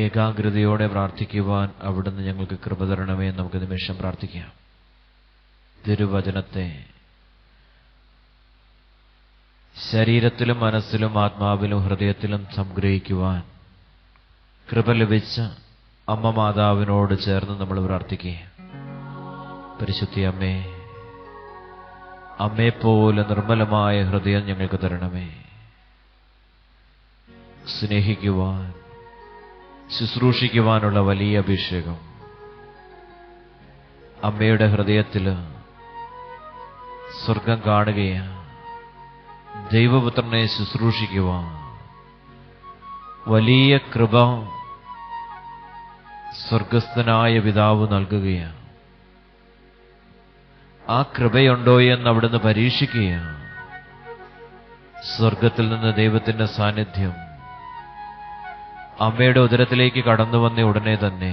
ഏകാഗ്രതയോടെ പ്രാർത്ഥിക്കുവാൻ അവിടുന്ന് ഞങ്ങൾക്ക് കൃപ തരണമേ. നമുക്ക് നിമിഷം പ്രാർത്ഥിക്കാം. തിരുവചനത്തെ ശരീരത്തിലും മനസ്സിലും ആത്മാവിലും ഹൃദയത്തിലും സംഗ്രഹിക്കുവാൻ കൃപ ലഭിച്ച അമ്മ മാതാവിനോട് ചേർന്ന് നമ്മൾ പ്രാർത്ഥിക്കുക. പരിശുദ്ധി അമ്മേ, അമ്മയെപ്പോലെ നിർമ്മലമായ ഹൃദയം ഞങ്ങൾക്ക് തരണമേ. സ്നേഹിക്കുവാൻ, ശുശ്രൂഷിക്കുവാനുള്ള വലിയ അഭിഷേകം അമ്മയുടെ ഹൃദയത്തിൽ സ്വർഗം കാണുകയാണ്. ദൈവപുത്രനെ ശുശ്രൂഷിക്കുവാൻ വലിയ കൃപ സ്വർഗസ്ഥനായ പിതാവ് നൽകുകയാണ്. ആ കൃപയുണ്ടോ എന്ന് അവിടുന്ന് പരീക്ഷിക്കുകയാണ്. സ്വർഗത്തിൽ നിന്ന് ദൈവത്തിന്റെ സാന്നിധ്യം അമ്മയുടെ ഉദരത്തിലേക്ക് കടന്നു വന്ന ഉടനെ തന്നെ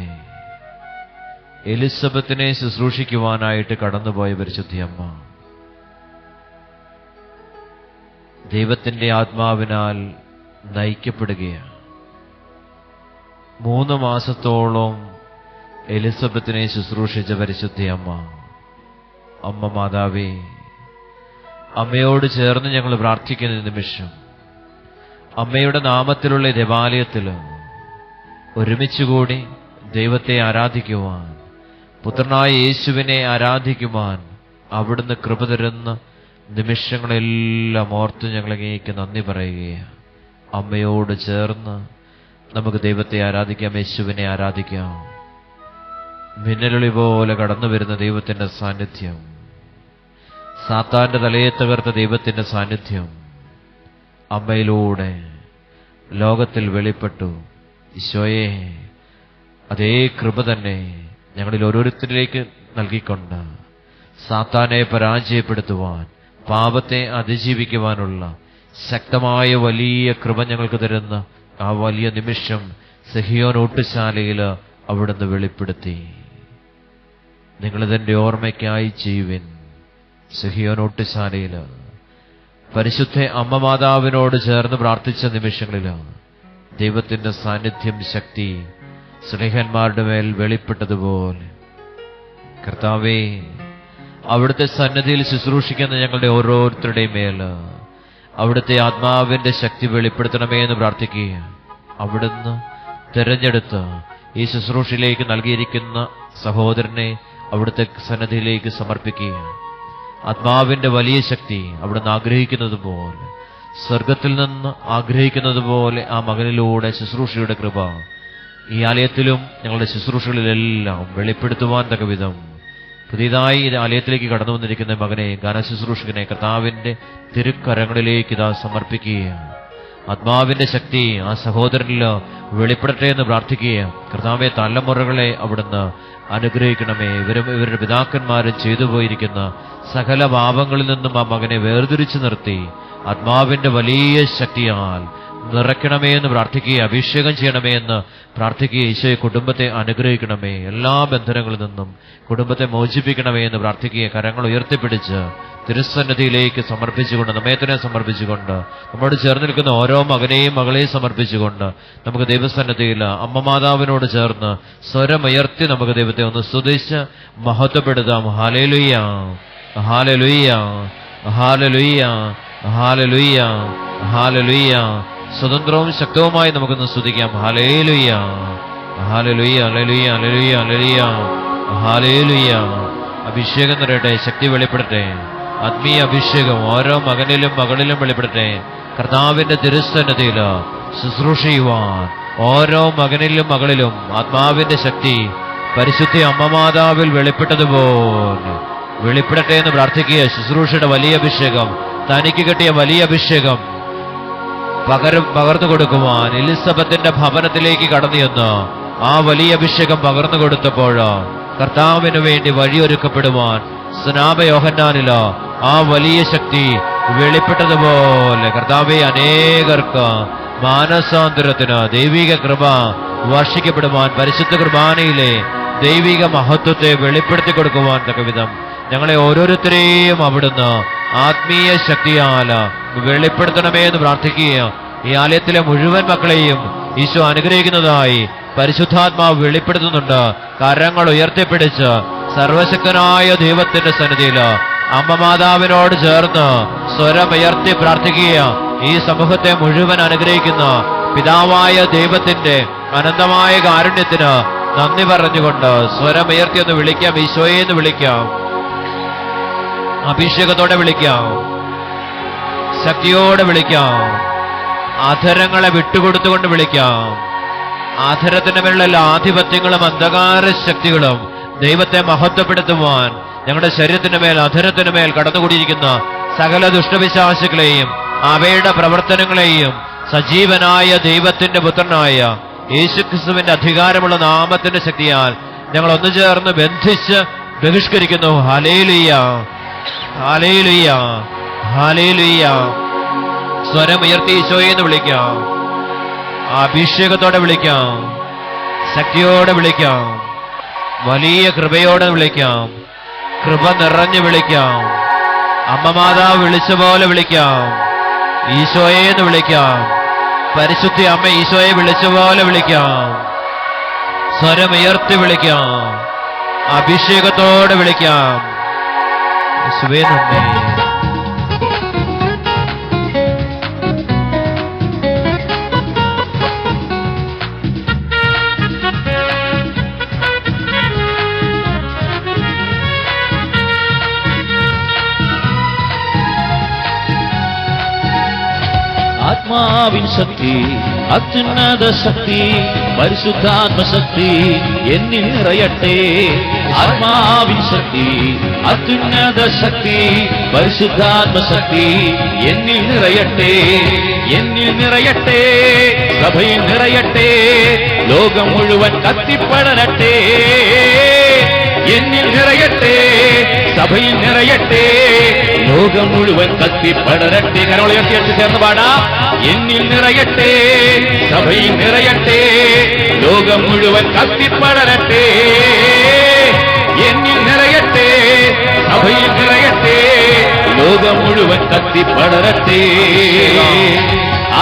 എലിസബത്തിനെ ശുശ്രൂഷിക്കുവാനായിട്ട് കടന്നുപോയ പരിശുദ്ധി അമ്മ ദൈവത്തിന്റെ ആത്മാവിനാൽ നയിക്കപ്പെടുകയാണ്. 3 മാസത്തോളം എലിസബത്തിനെ ശുശ്രൂഷിച്ച പരിശുദ്ധി അമ്മ, അമ്മ മാതാവേ, അമ്മയോട് ചേർന്ന് ഞങ്ങൾ പ്രാർത്ഥിക്കുന്ന നിമിഷം അമ്മയുടെ നാമത്തിലുള്ള ദേവാലയത്തിൽ ഒരുമിച്ചുകൂടി ദൈവത്തെ ആരാധിക്കുവാൻ, പുത്രനായ യേശുവിനെ ആരാധിക്കുവാൻ അവിടുന്ന് കൃപ തരുന്ന നിമിഷങ്ങളെല്ലാം ഓർത്ത് ഞങ്ങളങ്ങേക്ക് നന്ദി പറയുകയാണ്. അമ്മയോട് ചേർന്ന് നമുക്ക് ദൈവത്തെ ആരാധിക്കാം, യേശുവിനെ ആരാധിക്കാം. മിന്നലൊളി പോലെ കടന്നു വരുന്ന ദൈവത്തിന്റെ സാന്നിധ്യം, സാത്താന്റെ തലയെ തകർത്ത ദൈവത്തിന്റെ സാന്നിധ്യം അമ്മയിലൂടെ ലോകത്തിൽ വെളിപ്പെട്ടു. ഈശോയെ, അതേ കൃപ തന്നെ ഞങ്ങളിൽ ഓരോരുത്തരിലേക്ക് നൽകിക്കൊണ്ട് സാത്താനെ പരാജയപ്പെടുത്തുവാൻ, പാപത്തെ അതിജീവിക്കുവാനുള്ള ശക്തമായ വലിയ കൃപ ഞങ്ങൾക്ക് തരുന്ന ആ വലിയ നിമിഷം സിഹിയോൻ ഊട്ടുശാലയിൽ അവിടുന്ന് വെളിപ്പെടുത്തി. നിങ്ങളിതെന്റെ ഓർമ്മയ്ക്കായി ചെയ്യുവിൻ. സിഹിയോൻ ഊട്ടുശാലയിൽ പരിശുദ്ധ അമ്മ മാതാവിനോട് ചേർന്ന് പ്രാർത്ഥിച്ച നിമിഷങ്ങളിൽ ദൈവത്തിന്റെ സാന്നിധ്യം, ശക്തി സ്നേഹന്മാരുടെ മേൽ വെളിപ്പെട്ടതുപോലെ കർത്താവേ, അവിടുത്തെ സന്നിധിയിൽ ശുശ്രൂഷിക്കുന്ന ഞങ്ങളുടെ ഓരോരുത്തരുടെയും മേൽ അവിടുത്തെ ആത്മാവിന്റെ ശക്തി വെളിപ്പെടുത്തണമേ എന്ന് പ്രാർത്ഥിക്കുക. അവിടുന്ന് തിരഞ്ഞെടുത്ത് ഈ ശുശ്രൂഷയിലേക്ക് നൽകിയിരിക്കുന്ന സഹോദരനെ അവിടുത്തെ സന്നിധിയിലേക്ക് സമർപ്പിക്കുക. ആത്മാവിന്റെ വലിയ ശക്തി അവിടുന്ന് ആഗ്രഹിക്കുന്നത് പോലെ, സ്വർഗത്തിൽ നിന്ന് ആഗ്രഹിക്കുന്നത് പോലെ ആ മകനിലൂടെ ശുശ്രൂഷയുടെ കൃപ ഈ ആലയത്തിലും ഞങ്ങളുടെ ശുശ്രൂഷകളിലെല്ലാം വെളിപ്പെടുത്തുവാൻ തക്കവിധം പുതിയതായി ആലയത്തിലേക്ക് കടന്നു വന്നിരിക്കുന്ന മകനെ, ഗാനശുശ്രൂഷകനെ കർത്താവിന്റെ തിരുക്കരങ്ങളിലേക്ക് ഇതാ സമർപ്പിക്കുകയാണ്. ആത്മാവിന്റെ ശക്തി ആ സഹോദരനിൽ വെളിപ്പെടട്ടെ എന്ന് പ്രാർത്ഥിക്കുക. കർത്താവെ, തലമുറകളെ അവിടുന്ന് അനുഗ്രഹിക്കണമേ. ഇവരുടെ പിതാക്കന്മാരും ചെയ്തു പോയിരിക്കുന്ന സകല പാപങ്ങളിൽ നിന്നും ആ മകനെ വേർതിരിച്ചു നിർത്തി ആത്മാവിന്റെ വലിയ ശക്തിയാൽ നിറയ്ക്കണമേ എന്ന് പ്രാർത്ഥിക്കുക. അഭിഷേകം ചെയ്യണമേ എന്ന് പ്രാർത്ഥിക്കുക. ഈശോയെ, കുടുംബത്തെ അനുഗ്രഹിക്കണമേ. എല്ലാ ബന്ധനങ്ങളിൽ നിന്നും കുടുംബത്തെ മോചിപ്പിക്കണമേ എന്ന് പ്രാർത്ഥിക്കുക. കരങ്ങൾ ഉയർത്തിപ്പിടിച്ച് തിരുസന്നിധിയിലേക്ക് സമർപ്പിച്ചുകൊണ്ട്, നമ്മയത്തിനെ സമർപ്പിച്ചുകൊണ്ട്, നമ്മോട് ചേർന്ന് നിൽക്കുന്ന ഓരോ മകനെയും മകളെയും സമർപ്പിച്ചുകൊണ്ട് നമുക്ക് ദൈവസന്നിധിയിൽ അമ്മ മാതാവിനോട് ചേർന്ന് സ്വരമുയർത്തി നമുക്ക് ദൈവത്തെ ഒന്ന് സ്തുതിച്ച് മഹത്വപ്പെടുത്താം. Hallelujah, hallelujah, hallelujah, hallelujah, hallelujah. സ്വതന്ത്രവും ശക്തവുമായി നമുക്കൊന്ന് സ്തുതിക്കാം. Hallelujah, hallelujah, hallelujah, hallelujah, hallelujah, hallelujah. അഭിഷേകം നിറയട്ടെ, ശക്തി വെളിപ്പെടട്ടെ. ആത്മീയ അഭിഷേകം ഓരോ മകനിലും മകളിലും വെളിപ്പെടട്ടെ. കർത്താവിന്റെ തിരുസന്നിധിയിൽ ശുശ്രൂഷ ചെയ്യുവാൻ ഓരോ മകനിലും മകളിലും ആത്മാവിന്റെ ശക്തി പരിശുദ്ധ അമ്മ മാതാവിൽ വെളിപ്പെട്ടതുപോലെ വെളിപ്പെടട്ടെ എന്ന് പ്രാർത്ഥിക്കുക. ശുശ്രൂഷയുടെ വലിയ അഭിഷേകം, തനിക്ക് കിട്ടിയ വലിയ അഭിഷേകം പകർന്നു കൊടുക്കുവാൻ എലിസബത്തിന്റെ ഭവനത്തിലേക്ക് കടന്നു ചെന്ന് ആ വലിയ അഭിഷേകം പകർന്നു കൊടുത്തപ്പോൾ കർത്താവിന് വേണ്ടി വഴിയൊരുക്കപ്പെടുവാൻ സ്നാപ യോഹന്നാനില് ആ വലിയ ശക്തി വെളിപ്പെട്ടതുപോലെ കർത്താവെ, അനേകർക്ക് മാനസാന്തരത്തിന് ദൈവിക കൃപ വർഷിക്കപ്പെടുവാൻ, പരിശുദ്ധ കുർബാനയിലെ ദൈവിക മഹത്വത്തെ വെളിപ്പെടുത്തി കൊടുക്കുവാൻ തക്കവിധം ഞങ്ങളെ ഓരോരുത്തരെയും അവിടുന്ന് ആത്മീയ ശക്തിയാൽ വെളിപ്പെടുത്തണമേ എന്ന് പ്രാർത്ഥിക്കുക. ഈ ആലയത്തിലെ മുഴുവൻ മക്കളെയും ഈശോ അനുഗ്രഹിക്കുന്നതായി പരിശുദ്ധാത്മാവ് വെളിപ്പെടുത്തുന്നുണ്ട്. കരങ്ങൾ ഉയർത്തിപ്പിടിച്ച് സർവശക്തനായ ദൈവത്തിന്റെ സന്നിധിയില് അമ്മ മാതാവിനോട് ചേർന്ന് സ്വരമുയർത്തി പ്രാർത്ഥിക്കുക. ഈ സമൂഹത്തെ മുഴുവൻ അനുഗ്രഹിക്കുന്ന പിതാവായ ദൈവത്തിന്റെ അനന്തമായ കാരുണ്യത്തിന് നന്ദി പറഞ്ഞുകൊണ്ട് സ്വരമുയർത്തി ഒന്ന് വിളിക്കാം. ഈശോയെ എന്ന് വിളിക്കാം. അഭിഷേകത്തോടെ വിളിക്കാം. ശക്തിയോടെ വിളിക്കാം. അധരങ്ങളെ വിട്ടുകൊടുത്തുകൊണ്ട് വിളിക്കാം. ആധരത്തിന് മേലുള്ള എല്ലാ ആധിപത്യങ്ങളും അന്ധകാര ശക്തികളും ദൈവത്തെ മഹത്വപ്പെടുത്തുവാൻ ഞങ്ങളുടെ ശരീരത്തിന് മേൽ അധരത്തിന് മേൽ കടന്നുകൂടിയിരിക്കുന്ന സകല ദുഷ്ടവിശ്വാസികളെയും അവയുടെ പ്രവർത്തനങ്ങളെയും സജീവനായ ദൈവത്തിന്റെ പുത്രനായ യേശുക്രിസ്തുവിന്റെ അധികാരമുള്ള നാമത്തിന്റെ ശക്തിയാൽ ഞങ്ങൾ ഒന്നു ചേർന്ന് ബന്ധിച്ച് ബഹിഷ്കരിക്കുന്നു. Hallelujah, hallelujah, hallelujah. സ്വരമുയർത്തി ഈശോയെ എന്ന് വിളിക്കാം. അഭിഷേകത്തോടെ വിളിക്കാം. ശക്തിയോടെ വിളിക്കാം. വലിയ കൃപയോടെ വിളിക്കാം. കൃപ നിറഞ്ഞു വിളിക്കാം. അമ്മ മാതാവ് വിളിച്ച പോലെ വിളിക്കാം. ഈശോയെ എന്ന് വിളിക്കാം. പരിശുദ്ധ അമ്മ ഈശോയെ വിളിച്ച പോലെ വിളിക്കാം. സ്വരമുയർത്തി വിളിക്കാം. അഭിഷേകത്തോടെ വിളിക്കാം. യേശുവേ നന്ദി. ആത്മാവിൻ ശക്തി, അത്യുന്നത ശക്തി, പരിശുദ്ധാത്മശക്തി എന്നിൽ നിറയട്ടെ. ആത്മാവിൻ ശക്തി, അത്യുന്നത ശക്തി, പരിശുദ്ധാത്മശക്തി എന്നിൽ നിറയട്ടെ. എന്നിൽ നിറയട്ടെ, സഭയിൽ നിറയട്ടെ, ലോകം മുഴുവൻ കത്തിപ്പടരട്ടെ. എന്നിൽ നിറയട്ടെ, സഭയിൽ നിറയട്ടെ, ലോകം മുഴുവൻ കത്തിപ്പടരട്ടെ. കരമുയർത്തി ചേർന്ന് പാടാം. എന്നിൽ നിറയട്ടെ, സഭയിൽ നിറയട്ടെ, ലോകം മുഴുവൻ കത്തിപ്പടരട്ടെ. എന്നിൽ നിറയട്ടെ, സഭയിൽ നിറയട്ടെ, ലോകം മുഴുവൻ കത്തിപ്പടരട്ടെ.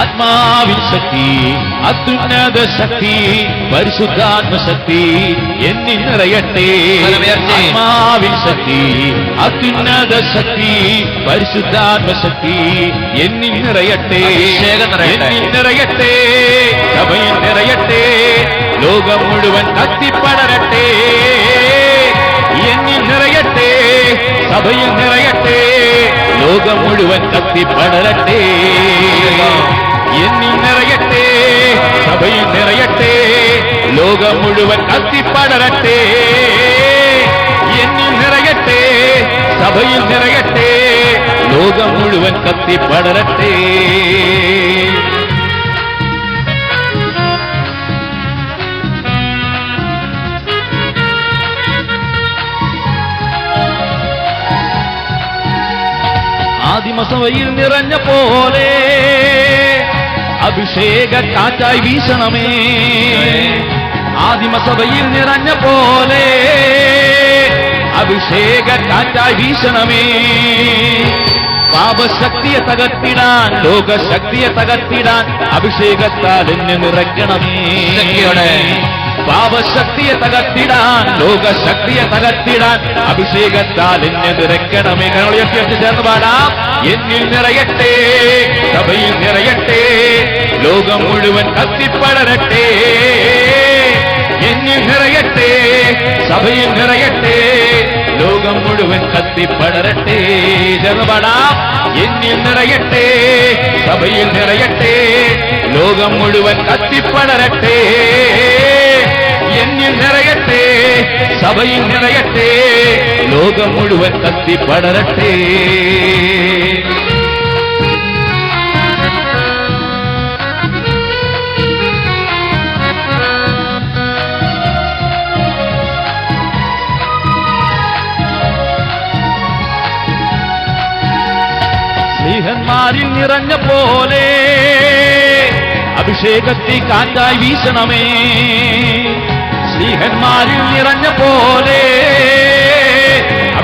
ആത്മാവിൻ ശക്തി, അത്യുന്നത ശക്തി, പരിശുദ്ധാത്മശക്തി എന്നിൽ നിറയട്ടെ. ആത്മാവിൻ ശക്തി, അത്യുന്നത ശക്തി, പരിശുദ്ധാത്മശക്തി എന്നിൽ നിറയട്ടെ. എന്നിൽ നിറയട്ടെ, സഭയിൽ നിറയട്ടെ, ലോകം മുഴുവൻ കത്തിപ്പടരട്ടെ. എന്നിൽ നിറയട്ടെ, സഭയിൽ നിറയട്ടെ, ലോകം മുഴുവൻ കത്തിപ്പടരട്ടെ. എന്നിൽ നിറയട്ടെ, സഭയിൽ നിറയട്ടെ, ലോകം മുഴുവൻ കത്തിപ്പടരട്ടെ. എന്നിൽ നിറയട്ടെ, സഭയിൽ നിറയട്ടെ, ലോകം മുഴുവൻ കത്തിപ്പടരട്ടെ. ആദിമസഭയിൽ നിറഞ്ഞ പോലെ അഭിഷേക കാറ്റായി വീശണമേ. ആദിമസഭയിൽ നിറഞ്ഞ പോലെ അഭിഷേക കാറ്റായി വീശണമേ. പാപശക്തിയെ തകർത്തിടാൻ, ലോകശക്തിയെ തകർത്തിടാൻ അഭിഷേകത്താൽ എന്നെ നിറയ്ക്കണമേ. പാപശക്തിയെ തകർത്തിടാൻ, ലോകശക്തിയെ തകർത്തിടാൻ അഭിഷേകത്താൽ എന്നെ നിറയ്ക്കണമേ. കരമുയർത്തി ചേർന്ന് പാടാം. എന്നിൽ നിറയട്ടെ, സഭയിൽ നിറയട്ടെ, ലോകം മുഴുവൻ കത്തിപ്പടരട്ടെ. എന്നിൽ നിറയട്ടെ, സഭയിൽ നിറയട്ടെ, ലോകം മുഴുവൻ കത്തിപ്പടരട്ടെ. ചേർന്ന് പാടാം. എന്നിൽ നിറയട്ടെ, സഭയിൽ നിറയട്ടെ, ലോകം മുഴുവൻ കത്തിപ്പടരട്ടെ. എന്നിൽ നിറയട്ടെ, സഭയിൽ നിറയട്ടെ, ലോകം മുഴുവൻ കത്തിപ്പടരട്ടെ. സ്നേഹന്മാരിൽ നിറഞ്ഞ പോലെ അഭിഷേകത്തെ കാറ്റായി വീശണമേ. സ്നേഹന്മാരിൽ നിറഞ്ഞ പോലെ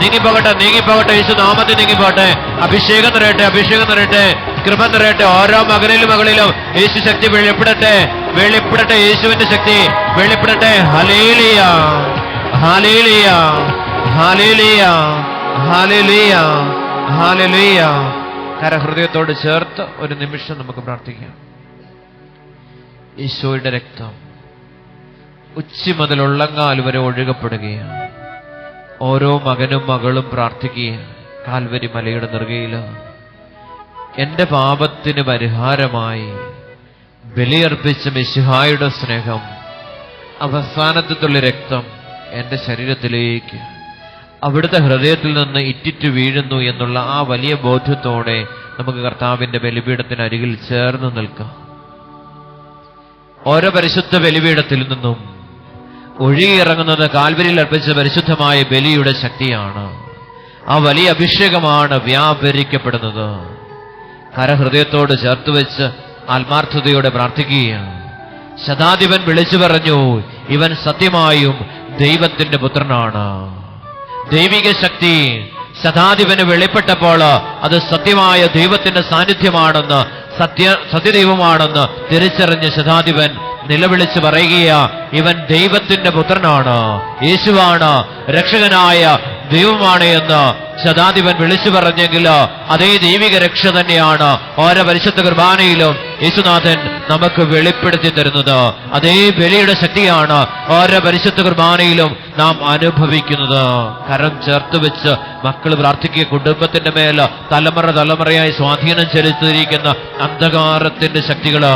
നീങ്ങിപ്പോകട്ടെ, നീങ്ങിപ്പോകട്ടെ. യേശു നാമത്തിൽ നീങ്ങിപ്പോട്ടെ. അഭിഷേകം നിറയട്ടെ, അഭിഷേകം നിറയട്ടെ, കൃപ നിറയട്ടെ. ഓരോ മകനിലും മകളിലും യേശു ശക്തി വെളിപ്പെടട്ടെ, വെളിപ്പെടട്ടെ. യേശുവിന്റെ ശക്തി വെളിപ്പെടട്ടെ. Hallelujah, hallelujah, hallelujah, hallelujah, hallelujah. ഹൃദയത്തോട് ചേർത്ത് ഒരു നിമിഷം നമുക്ക് പ്രാർത്ഥിക്കാം. ഈശോയുടെ രക്തം ഉച്ചി മുതൽ ഉള്ളങ്കാൽ വരെ ഒഴുകപ്പെടുകയാണ്. ഓരോ മകനും മകളും പ്രാർത്ഥിക്കുകയാണ്. കാൽവരി മലയുടെ നെറുകയിൽ എന്റെ പാപത്തിന് പരിഹാരമായി ബലിയർപ്പിച്ച മിശിഹായുടെ സ്നേഹം, അവസാനത്തുള്ള രക്തം എന്റെ ശരീരത്തിലേക്ക് അവിടുത്തെ ഹൃദയത്തിൽ നിന്ന് ഇറ്റിറ്റു വീഴുന്നു എന്നുള്ള ആ വലിയ ബോധ്യത്തോടെ നമുക്ക് കർത്താവിന്റെ ബലിപീഠത്തിന് അരികിൽ ചേർന്ന് നിൽക്കാം. ഓരോ പരിശുദ്ധ ബലിപീഠത്തിൽ നിന്നും ഒഴുകിയിറങ്ങുന്നത് കാൽവരിയിൽ അർപ്പിച്ച പരിശുദ്ധമായ ബലിയുടെ ശക്തിയാണ്. ആ വലിയ അഭിഷേകമാണ് വ്യാപരിക്കപ്പെടുന്നത്. കരഹൃദയത്തോട് ചേർത്ത് വെച്ച് ആത്മാർത്ഥതയോടെ പ്രാർത്ഥിക്കുകയാണ്. ശതാധിപൻ വിളിച്ചു പറഞ്ഞു, ഇവൻ സത്യമായും ദൈവത്തിന്റെ പുത്രനാണ്. ദൈവിക ശക്തി ശതാധിപന് വെളിപ്പെട്ടപ്പോൾ അത് സത്യമായ ദൈവത്തിന്റെ സാന്നിധ്യമാണെന്ന്, സത്യദൈവമാണെന്ന് തിരിച്ചറിഞ്ഞ ശതാധിപൻ നിലവിളിച്ച് പറയുകയാ, ഇവൻ ദൈവത്തിന്റെ പുത്രനാണ്, യേശുവാണ്, രക്ഷകനായ ദൈവമാണ് എന്ന് ശതാധിപൻ വിളിച്ചു പറഞ്ഞെങ്കിൽ അതേ ദൈവിക രക്ഷ തന്നെയാണ് ഓരോ പരിശുദ്ധ കുർബാനയിലും യേശുനാഥൻ നമുക്ക് വെളിപ്പെടുത്തി തരുന്നത്. അതേ ബലിയുടെ ശക്തിയാണ് ഓരോ പരിശുദ്ധ കുർബാനയിലും നാം അനുഭവിക്കുന്നത്. കരം ചേർത്ത് വെച്ച് മക്കൾ പ്രാർത്ഥിക്കുക. കുടുംബത്തിന്റെ മേൽ തലമുറ തലമുറയായി സ്വാധീനം ചെലുത്തിയിരിക്കുന്ന അന്ധകാരത്തിന്റെ ശക്തികള്,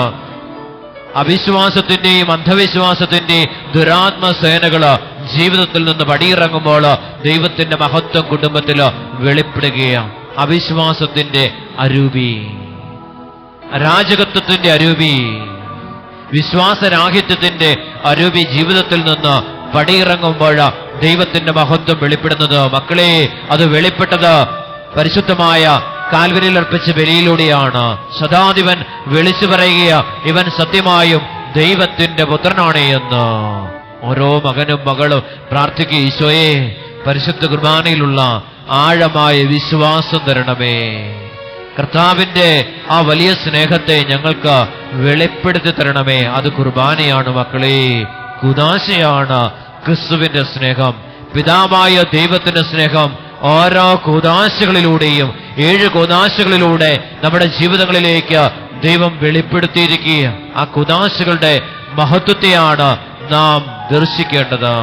അവിശ്വാസത്തിന്റെയും അന്ധവിശ്വാസത്തിന്റെയും ദുരാത്മസേനകള് ജീവിതത്തിൽ നിന്ന് പടിയിറങ്ങുമ്പോൾ ദൈവത്തിന്റെ മഹത്വം കുടുംബത്തില് വെളിപ്പെടുകയാണ്. അവിശ്വാസത്തിന്റെ അരൂപി, അരാജകത്വത്തിന്റെ അരൂപി, വിശ്വാസരാഹിത്യത്തിന്റെ അരൂപി ജീവിതത്തിൽ നിന്ന് പടിയിറങ്ങുമ്പോൾ ദൈവത്തിന്റെ മഹത്വം വെളിപ്പെടുന്നത്. മക്കളെ, അത് വെളിപ്പെട്ടത് പരിശുദ്ധമായ കാൽവരിയിൽ അർപ്പിച്ച ബലിയിലൂടെയാണ്. ശതാധിപൻ വിളിച്ചു പറയുക, ഇവൻ സത്യമായും ദൈവത്തിന്റെ പുത്രനാണ് എന്ന്. ഓരോ മകനും മകളും പ്രാർത്ഥിക്കുക, ഈശോയെ പരിശുദ്ധ കുർബാനയിലുള്ള ആഴമായ വിശ്വാസം തരണമേ. കർത്താവിന്റെ ആ വലിയ സ്നേഹത്തെ ഞങ്ങൾക്ക് വെളിപ്പെടുത്തി തരണമേ. അത് കുർബാനയാണ് മക്കളെ, കുദാശയാണ് ക്രിസ്തുവിന്റെ സ്നേഹം, പിതാവായ ദൈവത്തിന്റെ സ്നേഹം. ഓരോ കൂദാശകളിലൂടെയും 7 കൂദാശകളിലൂടെ നമ്മുടെ ജീവിതങ്ങളിലേക്ക് ദൈവം വെളിപ്പെടുത്തിയിരിക്കുക. ആ കൂദാശകളുടെ മഹത്വത്തെയാണ് നാം ദർശിക്കേണ്ടത്.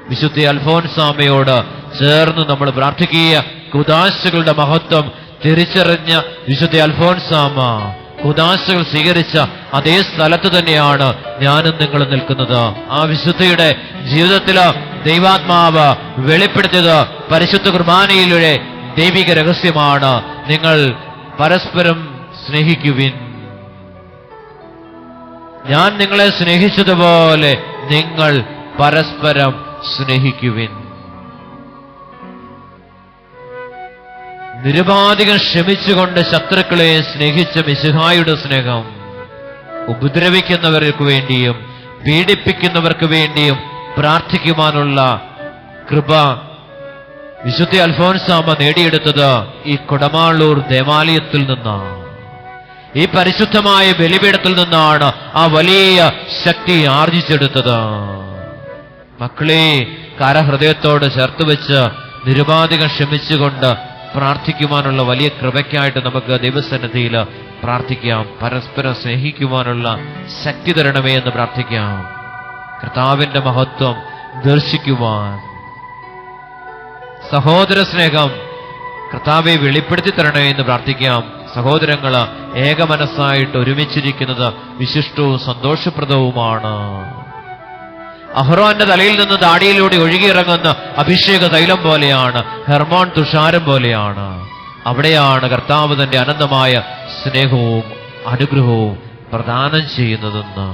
വിശുദ്ധ അൽഫോൻസാമയോട് ചേർന്ന് നമ്മൾ പ്രാർത്ഥിക്കുക. കൂദാശകളുടെ മഹത്വം തിരിച്ചറിഞ്ഞ വിശുദ്ധ അൽഫോൻസാമ കൂദാശകൾ സ്വീകരിച്ച അതേ സ്ഥലത്ത് തന്നെയാണ് ഞാനും നിങ്ങളും നിൽക്കുന്നത്. ആ വിശുദ്ധയുടെ ജീവിതത്തില് ദൈവാത്മാവ് വെളിപ്പെടുത്തിയത് പരിശുദ്ധ കുർബാനയിലൂടെ ദൈവിക രഹസ്യമാണ്. നിങ്ങൾ പരസ്പരം സ്നേഹിക്കുവിൻ, ഞാൻ നിങ്ങളെ സ്നേഹിച്ചതുപോലെ നിങ്ങൾ പരസ്പരം സ്നേഹിക്കുവിൻ. നിരുപാധികം ക്ഷമിച്ചുകൊണ്ട് ശത്രുക്കളെ സ്നേഹിച്ച മിശിഹായുടെ സ്നേഹം ഉപദ്രവിക്കുന്നവർക്ക് വേണ്ടിയും പീഡിപ്പിക്കുന്നവർക്ക് വേണ്ടിയും പ്രാർത്ഥിക്കുവാനുള്ള കൃപ വിശുദ്ധ അൽഫോൻസാമ നേടിയെടുത്തത് ഈ കൊടമാളൂർ ദേവാലയത്തിൽ നിന്നാണ്. ഈ പരിശുദ്ധമായ ബലിപീഠത്തിൽ നിന്നാണ് ആ വലിയ ശക്തി ആർജിച്ചെടുത്തത്. മക്കളെ, കരഹൃദയത്തോട് ചേർത്ത് വെച്ച് നിരുപാധികം ക്ഷമിച്ചുകൊണ്ട് പ്രാർത്ഥിക്കുവാനുള്ള വലിയ കൃപയ്ക്കായിട്ട് നമുക്ക് ദൈവസന്നിധിയിൽ പ്രാർത്ഥിക്കാം. പരസ്പരം സ്നേഹിക്കുവാനുള്ള ശക്തി തരണമേ എന്ന് പ്രാർത്ഥിക്കാം. കർത്താവിന്റെ മഹത്വം ദർശിക്കുവാൻ, സഹോദര സ്നേഹം കർത്താവെ വെളിപ്പെടുത്തി തരണമേ എന്ന് പ്രാർത്ഥിക്കാം. സഹോദരങ്ങള് ഏകമനസ്സായിട്ട് ഒരുമിച്ചിരിക്കുന്നത് വിശിഷ്ടവും സന്തോഷപ്രദവുമാണ്. അഹ്റോന്റെ തലയിൽ നിന്ന് താടിയിലൂടെ ഒഴുകിയിറങ്ങുന്ന അഭിഷേക തൈലം പോലെയാണ്, ഹെർമോൺ തുഷാരം പോലെയാണ്. അവിടെയാണ് കർത്താവ് തന്റെ അനന്തമായ സ്നേഹവും അനുഗ്രഹവും പ്രദാനം ചെയ്യുന്നതെന്ന്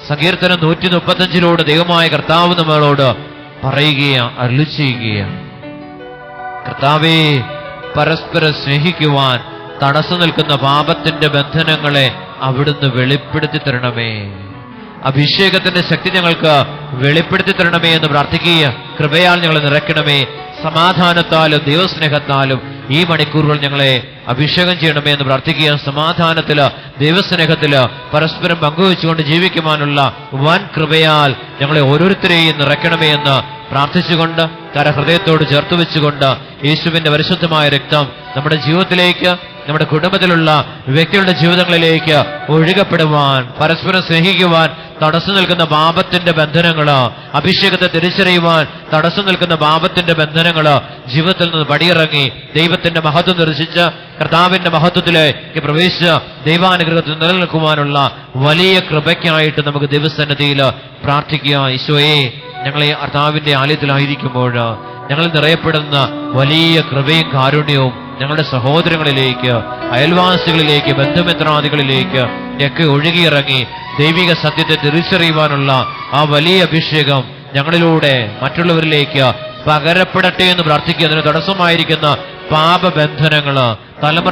സങ്കീർത്തനം 135 ദൈവമായ കർത്താവ് നമ്മളോട് പറയുകയാണ്, അരുളി ചെയ്യുകയാണ്. കർത്താവേ, പരസ്പരം സ്നേഹിക്കുവാൻ തടസ്സം നിൽക്കുന്ന പാപത്തിന്റെ ബന്ധനങ്ങളെ അവിടുന്ന് വെളിപ്പെടുത്തി തരണമേ. അഭിഷേകത്തിന്റെ ശക്തി ഞങ്ങൾക്ക് വെളിപ്പെടുത്തി തരണമേ എന്ന് പ്രാർത്ഥിക്കുക. കൃപയാൽ ഞങ്ങൾ നിറയ്ക്കണമേ, സമാധാനത്താലും ദൈവസ്നേഹത്താലും ഈ മണിക്കൂറുകൾ ഞങ്ങളെ അഭിഷേകം ചെയ്യണമേ എന്ന് പ്രാർത്ഥിക്കുക. സമാധാനത്തില് ദൈവസ്നേഹത്തില് പരസ്പരം പങ്കുവെച്ചുകൊണ്ട് ജീവിക്കുവാനുള്ള വൻ കൃപയാൽ ഞങ്ങളെ ഓരോരുത്തരെയും നിറയ്ക്കണമേ എന്ന് പ്രാർത്ഥിച്ചുകൊണ്ട് ഹൃദയത്തോട് ചേർത്ത് വെച്ചുകൊണ്ട് യേശുവിന്റെ പരിശുദ്ധമായ രക്തം നമ്മുടെ ജീവിതത്തിലേക്ക്, നമ്മുടെ കുടുംബത്തിലുള്ള വ്യക്തികളുടെ ജീവിതങ്ങളിലേക്ക് ഒഴുകപ്പെടുവാൻ, പരസ്പരം സ്നേഹിക്കുവാൻ തടസ്സം നിൽക്കുന്ന പാപത്തിന്റെ ബന്ധനങ്ങള്, അഭിഷേകത്തെ തിരിച്ചറിയുവാൻ തടസ്സം നിൽക്കുന്ന പാപത്തിന്റെ ബന്ധനങ്ങള് ജീവിതത്തിൽ നിന്ന് പടിയിറങ്ങി ദൈവത്തിന്റെ മഹത്വം ദർശിച്ച് കർത്താവിന്റെ മഹത്വത്തിലേക്ക് പ്രവേശിച്ച് ദൈവാനുഗ്രഹത്തിൽ നിലനിൽക്കുവാനുള്ള വലിയ കൃപയ്ക്കായിട്ട് നമുക്ക് ദൈവസന്നിധിയിൽ പ്രാർത്ഥിക്കുക. ഈശോയെ, ഞങ്ങളെ കർത്താവിന്റെ ആലയത്തിലായിരിക്കുമ്പോൾ ഞങ്ങൾ നിറയപ്പെടുന്ന വലിയ കൃപയും കാരുണ്യവും ഞങ്ങളുടെ സഹോദരങ്ങളിലേക്ക്, അയൽവാസികളിലേക്ക്, ബന്ധുമിത്രാദികളിലേക്ക് ഒക്കെ ഒഴുകിയിറങ്ങി ദൈവിക സത്യത്തെ തിരിച്ചറിയുവാനുള്ള ആ വലിയ അഭിഷേകം ഞങ്ങളിലൂടെ മറ്റുള്ളവരിലേക്ക് പകരപ്പെടട്ടെ എന്ന് പ്രാർത്ഥിക്കുക. അതിന് തടസ്സമായിരിക്കുന്ന പാപബന്ധനങ്ങള്,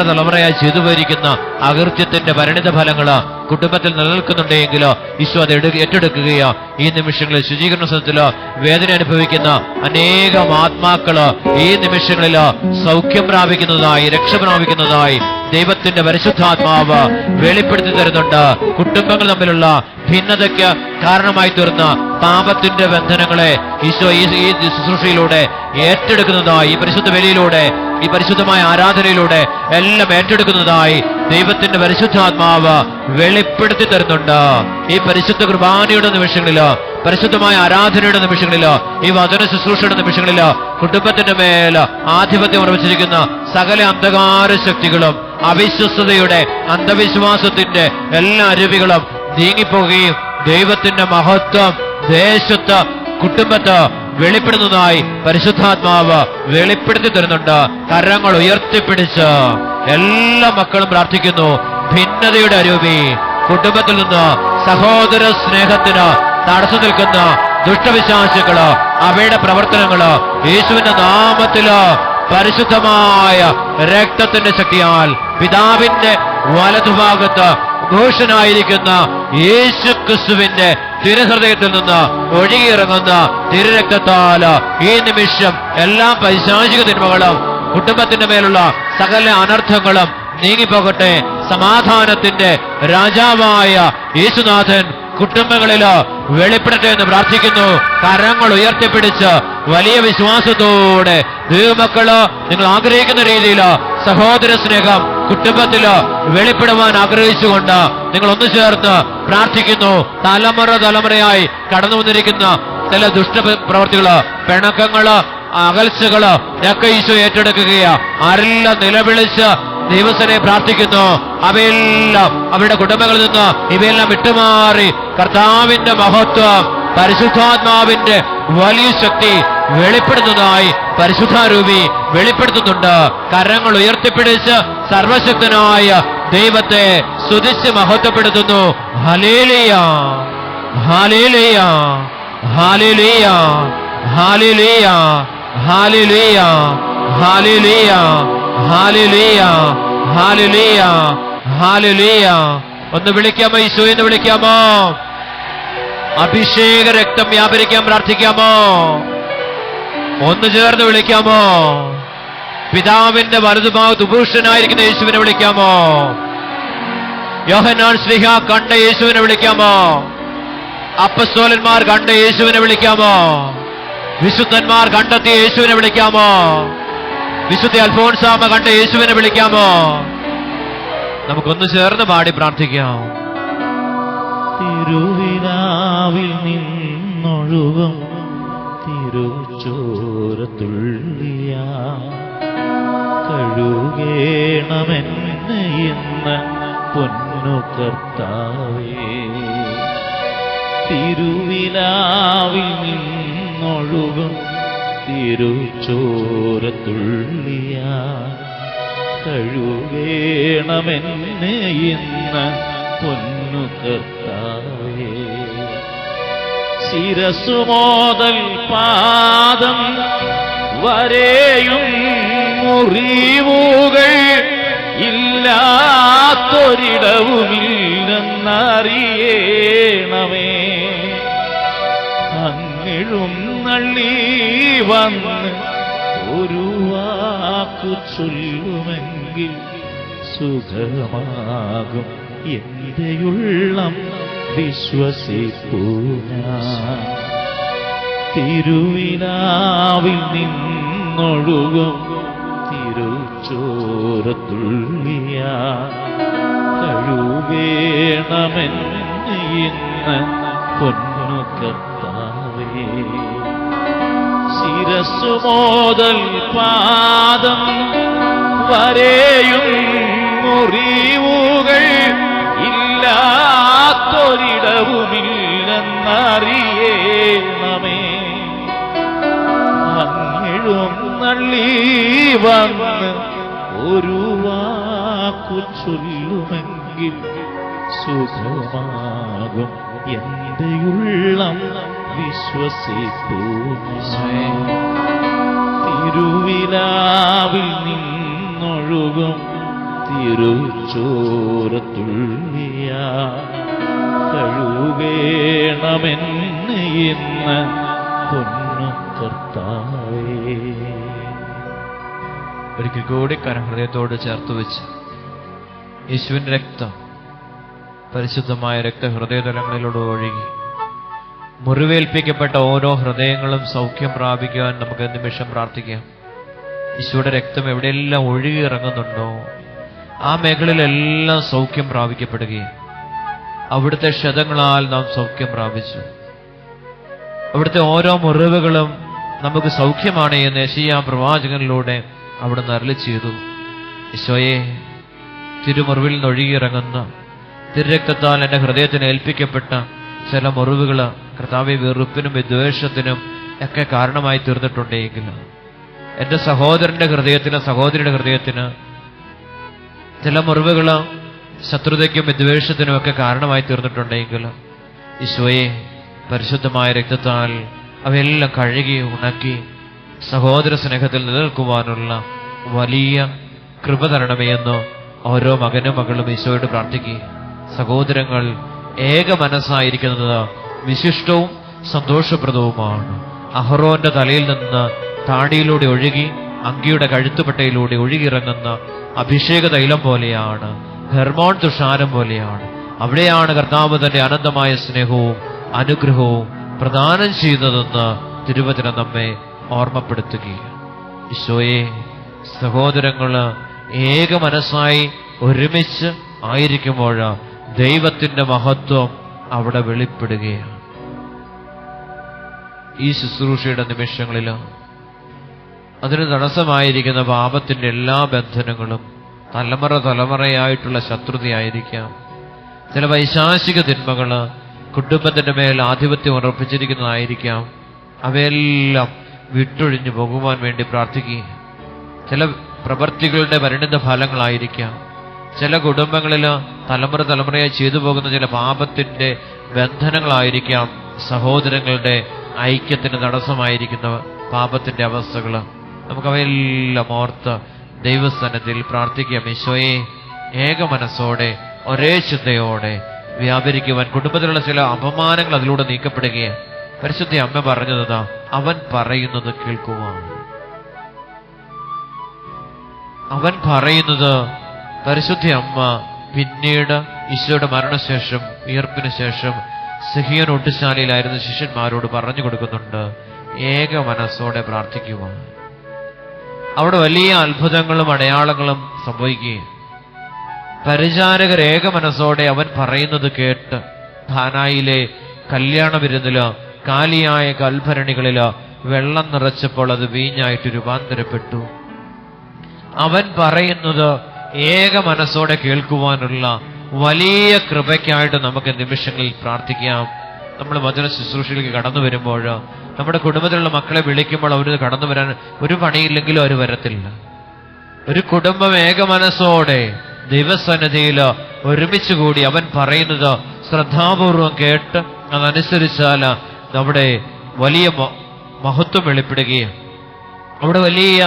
തലമുറയായി ചെയ്തു വരിക്കുന്ന അകൃത്യത്തിന്റെ പരിണിത ഫലങ്ങള് കുടുംബത്തിൽ നിലനിൽക്കുന്നുണ്ടെങ്കിൽ ഈശോ അത് ഏറ്റെടുക്കുകയോ ഈ നിമിഷങ്ങളിൽ ശുചീകരണ സ്ഥലത്തില് വേദന അനുഭവിക്കുന്ന അനേകം ആത്മാക്കള് ഈ നിമിഷങ്ങളില് സൗഖ്യം പ്രാപിക്കുന്നതായി, രക്ഷ പ്രാപിക്കുന്നതായി ദൈവത്തിന്റെ പരിശുദ്ധാത്മാവ് വെളിപ്പെടുത്തി തരുന്നുണ്ട്. കുടുംബങ്ങൾ തമ്മിലുള്ള ഭിന്നതയ്ക്ക് കാരണമായി തീർന്ന പാപത്തിന്റെ ബന്ധനങ്ങളെ ഈശോ ഈ ശുശ്രൂഷയിലൂടെ ഏറ്റെടുക്കുന്നതായി, ഈ പരിശുദ്ധ ബലിയിലൂടെ, ഈ പരിശുദ്ധമായ ആരാധനയിലൂടെ എല്ലാം ഏറ്റെടുക്കുന്നതായി ദൈവത്തിന്റെ പരിശുദ്ധാത്മാവ് വെളിപ്പെടുത്തി തരുന്നുണ്ട്. ഈ പരിശുദ്ധ കുർബാനയുടെ നിമിഷങ്ങളില്, പരിശുദ്ധമായ ആരാധനയുടെ നിമിഷങ്ങളില്, ഈ വചന ശുശ്രൂഷയുടെ നിമിഷങ്ങളില് കുടുംബത്തിന്റെ മേല് ആധിപത്യം ഉറപ്പിച്ചിരിക്കുന്ന സകല അന്ധകാര ശക്തികളും അവിശ്വസ്തയുടെ, അന്ധവിശ്വാസത്തിന്റെ എല്ലാ അരുവികളും നീങ്ങിപ്പോകുകയും ദൈവത്തിന്റെ മഹത്വം ദേശത്ത്, കുടുംബത്ത് വെളിപ്പെടുന്നതായി പരിശുദ്ധാത്മാവ് വെളിപ്പെടുത്തി തരുന്നുണ്ട്. കരങ്ങൾ ഉയർത്തിപ്പിടിച്ച് എല്ലാ മക്കളും പ്രാർത്ഥിക്കുന്നു. ഭിന്നതയുടെ അരൂപി കുടുംബത്തിൽ നിന്ന് സഹോദര സ്നേഹത്തിന് തടസ്സം നിൽക്കുന്ന ദുഷ്ടവിശ്വാസികള്, അവയുടെ പ്രവർത്തനങ്ങള് യേശുവിന്റെ നാമത്തില് പരിശുദ്ധമായ രക്തത്തിന്റെ ശക്തിയാൽ പിതാവിന്റെ വലതുഭാഗത്ത് ഘോഷനായിരിക്കുന്ന യേശു ക്രിസ്തുവിന്റെ തിരുഹൃദയത്തിൽ നിന്ന് ഒഴുകിയിറങ്ങുന്ന തിരുരക്തത്താല് ഈ നിമിഷം എല്ലാ പൈശാചിക തിന്മകളും, കുടുംബത്തിന്റെ മേലുള്ള സകല അനർത്ഥങ്ങളും നീങ്ങിപ്പോകട്ടെ. സമാധാനത്തിന്റെ രാജാവായ യേശുനാഥൻ കുടുംബങ്ങളില് വെളിപ്പെടട്ടെ എന്ന് പ്രാർത്ഥിക്കുന്നു. കരങ്ങൾ ഉയർത്തിപ്പിടിച്ച് വലിയ വിശ്വാസത്തോടെ ദൈവമക്കള് നിങ്ങൾ ആഗ്രഹിക്കുന്ന രീതിയിൽ സഹോദര സ്നേഹം കുടുംബത്തില് വെളിപ്പെടുവാൻ ആഗ്രഹിച്ചുകൊണ്ട് നിങ്ങൾ ഒന്നു ചേർന്ന് പ്രാർത്ഥിക്കുന്നു. തലമുറയായി കടന്നു വന്നിരിക്കുന്ന ചില ദുഷ്ടപ്രവർത്തികള്, പിണക്കങ്ങള്, അകൽച്ചകള് ഒക്കെ ഈശോ ഏറ്റെടുക്കുകയാ. ആരെല്ലാം നിലവിളിച്ച് ദൈവസനെ പ്രാർത്ഥിക്കുന്നു, അവയെല്ലാം അവരുടെ കുടുംബങ്ങളിൽ നിന്ന് ഇവയെല്ലാം വിട്ടുമാറി കർത്താവിന്റെ മഹത്വം, പരിശുദ്ധാത്മാവിന്റെ വലിയ ശക്തി വെളിപ്പെടുന്നതായി പരിശുദ്ധാരൂപി വെളിപ്പെടുത്തുന്നുണ്ട്. കരങ്ങൾ ഉയർത്തിപ്പിടിച്ച് സർവശക്തനായ ദൈവത്തെ സ്തുതിച്ച് മഹത്വപ്പെടുത്തുന്നു. Hallelujah, hallelujah, hallelujah, hallelujah, hallelujah, hallelujah, hallelujah, hallelujah, hallelujah. ഒന്ന് വിളിക്കാമോ? ഈശോയെന്ന് വിളിക്കാമോ? അഭിഷേക രക്തം വ്യാപരിക്കാൻ പ്രാർത്ഥിക്കാമോ? ഒന്ന് ചേർന്ന് വിളിക്കാമോ? പിതാവിന്റെ വലതുഭാഗത്ത് ഉപൂഷനായിരിക്കുന്ന യേശുവിനെ വിളിക്കാമോ? യോഹന്നാൻ ശ്ലീഹ കണ്ട യേശുവിനെ വിളിക്കാമോ? അപ്പസ്തോലന്മാർ കണ്ട യേശുവിനെ വിളിക്കാമോ? വിശുദ്ധന്മാർ കണ്ടെത്തിയ യേശുവിനെ വിളിക്കാമോ? വിശുദ്ധ അൽഫോൻസാമ കണ്ട യേശുവിനെ വിളിക്കാമോ? നമുക്കൊന്ന് ചേർന്ന് പാടി പ്രാർത്ഥിക്കാം. തിരുവിലാവിൽ നിന്നൊഴുകും തിരുച്ചോരത്തുള്ളിയ കഴുകേണമെന്ന് ഇന്ന് പൊന്നു കർത്താവേ. തിരുവിലാവിൽ നിന്നൊഴുകും തിരുച്ചോരത്തുള്ളിയ കഴുകേണമെന്ന് ഇന്ന് പൊന്നു കർത്താവേ. ശിരസ്സു മുതൽ പാദം വരെയും മുറിവുകൾ ഇല്ലാത്തൊരിടവുമില്ലെന്നറിയണമേ. അങ്ങിഴും നള്ളി വന്ന് ഒരു വാക്കു ചൊല്ലുമെങ്കിൽ സുഖമാകും എന്റെയുള്ളം വിശ്വസിപ്പൂ ഞാൻ. തിരുവിലാവിൽ നിന്നൊഴുകും തിരുച്ചോരത്തുള്ളിയ കഴുകേണമെന്ന് ഇന്ന് പൊന്നു കർത്താവേ. ശിരസ്സു മുതൽ പാദം വരെയും മുറിവുകൾ ഇല്ലാത്തൊരിടവുമില്ലെന്നറിയണമേ. അങ്ങഴും നള്ളി വന്ന് ഒരു വാക്കു ചൊല്ലുമെങ്കിൽ സുഖമാകും എന്റെയുള്ളം വിശ്വസിപ്പൂ. തിരുവിലാവിൽ നിന്നൊഴുകും തിരുച്ചോരത്തുള്ളിയ കഴുകേണമെന്ന് ഇന്ന് പൊന്നു കർത്താവേ. ഒരിക്കൽ കൂടി കരഹൃദയത്തോട് ചേർത്ത് വെച്ച് യേശുവിന്റെ രക്തം, പരിശുദ്ധമായ രക്തഹൃദയതലങ്ങളിലൂടെ ഒഴുകി മുറിവേൽപ്പിക്കപ്പെട്ട ഓരോ ഹൃദയങ്ങളും സൗഖ്യം പ്രാപിക്കുവാൻ നമുക്ക് നിമിഷം പ്രാർത്ഥിക്കാം. ഈശോയുടെ രക്തം എവിടെയെല്ലാം ഒഴുകി ഇറങ്ങുന്നുണ്ടോ ആ മേഖലയിലെല്ലാം സൗഖ്യം പ്രാപിക്കപ്പെടുകയും അവിടുത്തെ ക്ഷതങ്ങളാൽ നാം സൗഖ്യം പ്രാപിച്ചു. അവിടുത്തെ ഓരോ മുറിവുകളും നമുക്ക് സൗഖ്യമാണ് എന്ന് യെശയ്യാ പ്രവാചകനിലൂടെ അവിടുന്ന് അരുളി ചെയ്തു. ഈശോയെ, തിരുമുറിവിൽ നിന്നൊഴുകിയിറങ്ങുന്ന തിരുരക്തത്താൽ എൻ്റെ ഹൃദയത്തിന് ഏൽപ്പിക്കപ്പെട്ട ചില മുറിവുകൾ കർത്താവെ വെറുപ്പിനും വിദ്വേഷത്തിനും ഒക്കെ കാരണമായി തീർന്നിട്ടുണ്ടെങ്കിൽ, എൻ്റെ സഹോദരന്റെ ഹൃദയത്തിന്, സഹോദരിയുടെ ഹൃദയത്തിന് ചില മുറിവുകൾ ശത്രുതയ്ക്കും വിദ്വേഷത്തിനും ഒക്കെ കാരണമായി തീർന്നിട്ടുണ്ടെങ്കിൽ, ഈശോയെ പരിശുദ്ധമായ രക്തത്താൽ അവയെല്ലാം കഴുകി ഉണക്കി സഹോദര സ്നേഹത്തിൽ നിലനിൽക്കുവാനുള്ള വലിയ കൃപ തരണമേ എന്ന് ഓരോ മകനും മകളും ഈശോയോട് പ്രാർത്ഥിക്കുക. സഹോദരങ്ങൾ ഏക മനസ്സായിരിക്കുന്നത് വിശിഷ്ടവും സന്തോഷപ്രദവുമാണ്. അഹറോന്റെ തലയിൽ നിന്ന് താടിയിലൂടെ ഒഴുകി അങ്കിയുടെ കഴുത്തുപട്ടയിലൂടെ ഒഴുകിയിറങ്ങുന്ന അഭിഷേക തൈലം പോലെയാണ്, ഹെർമോൺ തുഷാരം പോലെയാണ്. അവിടെയാണ് കർത്താവ് തന്റെ അനന്തമായ സ്നേഹവും അനുഗ്രഹവും പ്രദാനം ചെയ്യുന്നതെന്ന് തിരുവചനം നമ്മെ ഓർമ്മപ്പെടുത്തുകയാണ്. ഈശോയെ, സഹോദരങ്ങള് ഏക മനസ്സായി ഒരുമിച്ച് ആയിരിക്കുമ്പോൾ ദൈവത്തിന്റെ മഹത്വം അവിടെ വെളിപ്പെടുകയാണ്. ഈ ശുശ്രൂഷയുടെ നിമിഷങ്ങളിൽ അതിന് തടസ്സമായിരിക്കുന്ന പാപത്തിന്റെ എല്ലാ ബന്ധനങ്ങളും തലമുറയായിട്ടുള്ള ശത്രുതയായിരിക്കാം. ചില വൈശാചിക തിന്മകള് കുടുംബത്തിന്റെ മേൽ ആധിപത്യം ഉറപ്പിച്ചിരിക്കുന്നതായിരിക്കാം. അവയെല്ലാം വിട്ടൊഴിഞ്ഞു പോകുവാൻ വേണ്ടി പ്രാർത്ഥിക്കുക. ചില പ്രവൃത്തികളുടെ പരിണിത ഫലങ്ങളായിരിക്കാം. ചില കുടുംബങ്ങളിൽ തലമുറയായി ചെയ്തു പോകുന്ന ചില പാപത്തിന്റെ ബന്ധനങ്ങളായിരിക്കാം. സഹോദരങ്ങളുടെ ഐക്യത്തിന് തടസ്സമായിരിക്കുന്ന പാപത്തിന്റെ അവസ്ഥകൾ നമുക്കവയെല്ലാം ഓർത്ത് ദൈവസന്നിധിയിൽ പ്രാർത്ഥിക്കാം. ഈശോയെ, ഏക മനസ്സോടെ ഒരേ ചിന്തയോടെ വ്യാപരിക്കുവാൻ കുടുംബത്തിലുള്ള ചില അപമാനങ്ങൾ അതിലൂടെ നീക്കപ്പെടുകയാണ്. പരിശുദ്ധ അമ്മ പറഞ്ഞതാ, അവൻ പറയുന്നത് കേൾക്കുവാൻ. അവൻ പറയുന്നത് പരിശുദ്ധ അമ്മ പിന്നീട് ഈശോയുടെ മരണശേഷം, ഉയർപ്പിന് ശേഷം സിഹിയോൻ ഒട്ടുശാലയിലായിരുന്ന ശിഷ്യന്മാരോട് പറഞ്ഞു കൊടുക്കുന്നുണ്ട്, ഏക മനസ്സോടെ പ്രാർത്ഥിക്കുവാൻ. അവിടെ വലിയ അത്ഭുതങ്ങളും അടയാളങ്ങളും സംഭവിക്കുകയും പരിചാരകർ ഏക മനസ്സോടെ അവൻ പറയുന്നത് കേട്ട് ധാനായിലെ കല്യാണ വിരുന്നില് കാലിയായ കൽഭരണികളില് വെള്ളം നിറച്ചപ്പോൾ അത് വീഞ്ഞായിട്ട് രൂപാന്തരപ്പെട്ടു. അവൻ പറയുന്നത് ഏക മനസ്സോടെ കേൾക്കുവാനുള്ള വലിയ കൃപയ്ക്കായിട്ട് നമുക്ക് നിമിഷങ്ങളിൽ പ്രാർത്ഥിക്കാം. നമ്മൾ വചന ശുശ്രൂഷയിലേക്ക് കടന്നു വരുമ്പോൾ, നമ്മുടെ കുടുംബത്തിലുള്ള മക്കളെ വിളിക്കുമ്പോൾ അവർ കടന്നു വരാൻ ഒരു പണിയില്ലെങ്കിലും അവർ വരത്തില്ല. ഒരു കുടുംബം ഏക മനസ്സോടെ ദൈവസന്നിധിയിൽ ഒരുമിച്ച് കൂടി അവൻ പറയുന്നത് ശ്രദ്ധാപൂർവം കേട്ട് അതനുസരിച്ചാൽ നമ്മുടെ വലിയ മഹത്വം വെളിപ്പെടുകയും അവിടെ വലിയ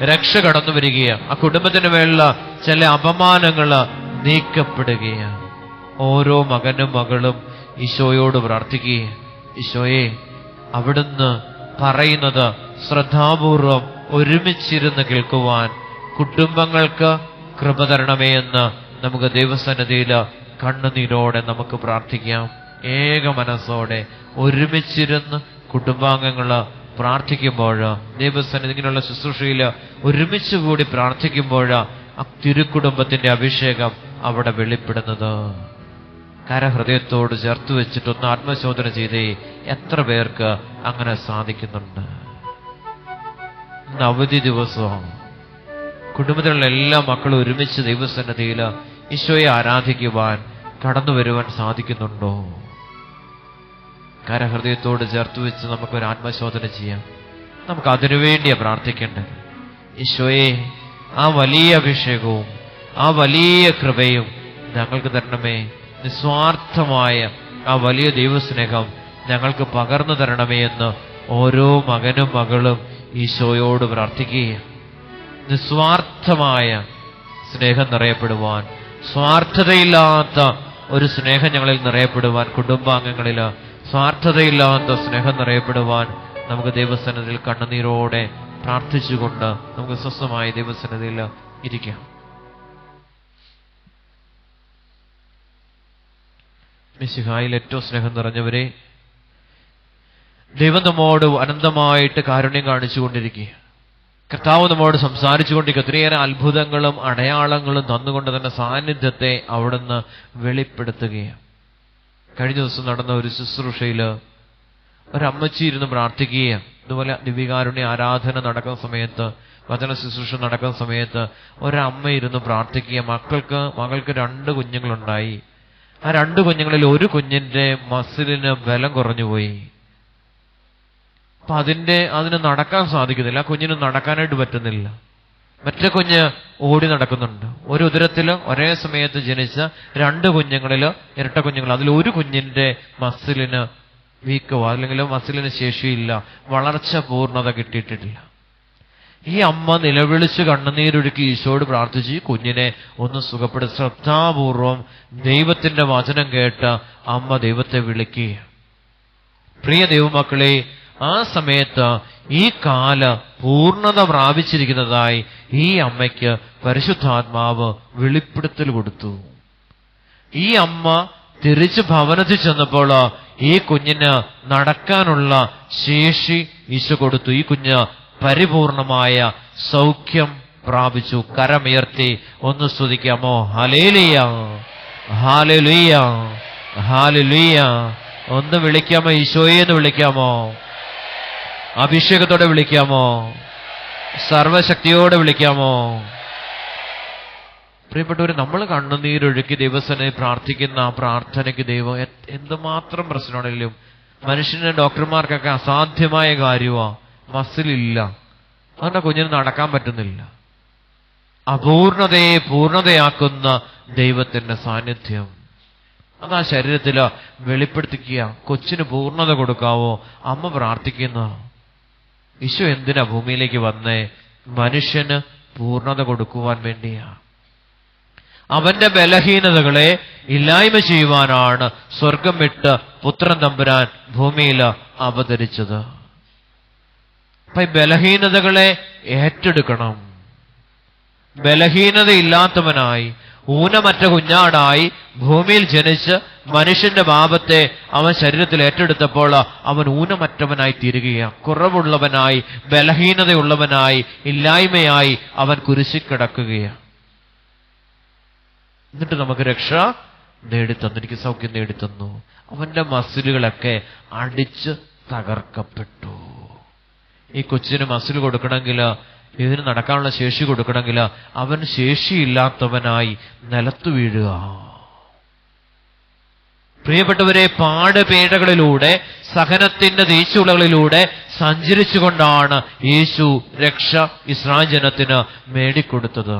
രക്ഷ കടന്നു വരികയാണ്. ആ കുടുംബത്തിന് മേലുള്ള ചില അപമാനങ്ങൾ നീക്കപ്പെടുകയാണ്. ഓരോ മകനും മകളും ഈശോയോട് പ്രാർത്ഥിക്കുകയും, ഈശോയെ, അവിടുന്ന് പറയുന്നത് ശ്രദ്ധാപൂർവം ഒരുമിച്ചിരുന്ന് കേൾക്കുവാൻ കുടുംബങ്ങൾക്ക് കൃപ തരണമേ എന്ന് നമുക്ക് ദൈവസന്നിധിയിൽ കണ്ണുനീരോടെ നമുക്ക് പ്രാർത്ഥിക്കാം. ഏക മനസ്സോടെ ഒരുമിച്ചിരുന്ന് കുടുംബാംഗങ്ങൾ പ്രാർത്ഥിക്കുമ്പോൾ, ദൈവസന്നിധി ഇങ്ങനെയുള്ള ശുശ്രൂഷയിൽ ഒരുമിച്ച് കൂടി പ്രാർത്ഥിക്കുമ്പോൾ ആ തിരുക്കുടുംബത്തിന്റെ അഭിഷേകം അവിടെ വെളിപ്പെടുന്നത്. കരഹൃദയത്തോട് ചേർത്ത് വെച്ചിട്ടൊന്ന് ആത്മശോധന ചെയ്തേ, എത്ര പേർക്ക് അങ്ങനെ സാധിക്കുന്നുണ്ട്? ഇന്ന് അവധി ദിവസമാണ്. കുടുംബത്തിലുള്ള എല്ലാ മക്കളും ഒരുമിച്ച് ദൈവസന്നിധിയിൽ ഈശോയെ ആരാധിക്കുവാൻ കടന്നു വരുവാൻ സാധിക്കുന്നുണ്ടോ? കരഹൃദയത്തോട് ചേർത്ത് വെച്ച് നമുക്കൊരു ആത്മശോധന ചെയ്യാം. നമുക്ക് അതിനുവേണ്ടിയാണ് പ്രാർത്ഥിക്കേണ്ടത്. ഈശോയെ, ആ വലിയ അഭിഷേകവും ആ വലിയ കൃപയും ഞങ്ങൾക്ക് തരണമേ. നിസ്വാർത്ഥമായ ആ വലിയ ദൈവസ്നേഹം ഞങ്ങൾക്ക് പകർന്നു തരണമേ എന്ന് ഓരോ മകനും മകളും ഈശോയോട് പ്രാർത്ഥിക്കുക. നിസ്വാർത്ഥമായ സ്നേഹം നിറയപ്പെടുവാൻ, സ്വാർത്ഥതയില്ലാത്ത ഒരു സ്നേഹം ഞങ്ങളിൽ നിറയപ്പെടുവാൻ, കുടുംബാംഗങ്ങളിൽ സ്വാർത്ഥതയില്ലാത്ത സ്നേഹം നിറയപ്പെടുവാൻ നമുക്ക് ദൈവസന്നിധിയിൽ കണ്ണുനീരോടെ പ്രാർത്ഥിച്ചുകൊണ്ട് നമുക്ക് സ്വസ്ഥമായ ദൈവസന്നിധിയിൽ ഇരിക്കാം. മിശിഹായിൽ ഏറ്റവും സ്നേഹം നിറഞ്ഞവരെ, ദൈവം നമ്മോട് അനന്തമായിട്ട് കാരുണ്യം കാണിച്ചുകൊണ്ടിരിക്കുക. കർത്താവ് നമ്മോട് സംസാരിച്ചുകൊണ്ടിരിക്കുക. ഒത്തിരിയേറെ അത്ഭുതങ്ങളും അടയാളങ്ങളും തന്നുകൊണ്ട് തന്നെ സാന്നിധ്യത്തെ അവിടുന്ന് വെളിപ്പെടുത്തുകയാണ്. കഴിഞ്ഞ ദിവസം നടന്ന ഒരു ശുശ്രൂഷയിൽ ഒരമ്മച്ചി ഇരുന്ന് പ്രാർത്ഥിക്കുകയാണ്. ഇതുപോലെ ദിവ്യകാരുണ്യ ആരാധന നടക്കുന്ന സമയത്ത്, വചന ശുശ്രൂഷ നടക്കുന്ന സമയത്ത് ഒരമ്മ ഇരുന്ന് പ്രാർത്ഥിക്കുക. മകൾക്ക് 2 കുഞ്ഞുങ്ങളുണ്ടായി. ആ 2 കുഞ്ഞുങ്ങളിൽ ഒരു കുഞ്ഞിന്റെ മസിലിന് ബലം കുറഞ്ഞുപോയി. അപ്പൊ അതിന് നടക്കാൻ സാധിക്കുന്നില്ല. ആ കുഞ്ഞിന് നടക്കാനായിട്ട് പറ്റുന്നില്ല. മറ്റേ കുഞ്ഞ് ഓടി നടക്കുന്നുണ്ട്. ഒരു ഉദരത്തില് ഒരേ സമയത്ത് ജനിച്ച 2 കുഞ്ഞുങ്ങളില് ഇരട്ട കുഞ്ഞുങ്ങൾ, അതിൽ ഒരു കുഞ്ഞിന്റെ മസിലിന് വീക്കോ അല്ലെങ്കിൽ മസിലിന് ശേഷിയില്ല, വളർച്ച പൂർണ്ണത കിട്ടിയിട്ടില്ല. ഈ അമ്മ നിലവിളിച്ച് കണ്ണുനീരൊഴുക്കി ഈശോയോട് പ്രാർത്ഥിച്ച് ഈ കുഞ്ഞിനെ ഒന്ന് സുഖപ്പെടുത്തി. ശ്രദ്ധാപൂർവം ദൈവത്തിന്റെ വചനം കേട്ട് അമ്മ ദൈവത്തെ വിളിക്കുക. പ്രിയ ദൈവമക്കളെ, ആ സമയത്ത് ഈ കാല പൂർണ്ണത പ്രാപിച്ചിരിക്കുന്നതായി ഈ അമ്മയ്ക്ക് പരിശുദ്ധാത്മാവ് വെളിപ്പെടുത്തൽ കൊടുത്തു. ഈ അമ്മ തിരിച്ച് ഭവനത്തിൽ ചെന്നപ്പോൾ ഈ കുഞ്ഞിന് നടക്കാനുള്ള ശേഷി ഈശോ കൊടുത്തു. ഈ കുഞ്ഞ് പരിപൂർണമായ സൗഖ്യം പ്രാപിച്ചു. കരമുയർത്തി ഒന്ന് സ്തുതിക്കാമോ? Hallelujah, hallelujah, hallelujah. ഒന്ന് വിളിക്കാമോ? ഈശോയെന്ന് വിളിക്കാമോ? അഭിഷേകത്തോടെ വിളിക്കാമോ? സർവശക്തിയോടെ വിളിക്കാമോ? പ്രിയപ്പെട്ടവര്, നമ്മൾ കണ്ണുനീരൊഴുക്കി ദൈവസന്നിധിയിൽ പ്രാർത്ഥിക്കുന്ന ആ പ്രാർത്ഥനയ്ക്ക് ദൈവം എന്തുമാത്രം പ്രശ്നമാണെങ്കിലും, മനുഷ്യന് ഡോക്ടർമാർക്കൊക്കെ അസാധ്യമായ കാര്യമാ, മസിലില്ല, അതുകൊണ്ട് കുഞ്ഞിന് നടക്കാൻ പറ്റുന്നില്ല. അപൂർണതയെ പൂർണ്ണതയാക്കുന്ന ദൈവത്തിന്റെ സാന്നിധ്യം അതാ ശരീരത്തിൽ വെളിപ്പെടുത്തിക്കുക. കൊച്ചിന് പൂർണ്ണത കൊടുക്കാവോ? അമ്മ പ്രാർത്ഥിക്കുന്ന. ഈശോ എന്തിനാ ഭൂമിയിലേക്ക് വന്നേ? മനുഷ്യന് പൂർണ്ണത കൊടുക്കുവാൻ വേണ്ടിയാ. അവന്റെ ബലഹീനതകളെ ഇല്ലായ്മ ചെയ്യുവാനാണ് സ്വർഗം വിട്ട് പുത്രൻ തമ്പുരാൻ ഭൂമിയിൽ അവതരിച്ചത്. അപ്പൊ ഈ ബലഹീനതകളെ ഏറ്റെടുക്കണം. ബലഹീനതയില്ലാത്തവനായി ഊനമറ്റ കുഞ്ഞാടായി ഭൂമിയിൽ ജനിച്ച് മനുഷ്യന്റെ പാപത്തെ അവൻ ശരീരത്തിൽ ഏറ്റെടുത്തപ്പോൾ അവൻ ഊനമറ്റവനായി തീരുകയാണ്. കുറവുള്ളവനായി, ബലഹീനതയുള്ളവനായി, ഇല്ലായ്മയായി അവൻ കുരിശിൽ കിടക്കുകയാണ്. എന്നിട്ട് നമുക്ക് രക്ഷ നേടിത്തന്നു, എനിക്ക് സൗഖ്യം നേടിത്തന്നു. അവന്റെ മസിലുകളൊക്കെ അടിച്ച് തകർക്കപ്പെട്ടു. ഈ കൊച്ചിന് മസിൽ കൊടുക്കണമെങ്കിൽ, ഇതിന് നടക്കാനുള്ള ശേഷി കൊടുക്കണമെങ്കിൽ അവൻ ശേഷിയില്ലാത്തവനായി നിലത്തു വീഴുക. പ്രിയപ്പെട്ടവരെ, പാടുപീഡകളിലൂടെ, സഹനത്തിന്റെ തീച്ചുളകളിലൂടെ സഞ്ചരിച്ചുകൊണ്ടാണ് യേശു രക്ഷ ഇസ്രായേൽ ജനത്തിന് മേടിക്കൊടുത്തത്.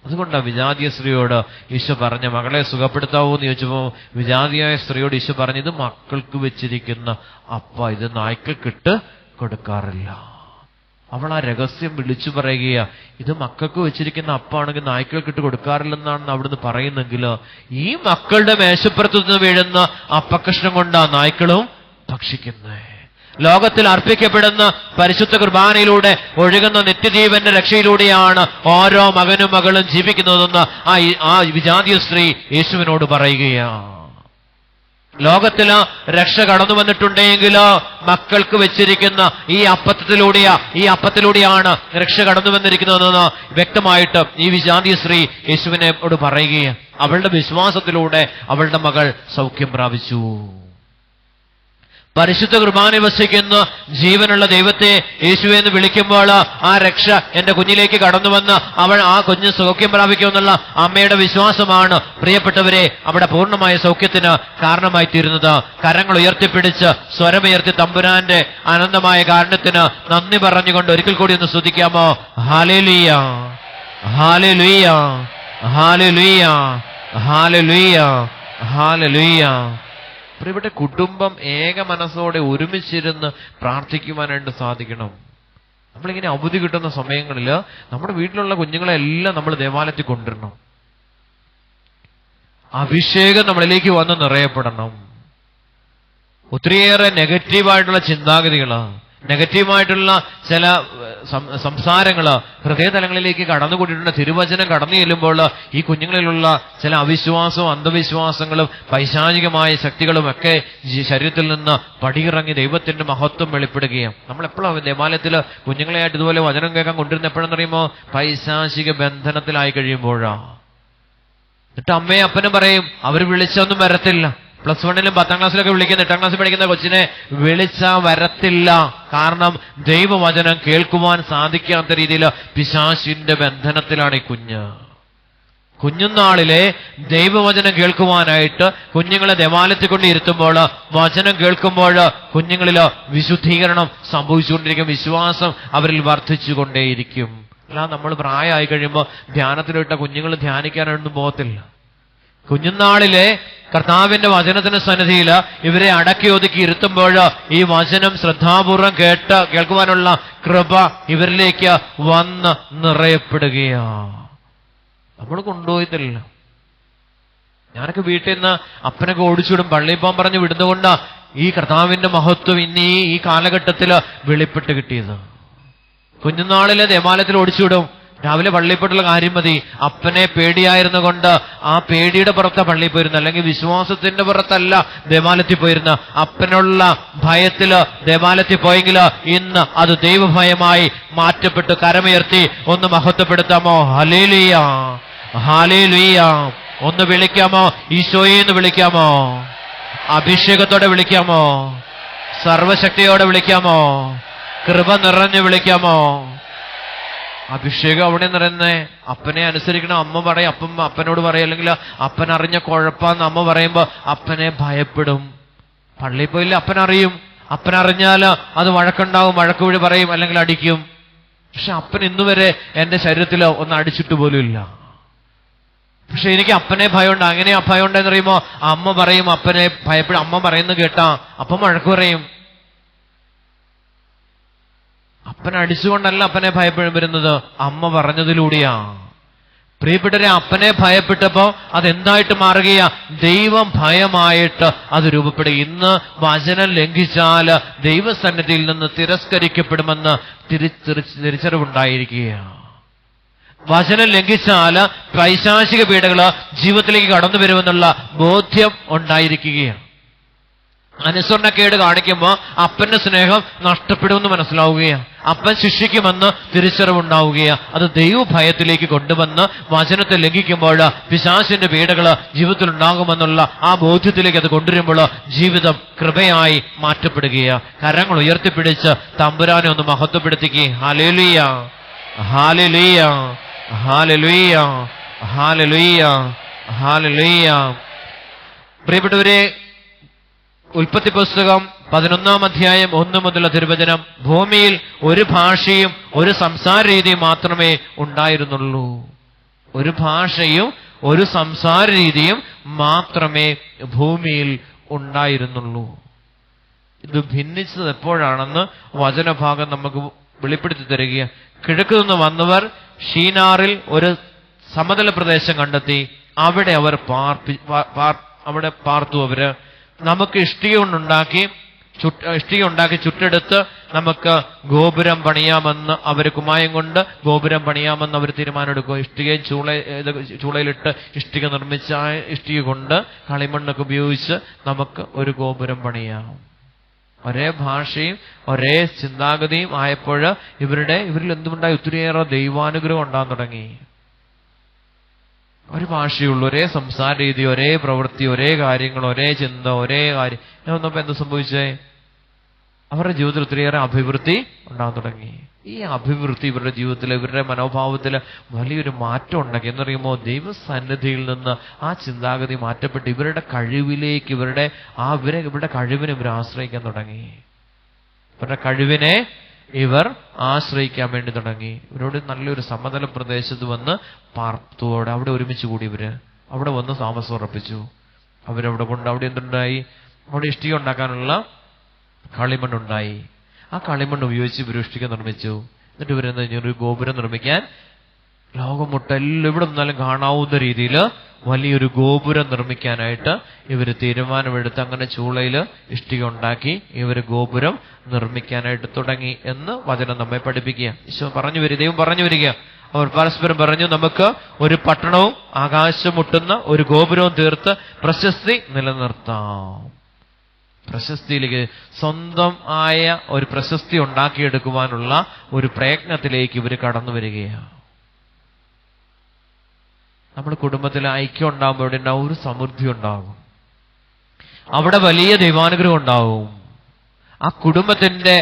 അതുകൊണ്ടാണ് വിജാതീയ സ്ത്രീയോട് ഈശോ പറഞ്ഞ, മകളെ സുഖപ്പെടുത്താവോ എന്ന് ചോദിച്ചപ്പോൾ വിജാതിയായ സ്ത്രീയോട് ഈശോ പറഞ്ഞു, ഇത് മക്കൾക്ക് വെച്ചിരിക്കുന്ന അപ്പ, ഇത് നായ്ക്കൾക്കിട്ട് കൊടുക്കാറില്ല. അവൾ ആ രഹസ്യം വിളിച്ചു പറയുക. ഇത് മക്കൾക്ക് വെച്ചിരിക്കുന്ന അപ്പാണെങ്കിൽ നായ്ക്കൾക്കിട്ട് കൊടുക്കാറില്ലെന്നാണ് അവിടുന്ന് പറയുന്നെങ്കിൽ, ഈ മക്കളുടെ മേശപ്പുറത്തു നിന്ന് വീഴുന്ന അപ്പക്കഷ്ണം കൊണ്ടാ നായ്ക്കളും ഭക്ഷിക്കുന്നേ. ലോകത്തിൽ അർപ്പിക്കപ്പെടുന്ന പരിശുദ്ധ കുർബാനയിലൂടെ ഒഴുകുന്ന നിത്യജീവന്റെ രക്ഷയിലൂടെയാണ് ഓരോ മകനും മകളും ജീവിക്കുന്നതെന്ന് ആ വിജാതീയ സ്ത്രീ യേശുവിനോട് പറയുകയാണ്. ലോകത്തില് രക്ഷ കടന്നു വന്നിട്ടുണ്ടെങ്കിൽ മക്കൾക്ക് വെച്ചിരിക്കുന്ന ഈ അപ്പത്തിലൂടെയാണ് രക്ഷ കടന്നു വന്നിരിക്കുന്നതെന്ന് വ്യക്തമായിട്ട് ഈ വിജാതീയ സ്ത്രീ യേശുവിനോട് പറയുകയാണ്. അവളുടെ വിശ്വാസത്തിലൂടെ അവളുടെ മകൾ സൗഖ്യം പ്രാപിച്ചു. പരിശുദ്ധ കുർബാന വസിക്കുന്ന ജീവനുള്ള ദൈവത്തെ യേശുവെ എന്ന് വിളിക്കുമ്പോൾ ആ രക്ഷ എന്റെ കുഞ്ഞിലേക്ക് കടന്നു വന്ന് അവൾ ആ കുഞ്ഞ് സൗഖ്യം പ്രാപിക്കുമെന്നുള്ള അമ്മയുടെ വിശ്വാസമാണ് പ്രിയപ്പെട്ടവരെ അവിടെ പൂർണ്ണമായ സൗഖ്യത്തിന് കാരണമായി തീരുന്നത്. കരങ്ങൾ ഉയർത്തിപ്പിടിച്ച് സ്വരമുയർത്തി തമ്പുരാന്റെ അനന്തമായ കാരണത്തിന് നന്ദി പറഞ്ഞുകൊണ്ട് ഒരിക്കൽ കൂടി ഒന്ന് സ്തുതിക്കാമോ? Hallelujah, hallelujah, hallelujah, hallelujah, hallelujah. പ്രിയപ്പെട്ട കുടുംബം ഏക മനസ്സോടെ ഒരുമിച്ചിരുന്ന് പ്രാർത്ഥിക്കുവാനായിട്ട് സാധിക്കണം. നമ്മളിങ്ങനെ അവധി കിട്ടുന്ന സമയങ്ങളിൽ നമ്മുടെ വീട്ടിലുള്ള കുഞ്ഞുങ്ങളെല്ലാം നമ്മൾ ദേവാലയത്തിൽ കൊണ്ടുവരണം. അഭിഷേകം നമ്മളിലേക്ക് വന്ന് നിറയപ്പെടണം. ഒത്തിരിയേറെ നെഗറ്റീവായിട്ടുള്ള ചിന്താഗതികള്, നെഗറ്റീവായിട്ടുള്ള ചില സംസാരങ്ങള് ഹൃദയതലങ്ങളിലേക്ക് കടന്നുകൂടിയിട്ടുണ്ട്. തിരുവചനം കടന്നു ചെല്ലുമ്പോൾ ഈ കുഞ്ഞുങ്ങളിലുള്ള ചില അവിശ്വാസവും അന്ധവിശ്വാസങ്ങളും പൈശാചികമായ ശക്തികളും ഒക്കെ ശരീരത്തിൽ നിന്ന് പടിയിറങ്ങി ദൈവത്തിന്റെ മഹത്വം വെളിപ്പെടുകയാണ്. നമ്മൾ എപ്പോഴാണ് ദേവാലയത്തിൽ കുഞ്ഞുങ്ങളെയായിട്ട് ഇതുപോലെ വചനം കേൾക്കാൻ കൊണ്ടിരുന്ന എപ്പോഴെന്ന് പറയുമ്പോ പൈശാചിക ബന്ധനത്തിലായി കഴിയുമ്പോഴാ. എന്നിട്ട് അമ്മയും അപ്പനും പറയും അവർ വിളിച്ചൊന്നും വരത്തില്ല. പ്ലസ് 1ലും 10ാം ക്ലാസ്സിലൊക്കെ വിളിക്കുന്ന 8ാം ക്ലാസ്സിൽ പഠിക്കുന്ന കൊച്ചിനെ വിളിച്ചാ വരത്തില്ല. കാരണം ദൈവവചനം കേൾക്കുവാൻ സാധിക്കാത്ത രീതിയിൽ പിശാചിന്റെ ബന്ധനത്തിലാണ് ഈ കുഞ്ഞുനാളിലെ ദൈവവചനം കേൾക്കുവാനായിട്ട് കുഞ്ഞുങ്ങളെ ദേവാലയത്തിൽ കൊണ്ട് ഇരുത്തുമ്പോൾ വചനം കേൾക്കുമ്പോൾ കുഞ്ഞുങ്ങളില് വിശുദ്ധീകരണം സംഭവിച്ചുകൊണ്ടിരിക്കും. വിശ്വാസം അവരിൽ വർദ്ധിച്ചുകൊണ്ടേയിരിക്കും. അല്ല നമ്മൾ പ്രായമായി കഴിയുമ്പോൾ ധ്യാനത്തിലിട്ട കുഞ്ഞുങ്ങൾ ധ്യാനിക്കാനൊന്നും പോകത്തില്ല. കുഞ്ഞുനാളിലെ കർത്താവിന്റെ വചനത്തിന് സന്നിധിയിൽ ഇവരെ അടക്കി ഒതുക്കി ഇരുത്തുമ്പോൾ ഈ വചനം ശ്രദ്ധാപൂർവം കേൾക്കുവാനുള്ള കൃപ ഇവരിലേക്ക് വന്ന് നിറയപ്പെടുകയാ. നമ്മൾ കൊണ്ടുപോയിട്ടില്ല. ഞാനൊക്കെ വീട്ടിൽ നിന്ന് അപ്പനൊക്കെ ഓടിച്ചുവിടും, പള്ളിയിൽ പോകാൻ പറഞ്ഞ് വിടുന്നുകൊണ്ട് ഈ കർത്താവിന്റെ മഹത്വം ഇന്ന് ഈ കാലഘട്ടത്തിൽ വെളിപ്പെട്ട് കിട്ടിയത്. കുഞ്ഞുനാളിലെ ദേവാലയത്തിൽ ഓടിച്ചുവിടും. രാവിലെ പള്ളിയിൽ പോയിട്ടുള്ള കാര്യം മതി. അപ്പനെ പേടിയായിരുന്നു കൊണ്ട് ആ പേടിയുടെ പുറത്താ പള്ളിയിൽ പോയിരുന്നത്, അല്ലെങ്കിൽ വിശ്വാസത്തിന്റെ പുറത്തല്ല ദേവാലയത്തിൽ പോയിരുന്ന. അപ്പനുള്ള ഭയത്തില് ദേവാലയത്തിൽ പോയെങ്കിൽ ഇന്ന് അത് ദൈവഭയമായി മാറ്റപ്പെട്ട് കരമുയർത്തി ഒന്ന് മഹത്വപ്പെടുത്താമോ? ഹല്ലേലൂയ, ഹല്ലേലൂയ. ഒന്ന് വിളിക്കാമോ? ഈശോയെ എന്ന് വിളിക്കാമോ? അഭിഷേകത്തോടെ വിളിക്കാമോ? സർവശക്തിയോടെ വിളിക്കാമോ? കൃപ നിറഞ്ഞു വിളിക്കാമോ? അഭിഷേകം അവിടെ നിറയുന്നേ. അപ്പനെ അനുസരിക്കണം. അമ്മ പറയും, അപ്പനോട് പറയും, അല്ലെങ്കിൽ അപ്പൻ അറിഞ്ഞ കുഴപ്പാന്ന് അമ്മ പറയുമ്പോ അപ്പനെ ഭയപ്പെടും. പള്ളിയിൽ പോയില്ല അപ്പനറിയും. അപ്പനറിഞ്ഞാൽ അത് വഴക്കുണ്ടാവും, വഴക്കുവഴി പറയും, അല്ലെങ്കിൽ അടിക്കും. പക്ഷെ അപ്പൻ ഇന്നുവരെ എന്റെ ശരീരത്തിൽ ഒന്ന് അടിച്ചിട്ട് പോലും ഇല്ല. പക്ഷെ എനിക്ക് അപ്പനെ ഭയമുണ്ട്. അങ്ങനെ ഭയമുണ്ടെന്ന് പറയുമ്പോ അമ്മ പറയും അപ്പനെ ഭയപ്പെടും. അമ്മ പറയുന്നത് കേട്ടാ അപ്പം വഴക്ക് പറയും. അപ്പനെ അടിച്ചുകൊണ്ടല്ല അപ്പനെ ഭയപ്പെടുന്നത്, അമ്മ പറഞ്ഞതിലൂടെയാ. പ്രിയപ്പെട്ടവരെ, അപ്പനെ ഭയപ്പെട്ടപ്പോ അതെന്തായിട്ട് മാറുകയാ? ദൈവം ഭയമായിട്ട് അത് രൂപപ്പെടുക. ഇന്ന് വചനം ലംഘിച്ചാൽ ദൈവസന്നിധിയിൽ നിന്ന് തിരസ്കരിക്കപ്പെടുമെന്ന് തിരിച്ചറിവുണ്ടായിരിക്കുകയാണ്. വചനം ലംഘിച്ചാൽ പൈശാചിക പീഡകള് ജീവിതത്തിലേക്ക് കടന്നു വരുമെന്നുള്ള ബോധ്യം ഉണ്ടായിരിക്കുകയാണ്. അനുസരണക്കേട് കാണിക്കുമ്പോൾ അപ്പന്റെ സ്നേഹം നഷ്ടപ്പെടുമെന്ന് മനസ്സിലാവുകയാണ്. അപ്പൻ ശിക്ഷിക്കുമെന്ന് തിരിച്ചറിവുണ്ടാവുകയാണ്. അത് ദൈവഭയത്തിലേക്ക് കൊണ്ടുവന്ന് വചനത്തെ ലംഘിക്കുമ്പോൾ പിശാചിന്റെ പീഡകള് ജീവിതത്തിൽ ഉണ്ടാകുമെന്നുള്ള ആ ബോധ്യത്തിലേക്ക് അത് കൊണ്ടുവരുമ്പോൾ ജീവിതം കൃപയായി മാറ്റപ്പെടുകയാണ്. കരങ്ങൾ ഉയർത്തിപ്പിടിച്ച് തമ്പുരാനെ ഒന്ന് മഹത്വപ്പെടുത്തിക്കേ. ഹല്ലേലൂയ, ഹല്ലേലൂയ, ഹല്ലേലൂയ, ഹല്ലേലൂയ, ഹല്ലേലൂയ. പ്രിയപ്പെട്ടവരെ, ഉൽപ്പത്തി പുസ്തകം 11-ാം അധ്യായം 1 മുതലുള്ള തിരുവചനം, ഭൂമിയിൽ ഒരു ഭാഷയും ഒരു സംസാര രീതിയും മാത്രമേ ഉണ്ടായിരുന്നുള്ളൂ. ഒരു ഭാഷയും ഒരു സംസാര രീതിയും മാത്രമേ ഭൂമിയിൽ ഉണ്ടായിരുന്നുള്ളൂ. ഇത് ഭിന്നിച്ചത് എപ്പോഴാണെന്ന് വചനഭാഗം നമുക്ക് വെളിപ്പെടുത്തി തരിക. കിഴക്ക് നിന്ന് വന്നവർ ഷീനാറിൽ ഒരു സമതല പ്രദേശം കണ്ടെത്തി. അവിടെ അവർ പാർത്തു. അവര് നമുക്ക് ഇഷ്ടിക കൊണ്ടുണ്ടാക്കി ഇഷ്ടിക ഉണ്ടാക്കി ചുട്ടെടുത്ത് നമുക്ക് ഗോപുരം പണിയാമെന്ന് അവർ കുമ്മായം കൊണ്ട് ഗോപുരം പണിയാമെന്ന് അവർ തീരുമാനമെടുക്കും. ഇഷ്ടികയും ചൂളയിലിട്ട് ഇഷ്ടിക നിർമ്മിച്ച ആ ഇഷ്ടിക കൊണ്ട് കളിമണ്ണൊക്കെ ഉപയോഗിച്ച് നമുക്ക് ഒരു ഗോപുരം പണിയാം. ഒരേ ഭാഷയും ഒരേ ചിന്താഗതിയും ആയപ്പോൾ ഇവരിൽ എന്തുണ്ടായി? ഒത്തിരിയേറെ ദൈവാനുഗ്രഹം ഉണ്ടാകാൻ തുടങ്ങി. ഒരു ഭാഷയുള്ളൂ, ഒരേ സംസാര രീതി, ഒരേ പ്രവൃത്തി, ഒരേ കാര്യങ്ങൾ, ഒരേ ചിന്ത, ഒരേ കാര്യം. ഞാൻ വന്നപ്പോ എന്ത് സംഭവിച്ചേ? അവരുടെ ജീവിതത്തിൽ ഒത്തിരിയേറെ അഭിവൃദ്ധി ഉണ്ടാകാൻ തുടങ്ങി. ഈ അഭിവൃദ്ധി ഇവരുടെ ജീവിതത്തിൽ, ഇവരുടെ മനോഭാവത്തിൽ വലിയൊരു മാറ്റം ഉണ്ടാക്കി. എന്നറിയുമോ? ദൈവസന്നിധിയിൽ നിന്ന് ആ ചിന്താഗതി മാറ്റപ്പെട്ട് ഇവരുടെ കഴിവിലേക്ക്, ഇവരുടെ കഴിവിനെ ഇവർ ആശ്രയിക്കാൻ തുടങ്ങി. ഇവരുടെ കഴിവിനെ ഇവർ ആശ്രയിക്കാൻ വേണ്ടി തുടങ്ങി. ഇവരോട് നല്ലൊരു സമതല പ്രദേശത്ത് വന്ന് പാർത്തോടെ അവിടെ ഒരുമിച്ച് കൂടി ഇവര് അവിടെ വന്ന് താമസം ഉറപ്പിച്ചു. അവിടെ എന്തുണ്ടായി? അവിടെ ഇഷ്ടിക ഉണ്ടാക്കാനുള്ള കളിമണ്ണുണ്ടായി. ആ കളിമണ്ണ് ഉപയോഗിച്ച് ഇവർ ഇഷ്ടിക നിർമ്മിച്ചു. എന്നിട്ട് ഇവരെന്താ ഒരു ഗോപുരം നിർമ്മിക്കാൻ ലോകം മുട്ടെല്ലാം എവിടെ നിന്നാലും കാണാവുന്ന രീതിയിൽ വലിയൊരു ഗോപുരം നിർമ്മിക്കാനായിട്ട് ഇവർ തീരുമാനമെടുത്ത് അങ്ങനെ ചൂളയിൽ ഇഷ്ടിക ഉണ്ടാക്കി ഇവർ ഗോപുരം നിർമ്മിക്കാനായിട്ട് തുടങ്ങി എന്ന് വചനം നമ്മെ പഠിപ്പിക്കുക. ഈശോ ദൈവം പറഞ്ഞു വരിക. അവർ പരസ്പരം പറഞ്ഞു, നമുക്ക് ഒരു പട്ടണവും ആകാശം മുട്ടുന്ന ഒരു ഗോപുരവും തീർത്ത് പ്രശസ്തി നിലനിർത്താം. പ്രശസ്തിയിലേക്ക്, സ്വന്തം ആയ ഒരു പ്രശസ്തി ഉണ്ടാക്കിയെടുക്കുവാനുള്ള ഒരു പ്രയത്നത്തിലേക്ക് ഇവർ കടന്നു വരികയാണ്. നമ്മുടെ കുടുംബത്തിൽ ഐക്യം ഉണ്ടാകുമ്പോൾ അവിടെ ഉണ്ടാവും ഒരു സമൃദ്ധി ഉണ്ടാകും. അവിടെ വലിയ ദൈവാനുഗ്രഹം ഉണ്ടാവും. ആ കുടുംബത്തിന്റെ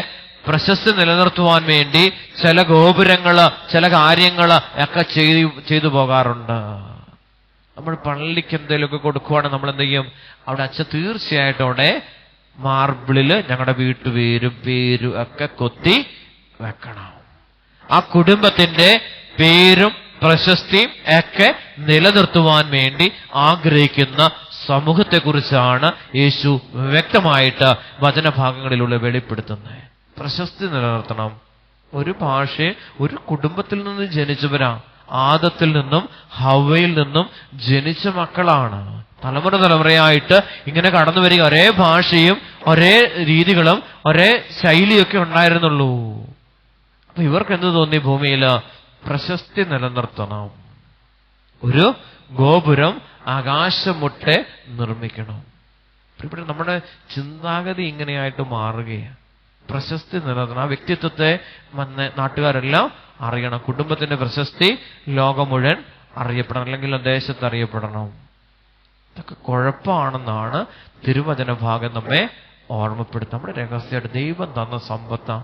പ്രശസ്തി നിലനിർത്തുവാൻ വേണ്ടി ചില ഗോപുരങ്ങള്, ചില കാര്യങ്ങള് ഒക്കെ ചെയ്തു പോകാറുണ്ട്. നമ്മൾ പള്ളിക്ക് എന്തെങ്കിലുമൊക്കെ കൊടുക്കുവാണെങ്കിൽ നമ്മൾ എന്ത് ചെയ്യും? അവിടെ അച്ഛൻ തീർച്ചയായിട്ടും അവിടെ മാർബിളില് ഞങ്ങളുടെ പേരും ഒക്കെ കൊത്തി വെക്കണം. ആ കുടുംബത്തിന്റെ പേരും പ്രശസ്തിയും ഒക്കെ നിലനിർത്തുവാൻ വേണ്ടി ആഗ്രഹിക്കുന്ന സമൂഹത്തെക്കുറിച്ചാണ് യേശു വ്യക്തമായിട്ട് വചനഭാഗങ്ങളിലൂടെ വെളിപ്പെടുത്തുന്നത്. പ്രശസ്തി നിലനിർത്തണം. ഒരു ഭാഷയെ ഒരു കുടുംബത്തിൽ നിന്ന് ജനിച്ചവരാ. ആദത്തിൽ നിന്നും ഹവ്വയിൽ നിന്നും ജനിച്ച മക്കളാണ്. തലമുറയായിട്ട് ഇങ്ങനെ കടന്നു വരിക. ഒരേ ഭാഷയും ഒരേ രീതികളും ഒരേ ശൈലിയൊക്കെ ഉണ്ടായിരുന്നുള്ളൂ. അപ്പൊ ഇവർക്ക് എന്ത് തോന്നി? ഭൂമിയിൽ പ്രശസ്തി നിലനിർത്തണം. ഒരു ഗോപുരം ആകാശം മുട്ടെ നിർമ്മിക്കണം. ഇവിടെ നമ്മുടെ ചിന്താഗതി ഇങ്ങനെയായിട്ട് മാറുകയാണ്. പ്രശസ്തി നിലനിർത്തണം. ആ വ്യക്തിത്വത്തെ നാട്ടുകാരെല്ലാം അറിയണം. കുടുംബത്തിന്റെ പ്രശസ്തി ലോകം മുഴുവൻ അറിയപ്പെടണം, അല്ലെങ്കിൽ ദേശത്ത് അറിയപ്പെടണം. ഇതൊക്കെ കുഴപ്പമാണെന്നാണ് തിരുവചന ഭാഗം നമ്മെ ഓർമ്മപ്പെടുത്തും. നമ്മുടെ രഹസ്യമായിട്ട് ദൈവം തന്ന സമ്പത്താ.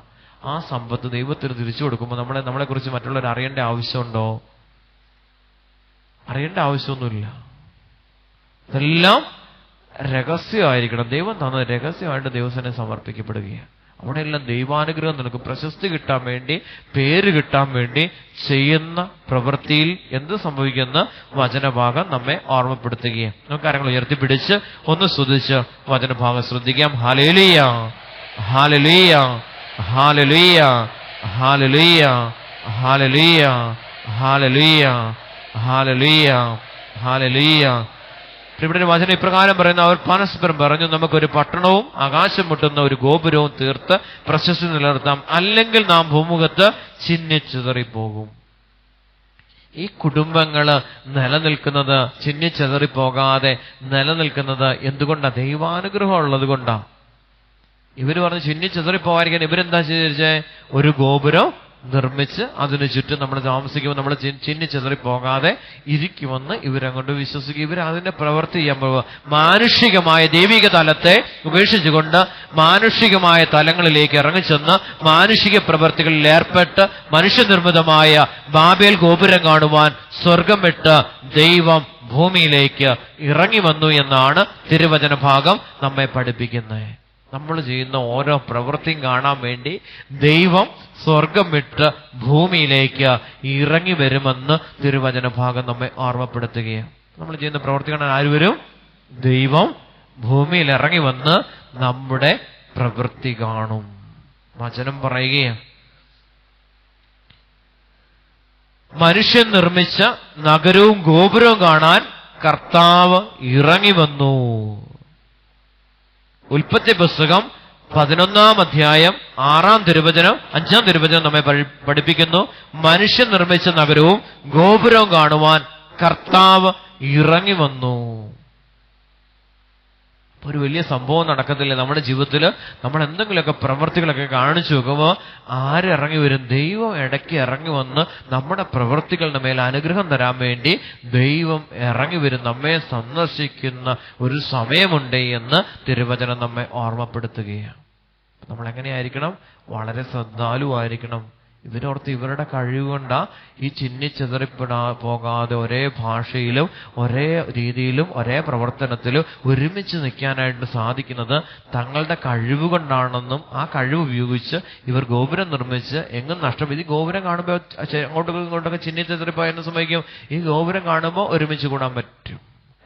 ആ സമ്പത്ത് ദൈവത്തിന് തിരിച്ചു കൊടുക്കുമ്പോൾ നമ്മളെക്കുറിച്ച് മറ്റുള്ളവർ അറിയേണ്ട ആവശ്യമുണ്ടോ? അറിയേണ്ട ആവശ്യമൊന്നുമില്ല. ഇതെല്ലാം രഹസ്യമായിരിക്കണം. ദൈവം തന്ന രഹസ്യമായിട്ട് ദൈവത്തിനെ സമർപ്പിക്കപ്പെടുകയാണ്. അവിടെയെല്ലാം ദൈവാനുഗ്രഹം നിനക്ക് പ്രശസ്തി കിട്ടാൻ വേണ്ടി, പേര് കിട്ടാൻ വേണ്ടി ചെയ്യുന്ന പ്രവൃത്തിയിൽ എന്ത് സംഭവിക്കുന്ന വചനഭാഗം നമ്മെ ഓർമ്മപ്പെടുത്തുകയാണ്. നമുക്ക് കാര്യങ്ങൾ ഉയർത്തിപ്പിടിച്ച് ഒന്ന് സ്തുതിച്ച് വചനഭാഗം ശ്രദ്ധിക്കാം. Hallelujah, hallelujah, hallelujah, hallelujah, hallelujah, hallelujah, hallelujah, hallelujah. ഇവിടെ ഒരു വചനം ഇപ്രകാരം പറയുന്നു, അവർ പരസ്പരം പറഞ്ഞു, നമുക്കൊരു പട്ടണവും ആകാശം മുട്ടുന്ന ഒരു ഗോപുരവും തീർത്ത് പ്രശസ്തി നിലനിർത്താം, അല്ലെങ്കിൽ നാം ഭൂമുഖത്ത് ചിന്നിച്ചിതറിപ്പോകും. ഈ കുടുംബങ്ങള് നിലനിൽക്കുന്നത്, ചിന്നിച്ചിതറിപ്പോകാതെ നിലനിൽക്കുന്നത് എന്തുകൊണ്ടാ? ദൈവാനുഗ്രഹം ഉള്ളത് കൊണ്ടാ. ഇവര് പറഞ്ഞ് ചിന്നിച്ചിതറിപ്പോകാതിരിക്കാൻ ഇവരെന്താ ചെയ്തേ? ഒരു ഗോപുരം നിർമ്മിച്ച് അതിനു ചുറ്റും നമ്മൾ താമസിക്കുമ്പോൾ നമ്മൾ ചിന്നിച്ചിതറിപ്പോകാതെ ഇരിക്കുമെന്ന് ഇവരങ്ങോട്ട് വിശ്വസിക്കും. ഇവർ അതിന്റെ പ്രവൃത്തി ചെയ്യാൻ പോകുക. മാനുഷികമായ ദൈവിക തലത്തെ ഉപേക്ഷിച്ചുകൊണ്ട് മാനുഷികമായ തലങ്ങളിലേക്ക് ഇറങ്ങിച്ചെന്ന് മാനുഷിക പ്രവൃത്തികളിൽ ഏർപ്പെട്ട് മനുഷ്യനിർമ്മിതമായ ബാബേൽ ഗോപുരം കാണുവാൻ സ്വർഗം വിട്ട് ദൈവം ഭൂമിയിലേക്ക് ഇറങ്ങി വന്നു എന്നാണ് തിരുവചന ഭാഗം നമ്മെ പഠിപ്പിക്കുന്നത്. നമ്മൾ ചെയ്യുന്ന ഓരോ പ്രവൃത്തിയും കാണാൻ വേണ്ടി ദൈവം സ്വർഗം വിട്ട് ഭൂമിയിലേക്ക് ഇറങ്ങി വരുമെന്ന് തിരുവചന ഭാഗം നമ്മെ ഓർമ്മപ്പെടുത്തുകയാണ്. നമ്മൾ ചെയ്യുന്ന പ്രവൃത്തി കാണാൻ ആര് വരും? ദൈവം ഭൂമിയിൽ ഇറങ്ങി വന്ന് നമ്മുടെ പ്രവൃത്തി കാണും. വചനം പറയുകയാണ്, മനുഷ്യൻ നിർമ്മിച്ച നഗരവും ഗോപുരവും കാണാൻ കർത്താവ് ഇറങ്ങി വന്നു. ഉൽപ്പത്തി പുസ്തകം 11-ാം അധ്യായം 6-ാം തിരുവചനം 5-ാം തിരുവചനം നമ്മെ പഠിപ്പിക്കുന്നു, മനുഷ്യൻ നിർമ്മിച്ച നഗരവും ഗോപുരവും കാണുവാൻ കർത്താവ് ഇറങ്ങി വന്നു. ഒരു വലിയ സംഭവം നടക്കത്തില്ലേ നമ്മുടെ ജീവിതത്തിൽ? നമ്മൾ എന്തെങ്കിലുമൊക്കെ പ്രവൃത്തികളൊക്കെ കാണിച്ചു നോക്കുമ്പോൾ ആരിറങ്ങി വരും? ദൈവം ഇടയ്ക്ക് ഇറങ്ങി വന്ന് നമ്മുടെ പ്രവൃത്തികളുടെ മേൽ അനുഗ്രഹം തരാൻ വേണ്ടി ദൈവം ഇറങ്ങി വരും. നമ്മെ സന്ദർശിക്കുന്ന ഒരു സമയമുണ്ട് എന്ന് തിരുവചനം നമ്മെ ഓർമ്മപ്പെടുത്തുകയാണ്. നമ്മൾ എങ്ങനെയായിരിക്കണം? വളരെ ശ്രദ്ധാലുവായിരിക്കണം. ഇവരോർത്ത് ഇവരുടെ കഴിവുകൊണ്ടാ ഈ പോകാതെ ഒരേ ഭാഷയിലും ഒരേ രീതിയിലും ഒരേ പ്രവർത്തനത്തിലും ഒരുമിച്ച് നിൽക്കാനായിട്ട് സാധിക്കുന്നത് തങ്ങളുടെ കഴിവ് കൊണ്ടാണെന്നും ആ കഴിവ് ഉപയോഗിച്ച് ഇവർ ഗോപുരം നിർമ്മിച്ച് എങ്ങും നഷ്ടം. ഈ ഗോപുരം കാണുമ്പോൾ ഇങ്ങോട്ടൊക്കെ ചിന്നിച്ചെതറിപ്പോയെന്ന് സംഭവിക്കും. ഈ ഗോപുരം കാണുമ്പോൾ ഒരുമിച്ച് കൂടാൻ പറ്റും.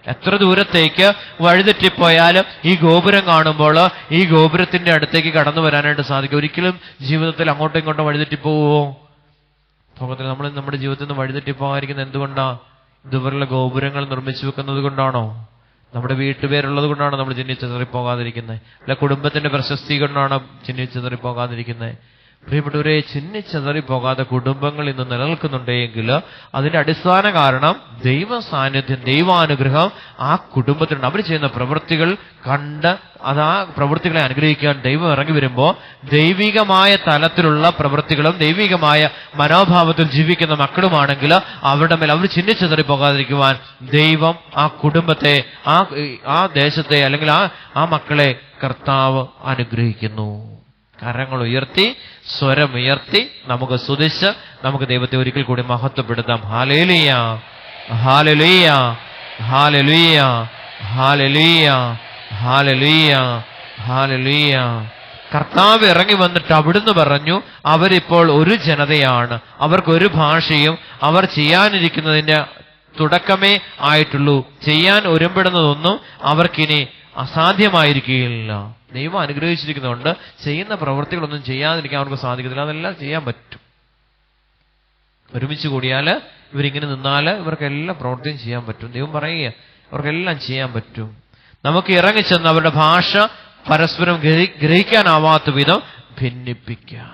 എത്ര ദൂരത്തേക്ക് വഴിതെറ്റിപ്പോയാലും ഈ ഗോപുരം കാണുമ്പോൾ ഈ ഗോപുരത്തിന്റെ അടുത്തേക്ക് കടന്നു വരാനായിട്ട് സാധിക്കും. ഒരിക്കലും ജീവിതത്തിൽ അങ്ങോട്ടും ഇങ്ങോട്ടും വഴിതെറ്റിപ്പോവോ? ഭോഗത്തിൽ നമ്മൾ നമ്മുടെ ജീവിതത്തിൽ നിന്ന് വഴിതെറ്റിപ്പോകാതിരിക്കുന്നത് എന്തുകൊണ്ടാ? ഇതുപോലുള്ള ഗോപുരങ്ങൾ നിർമ്മിച്ചു വെക്കുന്നത് കൊണ്ടാണോ? നമ്മുടെ വീട്ടുപേരുള്ളത് കൊണ്ടാണോ നമ്മൾ ചിന്നിച്ചെതറിപ്പോകാതിരിക്കുന്നത്? അല്ല കുടുംബത്തിന്റെ പ്രശസ്തി കൊണ്ടാണോ ചിന്നിച്ചെതറിപ്പോകാതിരിക്കുന്നത്? പ്രിയപ്പെട്ടവരെ, ചിന്നിച്ചെതറിപ്പോകാതെ കുടുംബങ്ങൾ ഇന്ന് നിലനിൽക്കുന്നുണ്ടെങ്കിൽ അതിന്റെ അടിസ്ഥാന കാരണം ദൈവ സാന്നിധ്യം, ദൈവാനുഗ്രഹം ആ കുടുംബത്തിനുണ്ട്. അവർ ചെയ്യുന്ന പ്രവൃത്തികൾ കണ്ട് ആ പ്രവൃത്തികളെ അനുഗ്രഹിക്കാൻ ദൈവം ഇറങ്ങി വരുമ്പോൾ ദൈവികമായ തലത്തിലുള്ള പ്രവൃത്തികളും ദൈവികമായ മനോഭാവത്തിൽ ജീവിക്കുന്ന മക്കളുമാണെങ്കിൽ അവരുടെ മേൽ അവർ ചിന്നിച്ചെതറിപ്പോകാതിരിക്കുവാൻ ദൈവം ആ കുടുംബത്തെ, ആ ദേശത്തെ അല്ലെങ്കിൽ ആ മക്കളെ കർത്താവ് അനുഗ്രഹിക്കുന്നു. കരങ്ങൾ ഉയർത്തി, സ്വരമുയർത്തി നമുക്ക് സ്തുതിച്ച് നമുക്ക് ദൈവത്തെ ഒരിക്കൽ കൂടി മഹത്വപ്പെടുത്താം. Hallelujah, hallelujah, hallelujah, hallelujah, hallelujah, ഹല്ലേലൂയ. കർത്താവ് ഇറങ്ങി വന്നിട്ട് അവിടുന്ന് പറഞ്ഞു, അവരിപ്പോൾ ഒരു ജനതയാണ്, അവർക്കൊരു ഭാഷയും അവർ ചെയ്യാനിരിക്കുന്നതിന്റെ തുടക്കമേ ആയിട്ടുള്ളൂ. ചെയ്യാൻ ഒരുമ്പെടുന്നതൊന്നും അവർക്കിനി അസാധ്യമായിരിക്കുകയില്ല. ദൈവം അനുഗ്രഹിച്ചിരിക്കുന്നതുകൊണ്ട് ചെയ്യുന്ന പ്രവൃത്തികളൊന്നും ചെയ്യാതിരിക്കാൻ അവർക്ക് സാധിക്കത്തില്ല. അതെല്ലാം ചെയ്യാൻ പറ്റും. ഒരുമിച്ച് കൂടിയാൽ ഇവരിങ്ങനെ നിന്നാൽ ഇവർക്കെല്ലാം പ്രവൃത്തിയും ചെയ്യാൻ പറ്റും. ദൈവം പറയുക അവർക്കെല്ലാം ചെയ്യാൻ പറ്റും. നമുക്ക് ഇറങ്ങിച്ചെന്ന് അവരുടെ ഭാഷ പരസ്പരം ഗ്രഹിക്കാനാവാത്ത വിധം ഭിന്നിപ്പിക്കാം.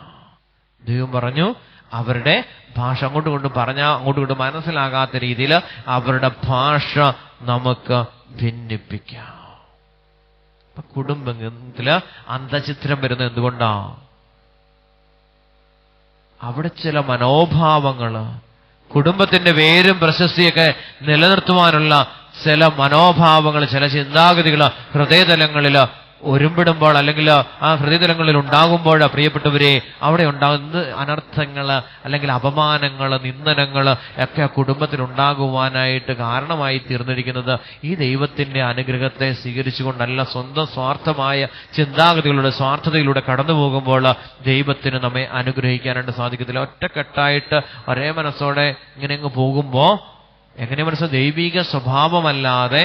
ദൈവം പറഞ്ഞു അവരുടെ ഭാഷ അങ്ങോട്ടും ഇങ്ങോട്ടും മനസ്സിലാകാത്ത രീതിയിൽ അവരുടെ ഭാഷ നമുക്ക് ഭിന്നിപ്പിക്കാം. കുടുംബത്തില് അന്തഃഛിദ്രം വരുന്നത് എന്തുകൊണ്ടാ? അവിടെ ചില മനോഭാവങ്ങള്, കുടുംബത്തിന്റെ പേരും പ്രശസ്തിയൊക്കെ നിലനിർത്തുവാനുള്ള ചില മനോഭാവങ്ങൾ, ചില ചിന്താഗതികൾ ഹൃദയതലങ്ങളില് ഒരുമ്പിടുമ്പോൾ അല്ലെങ്കിൽ ആ ഹൃദയതലങ്ങളിൽ ഉണ്ടാകുമ്പോൾ പ്രിയപ്പെട്ടവരെ അവിടെ ഉണ്ടാകുന്ന അനർത്ഥങ്ങള് അല്ലെങ്കിൽ അപമാനങ്ങള്, നിന്ദനങ്ങള് ഒക്കെ കുടുംബത്തിൽ ഉണ്ടാകുവാനായിട്ട് കാരണമായി തീർന്നിരിക്കുന്നത് ഈ ദൈവത്തിന്റെ അനുഗ്രഹത്തെ സ്വീകരിച്ചുകൊണ്ടല്ല, സ്വന്തം സ്വാർത്ഥമായ ചിന്താഗതികളുടെ സ്വാർത്ഥതയിലൂടെ കടന്നു പോകുമ്പോൾ ദൈവത്തിന് നമ്മെ അനുഗ്രഹിക്കാനായിട്ട് സാധിക്കത്തില്ല. ഒറ്റക്കെട്ടായിട്ട് ഒരേ മനസ്സോടെ ഇങ്ങനെ അങ്ങ് പോകുമ്പോൾ എങ്ങനെ മനസ്സ് ദൈവിക സ്വഭാവമല്ലാതെ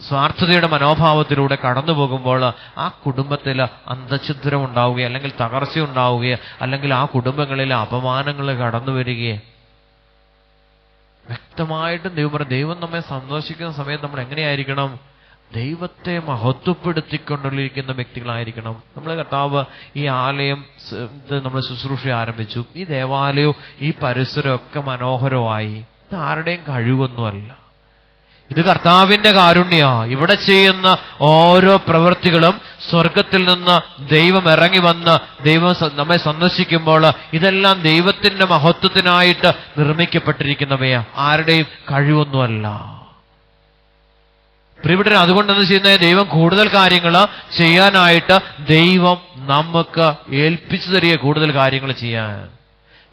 സ്വാർത്ഥതയുടെ മനോഭാവത്തിലൂടെ കടന്നു പോകുമ്പോൾ ആ കുടുംബത്തിൽ അന്തഃഛിദ്രം ഉണ്ടാവുകയോ അല്ലെങ്കിൽ തകർച്ച ഉണ്ടാവുകയോ അല്ലെങ്കിൽ ആ കുടുംബങ്ങളിൽ അപമാനങ്ങൾ കടന്നു വരികയോ വ്യക്തമായിട്ടും ദൈവം നമ്മെ സന്തോഷിക്കുന്ന സമയത്ത് നമ്മൾ എങ്ങനെയായിരിക്കണം? ദൈവത്തെ മഹത്വപ്പെടുത്തിക്കൊണ്ടിരിക്കുന്ന വ്യക്തികളായിരിക്കണം. നമ്മൾ കർത്താവ് ഈ ആലയം നമ്മൾ ശുശ്രൂഷ ആരംഭിച്ചു. ഈ ദേവാലയവും ഈ പരിസരമൊക്കെ മനോഹരമായി. ഇത് ആരുടെയും കഴിവൊന്നുമല്ല, ഇത് കർത്താവിന്റെ കാരുണ്യ. ഇവിടെ ചെയ്യുന്ന ഓരോ പ്രവൃത്തികളും സ്വർഗത്തിൽ നിന്ന് ദൈവം ഇറങ്ങി വന്ന് ദൈവം നമ്മെ സന്ദർശിക്കുമ്പോൾ ഇതെല്ലാം ദൈവത്തിന്റെ മഹത്വത്തിനായിട്ട് നിർമ്മിക്കപ്പെട്ടിരിക്കുന്നവയാ, ആരുടെയും കഴിവൊന്നുമല്ല. പ്രിയപ്പെട്ടവരെ, അതുകൊണ്ടെന്ന് ചെയ്യുന്നത് ദൈവം കൂടുതൽ കാര്യങ്ങൾ ചെയ്യാനായിട്ട് ദൈവം നമുക്ക് ഏൽപ്പിച്ചു തരിക, കൂടുതൽ കാര്യങ്ങൾ ചെയ്യാൻ,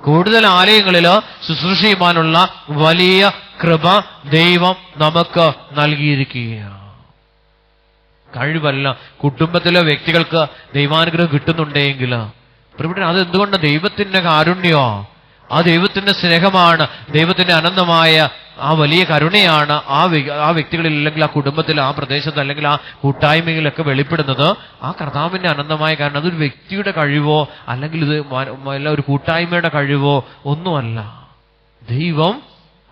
കൂടുതൽ ആലയങ്ങളിൽ ശുശ്രൂഷ ചെയ്യുവാനുള്ള വലിയ കൃപ ദൈവം നമുക്ക് നൽകിയിരിക്കുകയാണ്. കഴിവല്ല, കുടുംബത്തിലെ വ്യക്തികൾക്ക് ദൈവാനുഗ്രഹം കിട്ടുന്നുണ്ടെങ്കിൽ പ്രിയപ്പെട്ടവരെ അത് എന്തുകൊണ്ട്? ദൈവത്തിന്റെ കാരുണ്യമോ, ആ ദൈവത്തിന്റെ സ്നേഹമാണ്, ദൈവത്തിന്റെ അനന്തമായ ആ വലിയ കരുണയാണ് ആ വ്യക്തികളിൽ അല്ലെങ്കിൽ ആ കുടുംബത്തിൽ, ആ പ്രദേശത്ത് അല്ലെങ്കിൽ ആ കൂട്ടായ്മയിലൊക്കെ വെളിപ്പെടുന്നത്. ആ കർത്താവിന്റെ അനന്തമായ കാരണം അതൊരു വ്യക്തിയുടെ കഴിവോ അല്ലെങ്കിൽ ഇത് ഒരു കൂട്ടായ്മയുടെ കഴിവോ ഒന്നുമല്ല. ദൈവം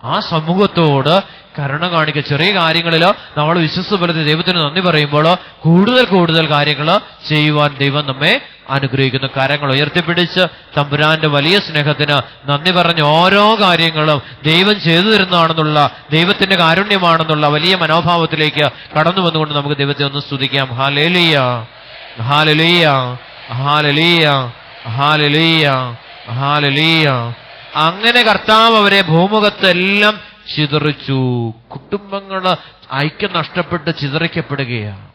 ആ സമൂഹത്തോട് കരുണ കാണിക്കുക. ചെറിയ കാര്യങ്ങളിലോ നമ്മൾ വിശ്വസ്തപ്പെടുത്തി ദൈവത്തിന് നന്ദി പറയുമ്പോഴോ കൂടുതൽ കൂടുതൽ കാര്യങ്ങൾ ചെയ്യുവാൻ ദൈവം നമ്മെ അനുഗ്രഹിക്കുന്നു. കരങ്ങൾ ഉയർത്തിപ്പിടിച്ച് തമ്പുരാന്റെ വലിയ സ്നേഹത്തിന് നന്ദി പറഞ്ഞ ഓരോ കാര്യങ്ങളും ദൈവം ചെയ്തു തരുന്നതാണെന്നുള്ള, ദൈവത്തിന്റെ കാരുണ്യമാണെന്നുള്ള വലിയ മനോഭാവത്തിലേക്ക് കടന്നു വന്നുകൊണ്ട് നമുക്ക് ദൈവത്തെ ഒന്ന് സ്തുതിക്കാം. Hallelujah, hallelujah, hallelujah, hallelujah, hallelujah. അങ്ങനെ കർത്താവ് അവരെ ഭൂമുഖത്തെല്ലാം ചിതറിച്ചു. കുടുംബങ്ങള് ഐക്യം നഷ്ടപ്പെട്ട് ചിതറിക്കപ്പെടുകയാണ്.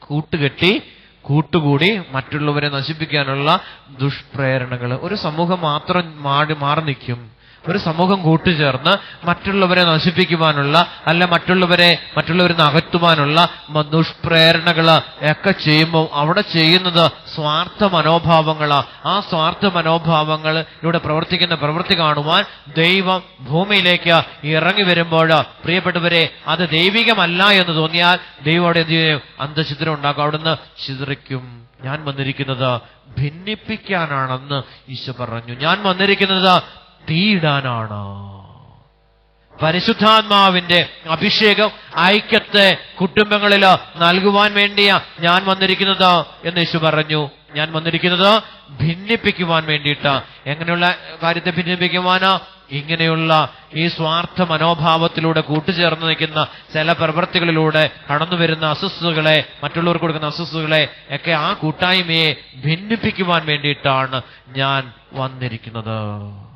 കൂട്ടുകെട്ടി കൂട്ടുകൂടി മറ്റുള്ളവരെ നശിപ്പിക്കാനുള്ള ദുഷ്പ്രേരണകൾ. ഒരു സമൂഹം മാത്രം മാറി നിൽക്കും. ഒരു സമൂഹം കൂട്ടുചേർന്ന് മറ്റുള്ളവരെ നശിപ്പിക്കുവാനുള്ള, അല്ല മറ്റുള്ളവരെ അകറ്റുവാനുള്ള ദുഷ്പ്രേരണകൾ ഒക്കെ ചെയ്യുമ്പോൾ അവിടെ ചെയ്യുന്നത് സ്വാർത്ഥ മനോഭാവങ്ങളാ. ആ സ്വാർത്ഥ മനോഭാവങ്ങളിലൂടെ പ്രവർത്തിക്കുന്ന പ്രവൃത്തി കാണുവാൻ ദൈവം ഭൂമിയിലേക്ക് ഇറങ്ങി വരുമ്പോൾ, പ്രിയപ്പെട്ടവരെ, അത് ദൈവികമല്ല എന്ന് തോന്നിയാൽ ദൈവം അവിടെ എന്ത് ചെയ്യും? അന്തഛിദ്രം ഉണ്ടാക്കും, അവിടുന്ന് ചിതറിക്കും. ഞാൻ വന്നിരിക്കുന്നത് ഭിന്നിപ്പിക്കാനാണെന്ന് ഈശോ പറഞ്ഞു. ഞാൻ വന്നിരിക്കുന്നത് തീയിടാനാണ്. പരിശുദ്ധാത്മാവിന്റെ അഭിഷേകം ഐക്യത്തെ കുടുംബങ്ങളിൽ നൽകുവാൻ വേണ്ടിയാ ഞാൻ വന്നിരിക്കുന്നത് എന്ന് യേശു പറഞ്ഞു. ഞാൻ വന്നിരിക്കുന്നത് ഭിന്നിപ്പിക്കുവാൻ വേണ്ടിയിട്ടാ. എങ്ങനെയുള്ള കാര്യത്തെ ഭിന്നിപ്പിക്കുവാനാ? ഇങ്ങനെയുള്ള ഈ സ്വാർത്ഥ മനോഭാവത്തിലൂടെ കൂട്ടുചേർന്ന് നിൽക്കുന്ന ചില പ്രവൃത്തികളിലൂടെ കടന്നു വരുന്ന അസ്വസ്ഥതകളെ, മറ്റുള്ളവർക്ക് കൊടുക്കുന്ന അസ്വസ്ഥതകളെ ഒക്കെ ആ കൂട്ടായ്മയെ ഭിന്നിപ്പിക്കുവാൻ വേണ്ടിയിട്ടാണ് ഞാൻ വന്നിരിക്കുന്നത്.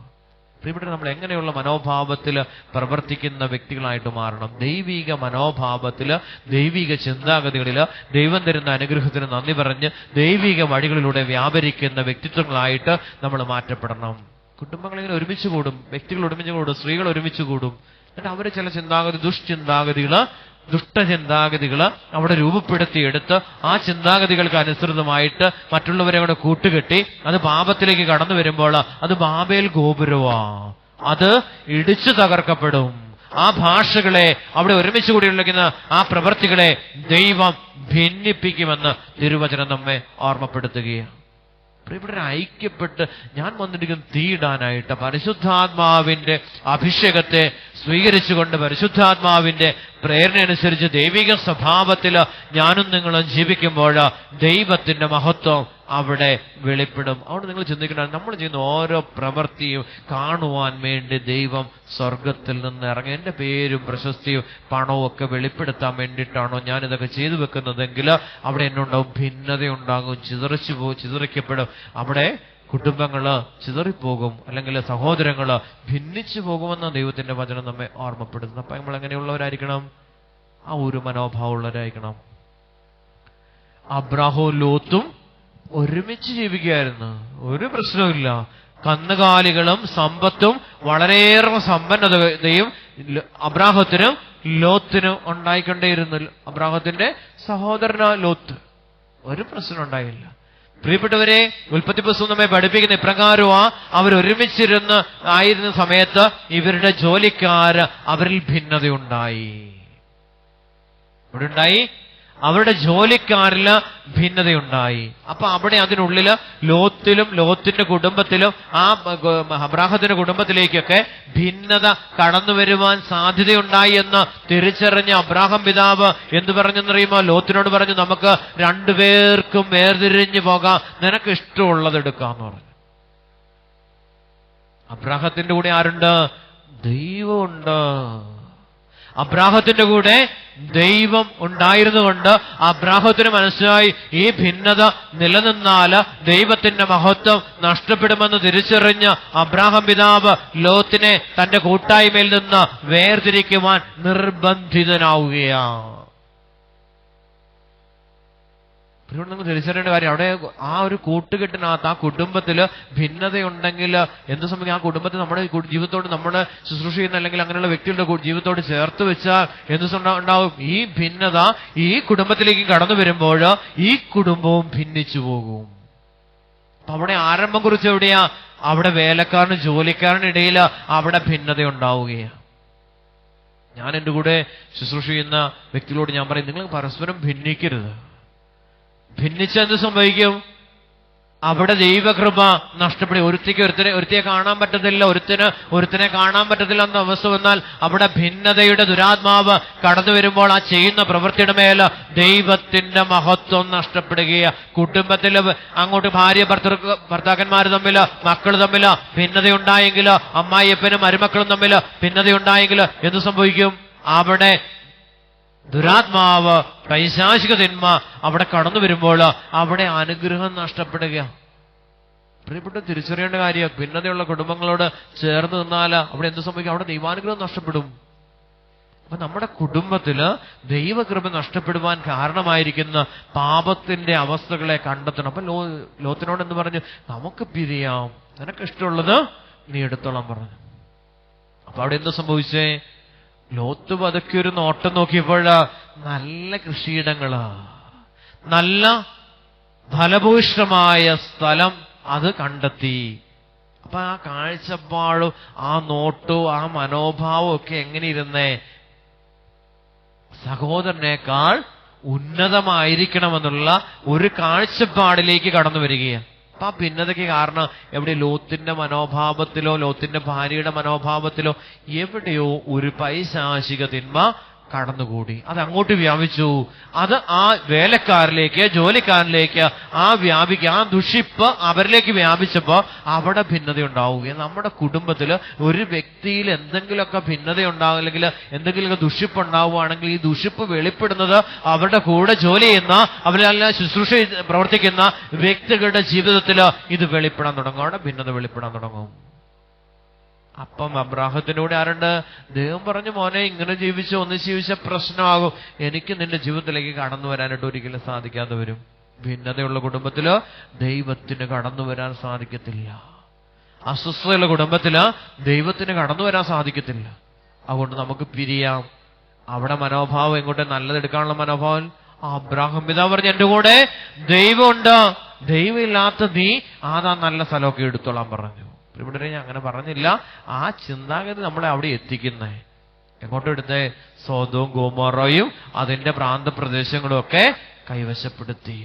പ്രിയപ്പെട്ട, നമ്മൾ എങ്ങനെയുള്ള മനോഭാവത്തിൽ പ്രവർത്തിക്കുന്ന വ്യക്തികളായിട്ട് മാറണം? ദൈവിക മനോഭാവത്തിൽ, ദൈവിക ചിന്താഗതികളിൽ ദൈവം തരുന്ന അനുഗ്രഹത്തിന് നന്ദി പറഞ്ഞ് ദൈവിക വഴികളിലൂടെ വ്യാപരിക്കുന്ന വ്യക്തിത്വങ്ങളായിട്ട് നമ്മൾ മാറ്റപ്പെടണം. കുടുംബങ്ങളിങ്ങനെ ഒരുമിച്ച് കൂടും, വ്യക്തികൾ ഒരുമിച്ച് കൂടും, സ്ത്രീകൾ ഒരുമിച്ച് കൂടും. എന്നിട്ട് അവര് ചില ദുഷ്ടചിന്താഗതികൾ അവിടെ രൂപപ്പെടുത്തിയെടുത്ത് ആ ചിന്താഗതികൾക്ക് അനുസൃതമായിട്ട് മറ്റുള്ളവരെ കൂടെ കൂട്ടുകെട്ടി അത് പാപത്തിലേക്ക് കടന്നു വരുമ്പോൾ അത് ബാബേൽ ഗോപുരവാ. അത് ഇടിച്ചു തകർക്കപ്പെടും. ആ ഭാഷകളെ, അവിടെ ഒരുമിച്ച് കൂടിയുള്ളിക്കുന്ന ആ പ്രവൃത്തികളെ ദൈവം ഭിന്നിപ്പിക്കുമെന്ന് തിരുവചനം നമ്മെ ഓർമ്മപ്പെടുത്തുകയാണ്. പ്രിയപ്പെട്ടവരെ, ഐക്യപ്പെട്ട് ഞാൻ വന്നിരിക്കും തീയിടാനായിട്ട്. പരിശുദ്ധാത്മാവിന്റെ അഭിഷേകത്തെ സ്വീകരിച്ചുകൊണ്ട് പരിശുദ്ധാത്മാവിന്റെ പ്രേരണയനുസരിച്ച് ദൈവിക സ്വഭാവത്തിൽ ഞാനും നിങ്ങളും ജീവിക്കുമ്പോൾ ദൈവത്തിന്റെ മഹത്വം അവിടെ വെളിപ്പെടും. അവിടെ നിങ്ങൾ ചിന്തിക്കണം, നമ്മൾ ചെയ്യുന്ന ഓരോ പ്രവൃത്തിയും കാണുവാൻ വേണ്ടി ദൈവം സ്വർഗത്തിൽ നിന്ന് ഇറങ്ങി എന്റെ പേരും പ്രശസ്തിയും പണവും ഒക്കെ വെളിപ്പെടുത്താൻ വേണ്ടിയിട്ടാണോ ഞാനിതൊക്കെ ചെയ്തു വെക്കുന്നതെങ്കിൽ അവിടെ എന്നുണ്ടാവും ഭിന്നതയുണ്ടാകും, ചിതറിക്കപ്പെടും. അവിടെ കുടുംബങ്ങള് ചിതറിപ്പോകും, അല്ലെങ്കിൽ സഹോദരങ്ങള് ഭിന്നിച്ചു പോകുമെന്ന ദൈവത്തിന്റെ വചനം നമ്മെ ഓർമ്മപ്പെടുന്നു. അപ്പൊ നമ്മൾ എങ്ങനെയുള്ളവരായിരിക്കണം? ആ ഒരു മനോഭാവമുള്ളവരായിരിക്കണം. അബ്രാഹവും ലോത്തും ഒരുമിച്ച് ജീവിക്കുകയായിരുന്നു, ഒരു പ്രശ്നവുമില്ല. കന്നുകാലികളും സമ്പത്തും വളരെയേറെ സമ്പന്നതയും അബ്രാഹത്തിനും ലോത്തിനും ഉണ്ടായിക്കൊണ്ടേയിരുന്നു. അബ്രാഹത്തിന്റെ സഹോദരനാ ലോത്ത്. ഒരു പ്രശ്നം ഉണ്ടായില്ല. പ്രിയപ്പെട്ടവരെ, ഉൽപ്പത്തി പുസ്തകം നമ്മെ പഠിപ്പിക്കുന്ന ഇപ്രകാരമാ, അവരൊരുമിച്ചിരുന്ന് ആയിരുന്ന സമയത്ത് ഇവരുടെ ജോലിക്കാര് അവരിൽ ഭിന്നതയുണ്ടായി. ഇവിടെ ഉണ്ടായി, അവരുടെ ജോലിക്കാരില് ഭിന്നതയുണ്ടായി. അപ്പൊ അവിടെ അതിനുള്ളില് ലോത്തിലും ലോത്തിന്റെ കുടുംബത്തിലും ആ അബ്രാഹത്തിന്റെ കുടുംബത്തിലേക്കൊക്കെ ഭിന്നത കടന്നു വരുവാൻ സാധ്യതയുണ്ടായി എന്ന് തിരിച്ചറിഞ്ഞ അബ്രാഹാം പിതാവ് എന്ത് പറഞ്ഞെന്നറിയുമോ? ലോത്തിനോട് പറഞ്ഞു, നമുക്ക് രണ്ടുപേർക്കും വേർതിരിഞ്ഞു പോകാം, നിനക്ക് ഇഷ്ടമുള്ളത് എടുക്കാന്ന് പറഞ്ഞു. അബ്രാഹത്തിന്റെ കൂടെ ആരുണ്ട്? ദൈവമുണ്ട്. അബ്രാഹത്തിന്റെ കൂടെ ദൈവം ഉണ്ടായിരുന്നുകൊണ്ട് അബ്രാഹത്തിന് മനസ്സിലായി, ഈ ഭിന്നത നിലനിന്നാൽ ദൈവത്തിന്റെ മഹത്വം നഷ്ടപ്പെടുമെന്ന് തിരിച്ചറിഞ്ഞ അബ്രാഹാം പിതാവ് ലോത്തിനെ തന്റെ കൂട്ടായ്മയിൽ നിന്ന് വേർതിരിക്കുവാൻ നിർബന്ധിതനാവുകയാണ്. നിങ്ങൾ തിരിച്ചറിയേണ്ട കാര്യം, അവിടെ ആ ഒരു കൂട്ടുകെട്ടിനകത്ത് ആ കുടുംബത്തില് ഭിന്നതയുണ്ടെങ്കിൽ എന്ത് സംഭവിക്കും? ആ കുടുംബത്തിൽ നമ്മുടെ ജീവിതത്തോട്, നമ്മുടെ ശുശ്രൂഷ ചെയ്യുന്ന അല്ലെങ്കിൽ അങ്ങനെയുള്ള വ്യക്തികളുടെ ജീവിതത്തോട് ചേർത്ത് വെച്ചാൽ എന്തുണ്ടാവും? ഈ ഭിന്നത ഈ കുടുംബത്തിലേക്ക് കടന്നു വരുമ്പോൾ ഈ കുടുംബവും ഭിന്നിച്ചു പോകും. അപ്പൊ അവിടെ ആരംഭം കുറിച്ച് എവിടെയാ? അവിടെ വേലക്കാരനും ജോലിക്കാരനും ഇടയിൽ അവിടെ ഭിന്നത ഉണ്ടാവുകയാണ്. ഞാൻ എൻ്റെ കൂടെ ശുശ്രൂഷ ചെയ്യുന്ന വ്യക്തികളോട് ഞാൻ പറയും, നിങ്ങൾ പരസ്പരം ഭിന്നിക്കരുത്. ഭിന്നിച്ച് എന്ത് സംഭവിക്കും? അവിടെ ദൈവകൃപ നഷ്ടപ്പെടും. ഒരുത്തിയെ കാണാൻ പറ്റത്തില്ല, ഒരുത്തിനെ കാണാൻ പറ്റത്തില്ല എന്ന അവസ്ഥ വന്നാൽ അവിടെ ഭിന്നതയുടെ ദുരാത്മാവ് കടന്നു വരുമ്പോൾ ആ ചെയ്യുന്ന പ്രവൃത്തിയുടെ മേൽ ദൈവത്തിന്റെ മഹത്വം നഷ്ടപ്പെടുകയാണ്. കുടുംബത്തിൽ അങ്ങോട്ട് ഭാര്യ ഭർത്താക്കന്മാർ തമ്മിൽ, മക്കൾ തമ്മിൽ ഭിന്നതയുണ്ടായെങ്കിൽ, അമ്മായിയപ്പനും മരുമക്കളും തമ്മിൽ ഭിന്നതയുണ്ടായെങ്കിൽ എന്ത് സംഭവിക്കും? അവിടെ ദുരാത്മാവ്, പൈശാചിക തിന്മ അവിടെ കടന്നു വരുമ്പോൾ അവിടെ അനുഗ്രഹം നഷ്ടപ്പെടുക. പ്രിയപ്പെട്ട തിരിച്ചറിയേണ്ട കാര്യം, ഭിന്നതയുള്ള കുടുംബങ്ങളോട് ചേർന്ന് നിന്നാൽ അവിടെ എന്ത് സംഭവിക്കും? അവിടെ ദൈവാനുഗ്രഹം നഷ്ടപ്പെടും. അപ്പൊ നമ്മുടെ കുടുംബത്തില് ദൈവകൃപ നഷ്ടപ്പെടുവാൻ കാരണമായിരിക്കുന്ന പാപത്തിന്റെ അവസ്ഥകളെ കണ്ടെത്തണം. അപ്പൊ ലോത്തിനോട് എന്ത് പറഞ്ഞു? നമുക്ക് പിരിയാം, നിനക്ക് ഇഷ്ടമുള്ളത് നീ എടുത്തോളാൻ പറഞ്ഞു. അപ്പൊ അവിടെ എന്ത് സംഭവിച്ചേ? ലോത്ത് പതുക്കെ ഒരു നോട്ടം നോക്കിയപ്പോൾ നല്ല കൃഷിയിടങ്ങളാ, നല്ല ഫലഭൂയിഷ്ഠമായ സ്ഥലം അത് കണ്ടെത്തി. അപ്പൊ ആ കാഴ്ചപ്പാടും ആ നോട്ടവും ആ മനോഭാവവും ഒക്കെ എങ്ങനെ ഇരുന്നേ? സഹോദരനേക്കാൾ ഉന്നതമായിരിക്കണമെന്നുള്ള ഒരു കാഴ്ചപ്പാടിലേക്ക് കടന്നു വരികയാണ്. അപ്പൊ ആ ഭിന്നതയ്ക്ക് കാരണം എവിടെ? ലോത്തിന്റെ മനോഭാവത്തിലോ ലോത്തിന്റെ ഭാര്യയുടെ മനോഭാവത്തിലോ എവിടെയോ ഒരു പൈശാചിക തിന്മ കടന്നുകൂടി. അത് അങ്ങോട്ട് വ്യാപിച്ചു. അത് ആ വേലക്കാരിലേക്ക്, ജോലിക്കാരിലേക്ക് ആ ദുഷിപ്പ് അവരിലേക്ക് വ്യാപിച്ചപ്പോ അവിടെ ഭിന്നതയുണ്ടാവുക. നമ്മുടെ കുടുംബത്തിൽ ഒരു വ്യക്തിയിൽ എന്തെങ്കിലുമൊക്കെ ഭിന്നതയുണ്ടാവും, അല്ലെങ്കിൽ എന്തെങ്കിലുമൊക്കെ ദുഷിപ്പ് ഉണ്ടാവുകയാണെങ്കിൽ ഈ ദുഷിപ്പ് വെളിപ്പെടുന്നത് അവരുടെ കൂടെ ജോലി ചെയ്യുന്ന, അവരെല്ലാം ശുശ്രൂഷ പ്രവർത്തിക്കുന്ന വ്യക്തികളുടെ ജീവിതത്തിൽ ഇത് വെളിപ്പെടാൻ തുടങ്ങും. അവിടെ ഭിന്നത വെളിപ്പെടാൻ തുടങ്ങും. അപ്പം അബ്രാഹത്തിനൂടെ ആരുണ്ട്? ദൈവം പറഞ്ഞു, മോനെ ഇങ്ങനെ ജീവിച്ചോ, ഒന്നിച്ച് ജീവിച്ച പ്രശ്നമാകും, എനിക്ക് നിന്റെ ജീവിതത്തിലേക്ക് കടന്നു വരാനായിട്ട് ഒരിക്കലും സാധിക്കാതെ വരും. ഭിന്നതയുള്ള കുടുംബത്തില് ദൈവത്തിന് കടന്നു വരാൻ സാധിക്കത്തില്ല. അസ്വസ്ഥതയുള്ള കുടുംബത്തില് ദൈവത്തിന് കടന്നു വരാൻ സാധിക്കത്തില്ല. അതുകൊണ്ട് നമുക്ക് പിരിയാം. അവിടെ മനോഭാവം എങ്ങോട്ട്? നല്ലതെടുക്കാനുള്ള മനോഭാവം. അബ്രാഹാം പിതാവ് പറഞ്ഞു, എന്റെ കൂടെ ദൈവമുണ്ട്, ദൈവമില്ലാത്ത നീ ആതാ നല്ല സ്ഥലമൊക്കെ എടുത്തോളാൻ പറഞ്ഞു. ഇവിടെ ഞാൻ അങ്ങനെ പറഞ്ഞില്ല. ആ ചിന്താഗതി നമ്മളെ അവിടെ എത്തിക്കുന്നേ എങ്ങോട്ടും എടുത്തേ? സോദോം ഗോമോറയും അതിന്റെ പ്രാന്തപ്രദേശങ്ങളും ഒക്കെ കൈവശപ്പെടുത്തി.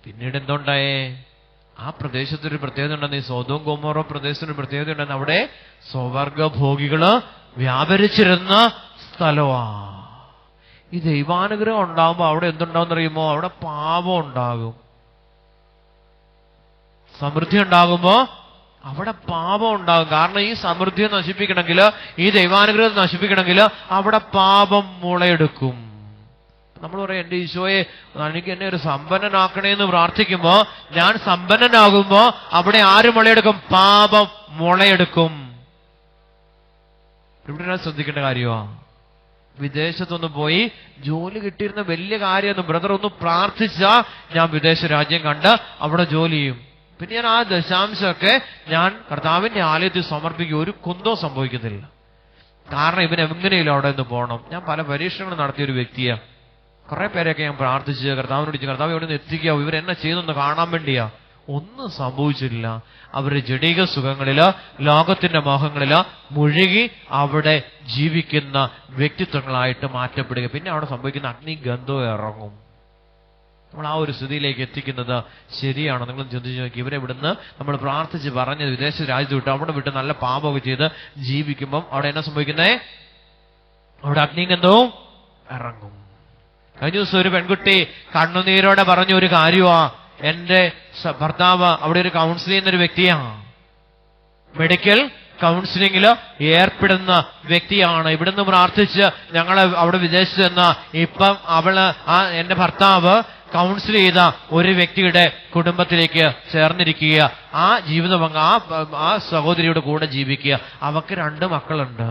പിന്നീട് എന്തുണ്ടായേ? ആ പ്രദേശത്തൊരു പ്രത്യേകത ഉണ്ടെന്ന്, ഈ സോദോം ഗോമോറോ പ്രദേശത്തൊരു പ്രത്യേകത ഉണ്ടെന്ന്, അവിടെ സ്വർഗഭോഗികള് വ്യാപരിച്ചിരുന്ന സ്ഥലമാ. ഈ ദൈവാനുഗ്രഹം ഉണ്ടാകുമ്പോ അവിടെ എന്തുണ്ടാവും അറിയുമോ? അവിടെ പാപം ഉണ്ടാകും. സമൃദ്ധി ഉണ്ടാകുമ്പോ അവിടെ പാപം ഉണ്ടാകും. കാരണം ഈ സമൃദ്ധിയെ നശിപ്പിക്കണമെങ്കിൽ, ഈ ദൈവാനുഗ്രഹത്തെ നശിപ്പിക്കണമെങ്കിൽ അവിടെ പാപം മുളയെടുക്കും. നമ്മൾ പറയാം, എന്റെ ഈശോയെ എനിക്ക് എന്നെ ഒരു സമ്പന്നനാക്കണേന്ന് പ്രാർത്ഥിക്കുമ്പോ, ഞാൻ സമ്പന്നനാകുമ്പോ അവിടെ ആര് മുളയെടുക്കും? പാപം മുളയെടുക്കും. ഇവിടെ ശ്രദ്ധിക്കേണ്ട കാര്യമാണ്. വിദേശത്തൊന്ന് പോയി ജോലി കിട്ടിയിരുന്ന വലിയ കാര്യമൊന്നും, ബ്രദർ ഒന്ന് പ്രാർത്ഥിച്ചാ ഞാൻ വിദേശ രാജ്യം കണ്ട് അവിടെ ജോലി ചെയ്യും. പിന്നെ ഞാൻ ആ ദശാംശമൊക്കെ ഞാൻ കർത്താവിന്റെ ആലയത്തിൽ സമർപ്പിക്കുക, ഒരു കുന്തവും സംഭവിക്കത്തില്ല. കാരണം ഇവൻ എങ്ങനെയും അവിടെ നിന്ന് പോകണം. ഞാൻ പല പരീക്ഷണങ്ങളും നടത്തിയൊരു വ്യക്തിയാ. കുറെ പേരെയൊക്കെ ഞാൻ പ്രാർത്ഥിച്ച് കർത്താവിനോട് ചോദിച്ചു, കർത്താവ് എവിടെ നിന്ന് എത്തിക്കുക, ഇവരെന്നെ ചെയ്തൊന്ന് കാണാൻ വേണ്ടിയാ. ഒന്നും സംഭവിച്ചില്ല. അവര് ജഡിക സുഖങ്ങളില്, ലോകത്തിന്റെ മോഹങ്ങളില് മുഴുകി അവിടെ ജീവിക്കുന്ന വ്യക്തിത്വങ്ങളായിട്ട് മാറ്റപ്പെടുക. പിന്നെ അവിടെ സംഭവിക്കുന്ന അഗ്നിഗന്ധവും ഇറങ്ങും. നമ്മൾ ആ ഒരു സ്ഥിതിയിലേക്ക് എത്തിക്കുന്നത് ശരിയാണോ? നിങ്ങൾ ചിന്തിച്ച് നോക്കി. ഇവരെ ഇവിടുന്ന് നമ്മൾ പ്രാർത്ഥിച്ച് പറഞ്ഞ് വിദേശ രാജ്യത്ത് വിട്ട് അവിടെ വിട്ട് നല്ല പാപമൊക്കെ ചെയ്ത് ജീവിക്കുമ്പം അവിടെ എന്നാ സംഭവിക്കുന്നേ? അവിടെ അഗ്നിഗന്ധവും ഇറങ്ങും. കഴിഞ്ഞ ദിവസം ഒരു പെൺകുട്ടി കണ്ണുനീരോടെ പറഞ്ഞ ഒരു കാര്യമാ, എന്റെ ഭർത്താവ് അവിടെ ഒരു കൗൺസിൽ ചെയ്യുന്നൊരു വ്യക്തിയാണ്, മെഡിക്കൽ കൗൺസിലിംഗിൽ ഏർപ്പെടുന്ന വ്യക്തിയാണ്. ഇവിടുന്ന് പ്രാർത്ഥിച്ച് ഞങ്ങൾ അവിടെ വിദേശത്ത് നിന്ന് ഇപ്പം എന്റെ ഭർത്താവ് കൗൺസിൽ ചെയ്ത ഒരു വ്യക്തിയുടെ കുടുംബത്തിലേക്ക് ചേർന്നിരിക്കുക, ആ ജീവിതം ആ സഹോദരിയുടെ കൂടെ ജീവിക്കുക. അവക്ക് 2 മക്കളുണ്ട്.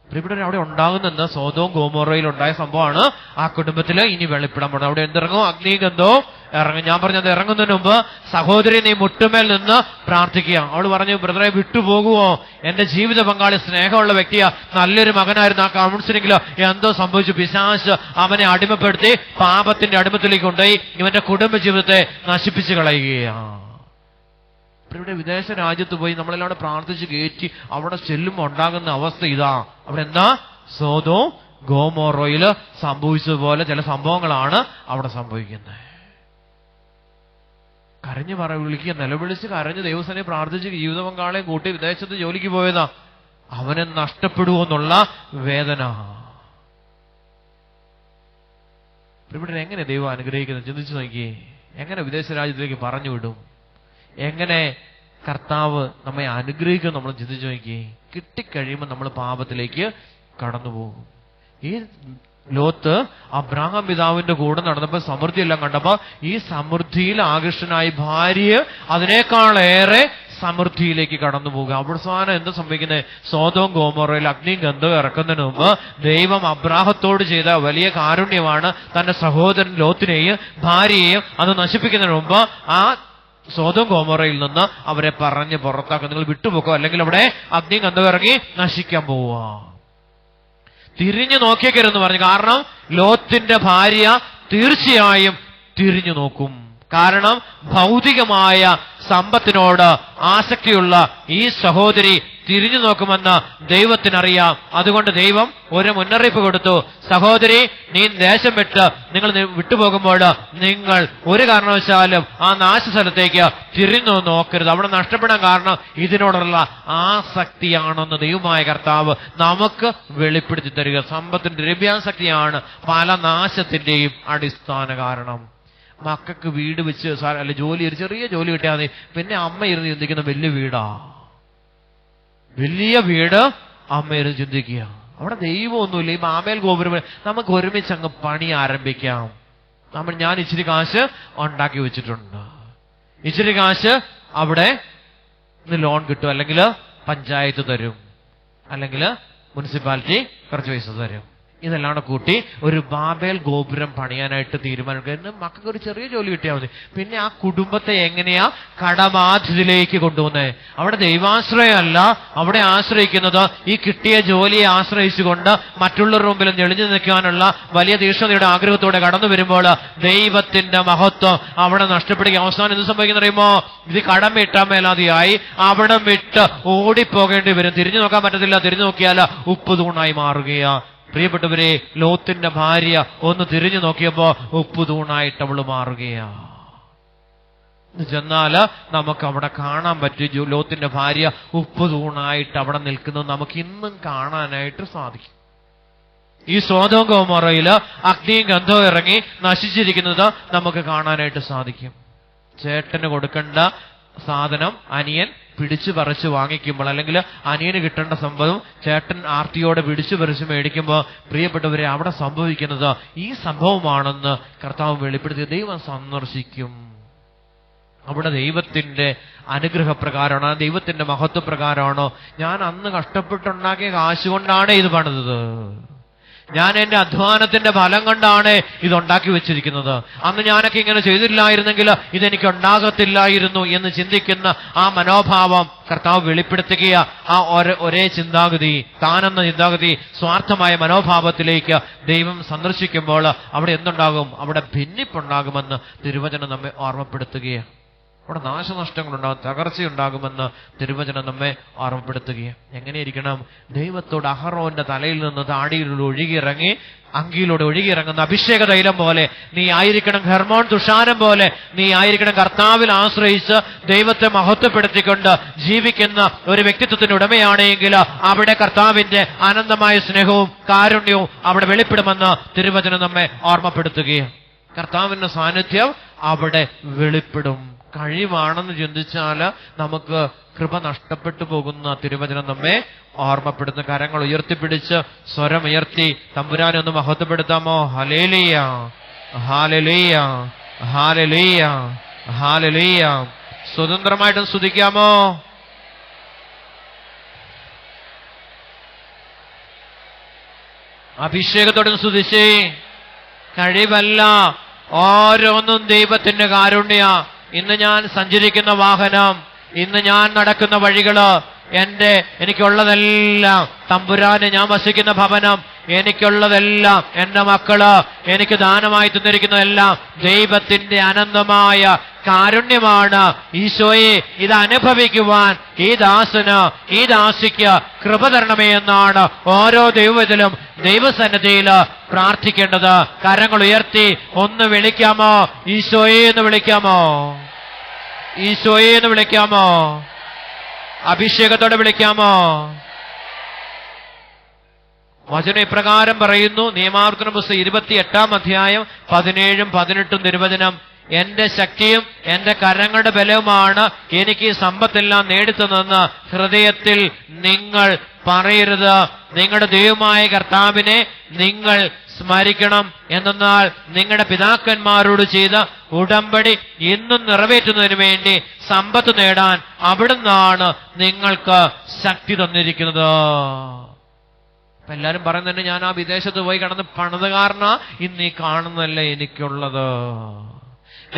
ഇവിടെ അവിടെ ഉണ്ടാകുന്നെന്ന് സോദോം ഗോമോറയിൽ ഉണ്ടായ സംഭവമാണ് ആ കുടുംബത്തിൽ ഇനി വെളിപ്പെടാൻ പോകുന്നത്. അവിടെ എന്തിറങ്ങും? അഗ്നിഗന്ധവും ഇറങ്ങും. ഞാൻ പറഞ്ഞത് ഇറങ്ങുന്നതിന് മുമ്പ് സഹോദരി നീ മുട്ടുമേൽ നിന്ന് പ്രാർത്ഥിക്കുക. അവൾ പറഞ്ഞു, ബ്രദറെ വിട്ടുപോകുമോ? എന്റെ ജീവിത പങ്കാളി സ്നേഹമുള്ള വ്യക്തിയാ, നല്ലൊരു മകനായിരുന്നു. ആ കൗൺസിലിംഗിൽ എന്തോ സംഭവിച്ചു, പിശാച് അവനെ അടിമപ്പെടുത്തി പാപത്തിന്റെ അടിമത്തിലേക്ക് കൊണ്ടുപോയി ഇവന്റെ കുടുംബ ജീവിതത്തെ നശിപ്പിച്ചു കളയുകയാണ്. ഇവിടെ വിദേശ രാജ്യത്ത് പോയി നമ്മളെല്ലാം പ്രാർത്ഥിച്ച് കയറ്റി അവിടെ ചെല്ലുമ്പോൾ ഉണ്ടാകുന്ന അവസ്ഥ ഇതാ. അവിടെ എന്താ? സോദോം ഗോമോറോയില് സംഭവിച്ചതുപോലെ ചില സംഭവങ്ങളാണ് അവിടെ സംഭവിക്കുന്നത്. കരഞ്ഞു വിളിക്കുക, നിലവിളിച്ച് കരഞ്ഞ് ദൈവസനെ പ്രാർത്ഥിച്ച് ജീവിത പങ്കാളെയും കൂട്ടി വിദേശത്ത് ജോലിക്ക് പോയതാ. അവനെ നഷ്ടപ്പെടുവോന്നുള്ള വേദന. ഇവിടെ എങ്ങനെ ദൈവം അനുഗ്രഹിക്കുന്നത് ചിന്തിച്ചു നോക്കിയേ. എങ്ങനെ വിദേശ രാജ്യത്തിലേക്ക് പറഞ്ഞു വിടും? എങ്ങനെ കർത്താവ് നമ്മെ അനുഗ്രഹിക്കും? നമ്മൾ ചിന്തിച്ചു നോക്കിയേ. കിട്ടിക്കഴിയുമ്പോൾ നമ്മൾ പാപത്തിലേക്ക് കടന്നുപോകും. ഈ ലോത്ത് അബ്രാഹാം പിതാവിന്റെ കൂടെ നടന്നപ്പോൾ സമൃദ്ധിയെല്ലാം കണ്ടപ്പോ ഈ സമൃദ്ധിയിൽ ആകൃഷ്ടനായി ഭാര്യ അതിനേക്കാളേറെ സമൃദ്ധിയിലേക്ക് കടന്നു പോകുക. അവസാനം എന്ത് സംഭവിക്കുന്നത്? സോദോം ഗോമോറയിൽ അഗ്നിയും ഗന്ധവും ഇറക്കുന്നതിന് മുമ്പ് ദൈവം അബ്രാഹത്തോട് ചെയ്ത വലിയ കാരുണ്യമാണ് തന്റെ സഹോദരൻ ലോത്തിനെയും ഭാര്യയെയും അത് നശിപ്പിക്കുന്നതിന് മുമ്പ് ആ സോദോം ഗോമോറയിൽ നിന്ന് അവരെ പറഞ്ഞ് പുറത്താക്കുക. നിങ്ങൾ വിട്ടുപോക്കോ, അല്ലെങ്കിൽ അവിടെ അഗ്നിയും ഗന്ധവും ഇറങ്ങി നശിക്കാൻ പോവുക. തിരിഞ്ഞു നോക്കിയേക്കരുതെന്ന് പറഞ്ഞു. കാരണം ലോത്തിന്റെ ഭാര്യ തീർച്ചയായും തിരിഞ്ഞു നോക്കും. കാരണം ഭൗതികമായ സമ്പത്തിനോട് ആസക്തിയുള്ള ഈ സഹോദരി തിരിഞ്ഞു നോക്കുമെന്ന് ദൈവത്തിനറിയാം. അതുകൊണ്ട് ദൈവം ഒരു മുന്നറിയിപ്പ് കൊടുത്തു. സഹോദരി, നീ ദേശം വിട്ട് നിങ്ങൾ വിട്ടുപോകുമ്പോൾ നിങ്ങൾ ഒരു കാരണവശാലും ആ നാശസ്ഥലത്തേക്ക് തിരിഞ്ഞു നോക്കരുത്. അവിടെ നഷ്ടപ്പെടാൻ കാരണം ഇതിനോടുള്ള ആസക്തിയാണെന്ന് ദൈവമായ കർത്താവ് നമുക്ക് വെളിപ്പെടുത്തി തരിക. സമ്പത്തിന്റെ ദ്രവ്യാസക്തിയാണ് പല നാശത്തിന്റെയും അടിസ്ഥാന കാരണം. മക്കൾക്ക് വീട് വെച്ച് അല്ല ജോലി, ഒരു ചെറിയ ജോലി കിട്ടിയാൽ മതി. പിന്നെ അമ്മ ഇരുന്ന് ചിന്തിക്കുന്ന വലിയ വീടാ, വലിയ വീട് അമ്മ ഇരുന്ന് ചിന്തിക്കുക. അവിടെ ദൈവമൊന്നുമില്ല. ഈ ബാബേൽ ഗോപുരം നമുക്ക് ഒരുമിച്ച് അങ്ങ് പണി ആരംഭിക്കാം. ഞാൻ ഇച്ചിരി കാശ് ഉണ്ടാക്കി വെച്ചിട്ടുണ്ട്, ഇച്ചിരി കാശ് അവിടെ ലോൺ കിട്ടും, അല്ലെങ്കിൽ പഞ്ചായത്ത് തരും, അല്ലെങ്കിൽ മുനിസിപ്പാലിറ്റി കുറച്ച് പൈസ തരും. ഇതെല്ലാം കൂട്ടി ഒരു ബാബേൽ ഗോപുരം പണിയാനായിട്ട് തീരുമാനിക്കുക. മക്കൾക്ക് ഒരു ചെറിയ ജോലി കിട്ടിയാൽ മതി. പിന്നെ ആ കുടുംബത്തെ എങ്ങനെയാ കടബാധ്യതയിലേക്ക് കൊണ്ടുപോകുന്നത്? അവിടെ ദൈവാശ്രയമല്ല, അവിടെ ആശ്രയിക്കുന്നത് ഈ കിട്ടിയ ജോലിയെ ആശ്രയിച്ചുകൊണ്ട് മറ്റുള്ളവരുടെ മുമ്പിൽ ഞെളിഞ്ഞു നിൽക്കാനുള്ള വലിയ തീക്ഷ്ണതയുടെ ആഗ്രഹത്തോടെ കടന്നു വരുമ്പോൾ ദൈവത്തിന്റെ മഹത്വം അവിടെ നഷ്ടപ്പെടുക. അവസാനം എന്ത് സംഭവിക്കുന്നറിയുമോ? ഇത് കടം വീട്ടാൻ മേലാതെയായി അവിടെ വിട്ട് ഓടിപ്പോകേണ്ടി വരും. തിരിഞ്ഞു നോക്കാൻ പറ്റത്തില്ല. തിരിഞ്ഞു നോക്കിയാൽ ഉപ്പ് തൂണായി മാറുകയാ. പ്രിയപ്പെട്ടവരെ, ലോത്തിന്റെ ഭാര്യ ഒന്ന് തിരിഞ്ഞു നോക്കിയപ്പോ ഉപ്പ് തൂണായിട്ട് അവള് മാറുകയാ. ചെന്നാല് നമുക്ക് അവിടെ കാണാൻ പറ്റും. ലോത്തിന്റെ ഭാര്യ ഉപ്പ് തൂണായിട്ട് അവിടെ നിൽക്കുന്നത് നമുക്ക് ഇന്നും കാണാനായിട്ട് സാധിക്കും. ഈ സോദോം ഗോമോറയില് അഗ്നിയും ഗന്ധവും ഇറങ്ങി നശിച്ചിരിക്കുന്നത് നമുക്ക് കാണാനായിട്ട് സാധിക്കും. ചേട്ടന് കൊടുക്കേണ്ട സാധനം അനിയൻ പിടിച്ചു പറിച്ച് വാങ്ങിക്കുമ്പോൾ, അല്ലെങ്കിൽ അനിയന് കിട്ടേണ്ട സംഭവം ചേട്ടൻ ആർത്തിയോടെ പിടിച്ചു പറിച്ച് മേടിക്കുമ്പോൾ, പ്രിയപ്പെട്ടവരെ, അവിടെ സംഭവിക്കുന്നത് ഈ സംഭവമാണെന്ന് കർത്താവ് വെളിപ്പെടുത്തി. ദൈവം സന്ദർശിക്കും. അവിടെ ദൈവത്തിന്റെ അനുഗ്രഹപ്രകാരമാണോ, ദൈവത്തിന്റെ മഹത്വപ്രകാരമാണോ? ഞാൻ അന്ന് കഷ്ടപ്പെട്ടുണ്ടാക്കിയ കാശുകൊണ്ടാണ് ഇത് പണിതത്, ഞാൻ എന്റെ അധ്വാനത്തിന്റെ ഫലം കൊണ്ടാണ് ഇതുണ്ടാക്കി വെച്ചിരിക്കുന്നത്. അന്ന് ഞാനൊക്കെ ഇങ്ങനെ ചെയ്തില്ലായിരുന്നെങ്കിൽ ഇതെനിക്ക് ഉണ്ടാകത്തില്ലായിരുന്നു എന്ന് ചിന്തിക്കുന്ന ആ മനോഭാവം കർത്താവ് വെളിപ്പെടുത്തുക. ആ ഒരേ ചിന്താഗതി, താനെന്ന ചിന്താഗതി, സ്വാർത്ഥമായ മനോഭാവത്തിലേക്ക് ദൈവം സന്ദർശിക്കുമ്പോൾ അവിടെ എന്തുണ്ടാകും? അവിടെ ഭിന്നിപ്പുണ്ടാകുമെന്ന് തിരുവചനം നമ്മെ ഓർമ്മപ്പെടുത്തുകയാണ്. അവിടെ നാശനഷ്ടങ്ങളുണ്ടാകും, തകർച്ചയുണ്ടാകുമെന്ന് തിരുവചനം നമ്മെ ഓർമ്മപ്പെടുത്തുകയാണ്. എങ്ങനെയിരിക്കണം? ദൈവത്തോട് അഹറോന്റെ തലയിൽ നിന്ന് താടിയിലൂടെ ഒഴുകിയിറങ്ങി, അങ്കിയിലൂടെ ഒഴുകിയിറങ്ങുന്ന അഭിഷേക തൈലം പോലെ നീ ആയിരിക്കണം. ഹെർമോൺ തുഷാരം പോലെ നീ ആയിരിക്കണം. കർത്താവിൽ ആശ്രയിച്ച് ദൈവത്തെ മഹത്വപ്പെടുത്തിക്കൊണ്ട് ജീവിക്കുന്ന ഒരു വ്യക്തിത്വത്തിന് ഉടമയാണെങ്കിൽ അവിടെ കർത്താവിന്റെ അനന്തമായ സ്നേഹവും കാരുണ്യവും അവിടെ വെളിപ്പെടുമെന്ന് തിരുവചനം നമ്മെ ഓർമ്മപ്പെടുത്തുകയാണ്. കർത്താവിന്റെ സാന്നിധ്യം അവിടെ വെളിപ്പെടും. കഴിവാണെന്ന് ചിന്തിച്ചാൽ നമുക്ക് കൃപ നഷ്ടപ്പെട്ടു പോകുന്ന തിരുവചനം നമ്മെ ഓർമ്മപ്പെടുന്ന. കരങ്ങൾ ഉയർത്തിപ്പിടിച്ച് സ്വരമുയർത്തി തമ്പുരാനെ ഒന്ന് മഹത്വപ്പെടുത്താമോ? ഹല്ലേലൂയ, ഹല്ലേലൂയ, ഹല്ലേലൂയ, ഹല്ലേലൂയ. സ്വതന്ത്രമായിട്ടും സ്തുതിക്കാമോ? അഭിഷേകത്തോടും സ്തുതിച്ചേ. കഴിവല്ല, ഓരോന്നും ദൈവത്തിന്റെ കാരുണ്യ. ഇന്ന് ഞാൻ സഞ്ചരിക്കുന്ന വാഹനം, ഇന്ന് ഞാൻ നടക്കുന്ന വഴികള്, എനിക്കുള്ളതെല്ലാം തമ്പുരാന്, ഞാൻ വസിക്കുന്ന ഭവനം, എനിക്കുള്ളതെല്ലാം എന്റെ മക്കള്, എനിക്ക് ദാനമായി തന്നിരിക്കുന്നതെല്ലാം ദൈവത്തിന്റെ അനന്തമായ കാരുണ്യമാണ്. ഈശോയെ, ഇത് അനുഭവിക്കുവാൻ ഈ ദാസന്, ഈ ദാസിക്ക് കൃപ തരണമേ എന്നാണ് ഓരോ ദൈവത്തിലും ദൈവസന്നിധിയിൽ പ്രാർത്ഥിക്കേണ്ടത്. കരങ്ങൾ ഉയർത്തി ഒന്ന് വിളിക്കാമോ? ഈശോയെ എന്ന് വിളിക്കാമോ? ഈശോയെ എന്ന് വിളിക്കാമോ? അഭിഷേകത്തോടെ വിളിക്കാമോ? വചനം ഇപ്രകാരം പറയുന്നു. നിയമാവർത്തന പുസ്തകം 28-ാം അധ്യായം 17-18 തിരുവചനം. എന്റെ ശക്തിയും എന്റെ കരങ്ങളുടെ ബലവുമാണ് എനിക്ക് ഈ സമ്പത്തെല്ലാം നേടിത്തന്നെന്ന് ഹൃദയത്തിൽ നിങ്ങൾ പറയരുത്. നിങ്ങളുടെ ദൈവമായ കർത്താവിനെ നിങ്ങൾ സ്മരിക്കണം. എന്നാൽ നിങ്ങളുടെ പിതാക്കന്മാരോട് ചെയ്ത ഉടമ്പടി ഇന്നും നിറവേറ്റുന്നതിന് വേണ്ടി സമ്പത്ത് നേടാൻ അവിടുന്നാണ് നിങ്ങൾക്ക് ശക്തി തന്നിരിക്കുന്നത്. അപ്പൊ എല്ലാരും പറയുന്നുണ്ട്, ഞാൻ ആ വിദേശത്ത് പോയി കിടന്ന് പണിത് കാരണം ഇന്ന് ഈ കാണുന്നതല്ലേ എനിക്കുള്ളത്,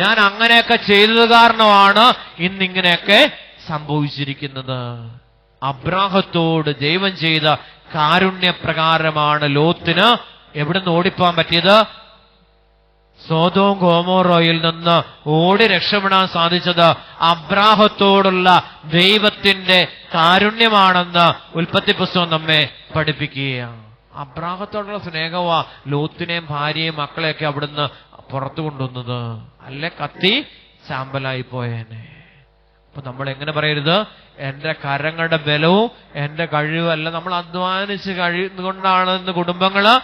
ഞാൻ അങ്ങനെയൊക്കെ ചെയ്തത് കാരണമാണ് ഇന്നിങ്ങനെയൊക്കെ സംഭവിച്ചിരിക്കുന്നത്. അബ്രാഹത്തോട് ദൈവം ചെയ്ത കാരുണ്യപ്രകാരമാണ് ലോത്തിന് എവിടുന്ന് ഓടിപ്പോകാൻ പറ്റിയത്? സോദോം ഗോമോറയിൽ നിന്ന് ഓടി രക്ഷപ്പെടാൻ സാധിച്ചത് അബ്രാഹത്തോടുള്ള ദൈവത്തിന്റെ കാരുണ്യമാണെന്ന് ഉൽപ്പത്തി പുസ്തകം നമ്മെ പഠിപ്പിക്കുകയാണ്. അബ്രാഹത്തോടുള്ള സ്നേഹവാ ലോത്തിനെയും ഭാര്യയും മക്കളെയൊക്കെ അവിടുന്ന് പുറത്തു കൊണ്ടുവന്നത്. അല്ലെ കത്തി ചാമ്പലായി പോയേനെ. അപ്പൊ നമ്മൾ എങ്ങനെ പറയരുത്? എന്റെ കരങ്ങളുടെ ബലവും എന്റെ കഴിവല്ല, നമ്മൾ അധ്വാനിച്ച് കഴിയുന്നതുകൊണ്ടാണ് ഇന്ന് കുടുംബങ്ങള്